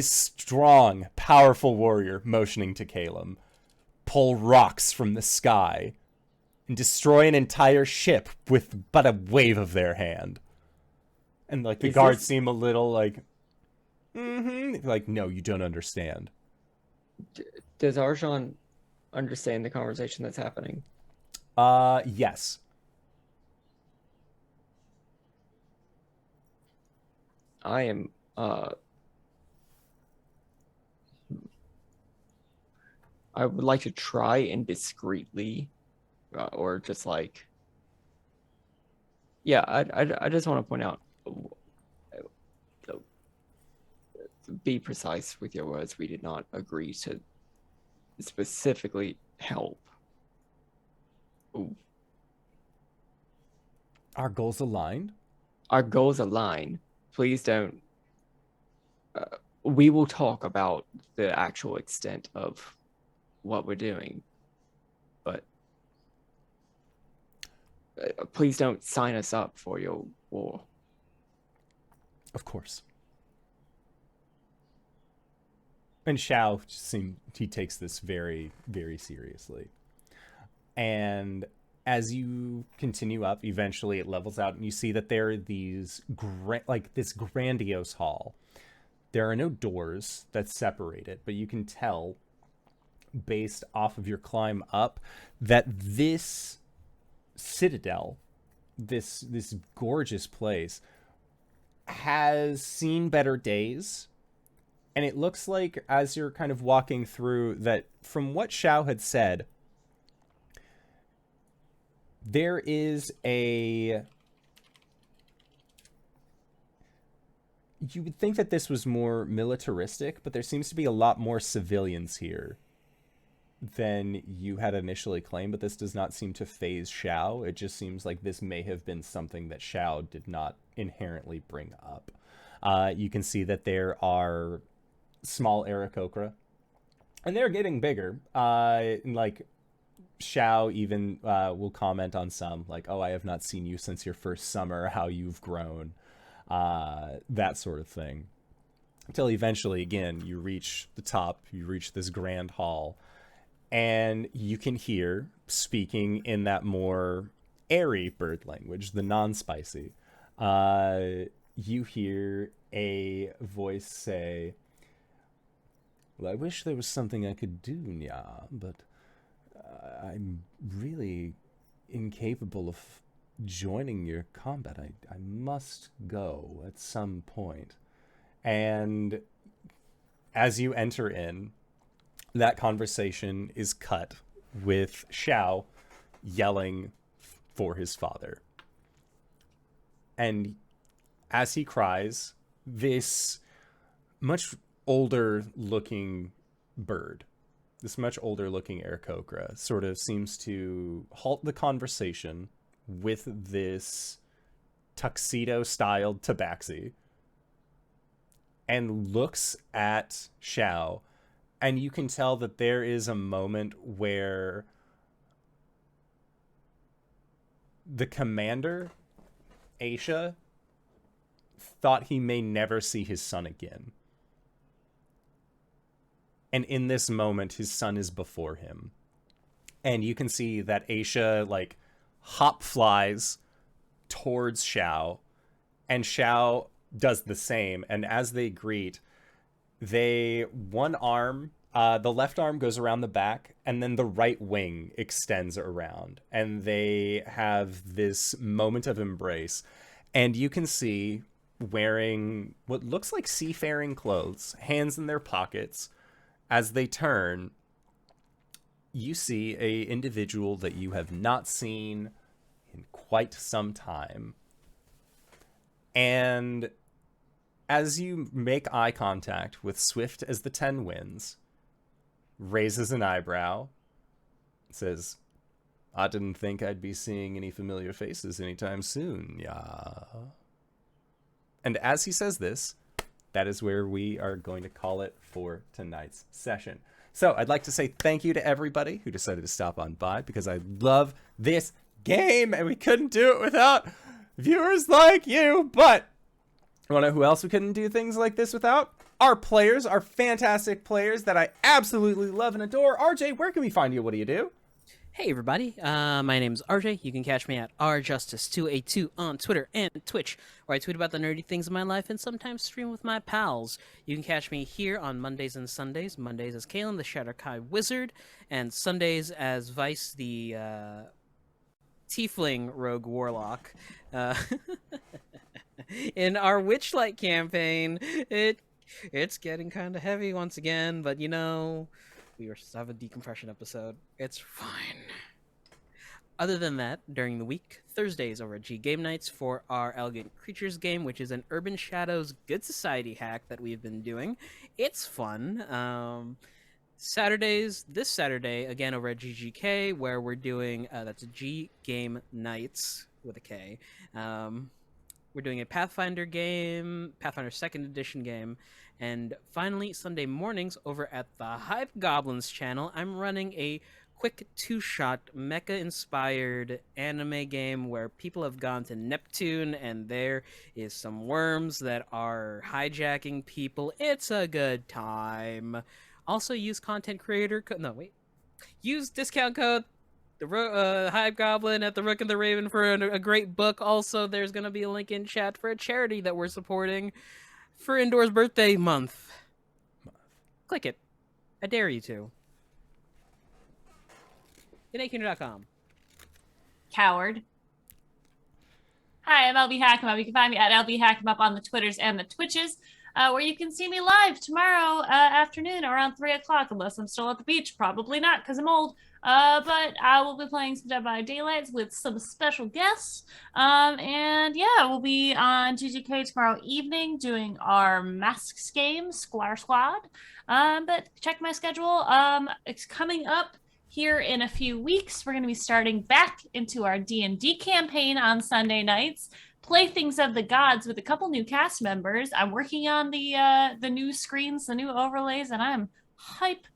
strong, powerful warrior, motioning to Caelum, pull rocks from the sky and destroy an entire ship with but a wave of their hand. And like the guards seem a little like, Like, no, you don't understand. Does Arjhan understand the conversation that's happening? Yes. I am, I would like to try and discreetly, or just like, yeah, I just want to point out, be precise with your words. We did not agree to specifically help. Ooh. Our goals aligned? Our goals align. Please don't. We will talk about the actual extent of what we're doing, but please don't sign us up for your war. Of course. And Xiao he takes this very, very seriously. And as you continue up, eventually it levels out, and you see that there are these this grandiose hall. There are no doors that separate it, but you can tell, based off of your climb up, that this citadel, this gorgeous place, has seen better days. And it looks like, as you're kind of walking through, that from what Xiao had said, there is a... You would think that this was more militaristic, but there seems to be a lot more civilians here than you had initially claimed, but this does not seem to faze Xiao. It just seems like this may have been something that Xiao did not inherently bring up. You can see that there are small Aarakocra, and they're getting bigger. Like, Xiao even will comment on some, like, oh, I have not seen you since your first summer, how you've grown, that sort of thing. Until eventually, again, you reach the top, you reach this grand hall, and you can hear, speaking in that more airy bird language, the non-spicy, you hear a voice say, well, I wish there was something I could do, Nya, but I'm really incapable of joining your combat. I must go at some point. And as you enter in, that conversation is cut with Xiao yelling for his father. And as he cries, this much older looking bird, this much older looking Aarakocra, sort of seems to halt the conversation with this tuxedo styled tabaxi and looks at Xiao, and you can tell that there is a moment where the commander, Aisha, thought he may never see his son again. And in this moment, his son is before him. And you can see that Aisha, like, hop flies towards Xiao, and Xiao does the same. And as they greet, one arm, the left arm goes around the back, and then the right wing extends around. And they have this moment of embrace. And you can see, wearing what looks like seafaring clothes, hands in their pockets, as they turn, you see a individual that you have not seen in quite some time. And as you make eye contact with Swift as the 10 Winds, raises an eyebrow, says, I didn't think I'd be seeing any familiar faces anytime soon, yeah. And as he says this, that is where we are going to call it for tonight's session. So I'd like to say thank you to everybody who decided to stop on by, because I love this game and we couldn't do it without viewers like you. But you want to know who else we couldn't do things like this without? Our players, our fantastic players that I absolutely love and adore. RJ, where can we find you? What do you do? Hey everybody, my name's RJ. You can catch me at RJustice282 on Twitter and Twitch, where I tweet about the nerdy things in my life and sometimes stream with my pals. You can catch me here on Mondays and Sundays. Mondays as Caelum, the Shatterkai Wizard, and Sundays as Vice, the Tiefling Rogue Warlock. In our Witchlight campaign, it's getting kind of heavy once again, but you know, we were supposed to have a decompression episode. It's fine. Other than that, during the week, Thursdays over at G Game Nights for our Elegant Creatures game, which is an Urban Shadows Good Society hack that we've been doing. It's fun. Saturdays, this Saturday, again over at GGK, where we're doing, that's a G Game Nights with a K. We're doing a Pathfinder game, Pathfinder 2nd Edition game. And finally, Sunday mornings over at the Hype Goblins channel, I'm running a quick two-shot mecha-inspired anime game where people have gone to Neptune and there is some worms that are hijacking people. It's a good time. Also use content creator use discount code the Hive Goblin at the Rook and the Raven for a great book. Also, there's going to be a link in chat for a charity that we're supporting for Indoor's birthday month. Click it. I dare you to. GoodnightKeener.com. Coward. Hi, I'm LBHackEmUp. You can find me at LBHackEmUp on the Twitters and the Twitches, where you can see me live tomorrow afternoon around 3 o'clock, unless I'm still at the beach. Probably not, because I'm old. But I will be playing some Dead by Daylight with some special guests. And yeah, we'll be on GGK tomorrow evening doing our Masks game, Squire Squad. But check my schedule. It's coming up here in a few weeks. We're going to be starting back into our D&D campaign on Sunday nights. Playthings of the Gods with a couple new cast members. I'm working on the new screens, the new overlays, and I'm hype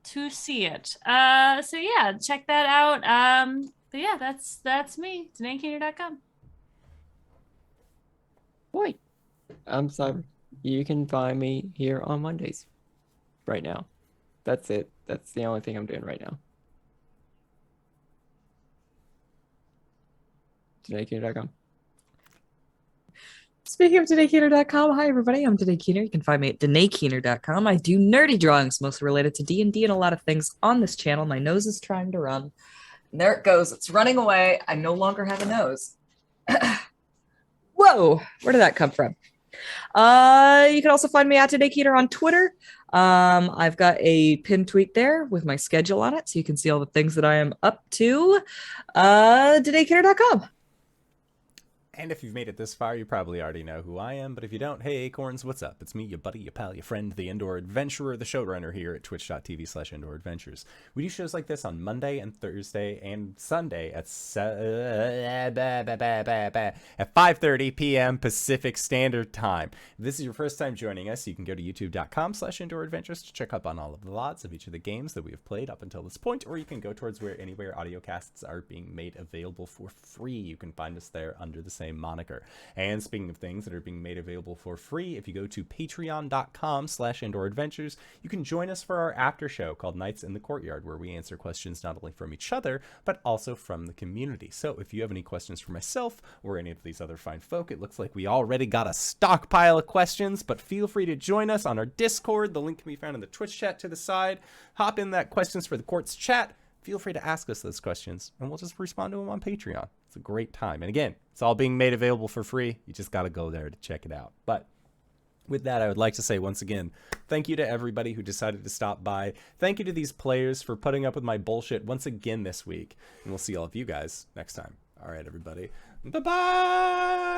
to see it. So yeah, check that out. But yeah, that's me. DanaeKeener.com. Boy, I'm Cyber. You can find me here on Mondays. Right now. That's it. That's the only thing I'm doing right now. DanaeKeener.com. Speaking of DanaeKeener.com, hi everybody, I'm Danae Keener. You can find me at DanaeKeener.com. I do nerdy drawings, mostly related to D&D and a lot of things on this channel. My nose is trying to run. And there it goes. It's running away. I no longer have a nose. Whoa, where did that come from? You can also find me at Danae Keener on Twitter. I've got a pinned tweet there with my schedule on it, so you can see all the things that I am up to. DanaeKeener.com. And if you've made it this far, you probably already know who I am. But if you don't, hey, Acorns, what's up? It's me, your buddy, your pal, your friend, the Indoor Adventurer, the showrunner here at twitch.tv/IndoorAdventures. We do shows like this on Monday and Thursday and Sunday at 5:30 p.m. Pacific Standard Time. If this is your first time joining us, you can go to youtube.com/IndoorAdventures to check up on all of the VODs of each of the games that we have played up until this point, or you can go towards anywhere audiocasts are being made available for free. You can find us there under the same moniker. And speaking of things that are being made available for free, if you go to patreon.com/IndoorAdventures, you can join us for our after show called Nights in the Courtyard, where we answer questions not only from each other, but also from the community. So if you have any questions for myself or any of these other fine folk, it looks like we already got a stockpile of questions, but feel free to join us on our Discord. The link can be found in the Twitch chat to the side. Hop in that Questions for the Courts chat. Feel free to ask us those questions, and we'll just respond to them on Patreon. It's a great time. And again, it's all being made available for free. You just got to go there to check it out. But with that, I would like to say once again, thank you to everybody who decided to stop by. Thank you to these players for putting up with my bullshit once again this week. And we'll see all of you guys next time. All right, everybody. Bye-bye!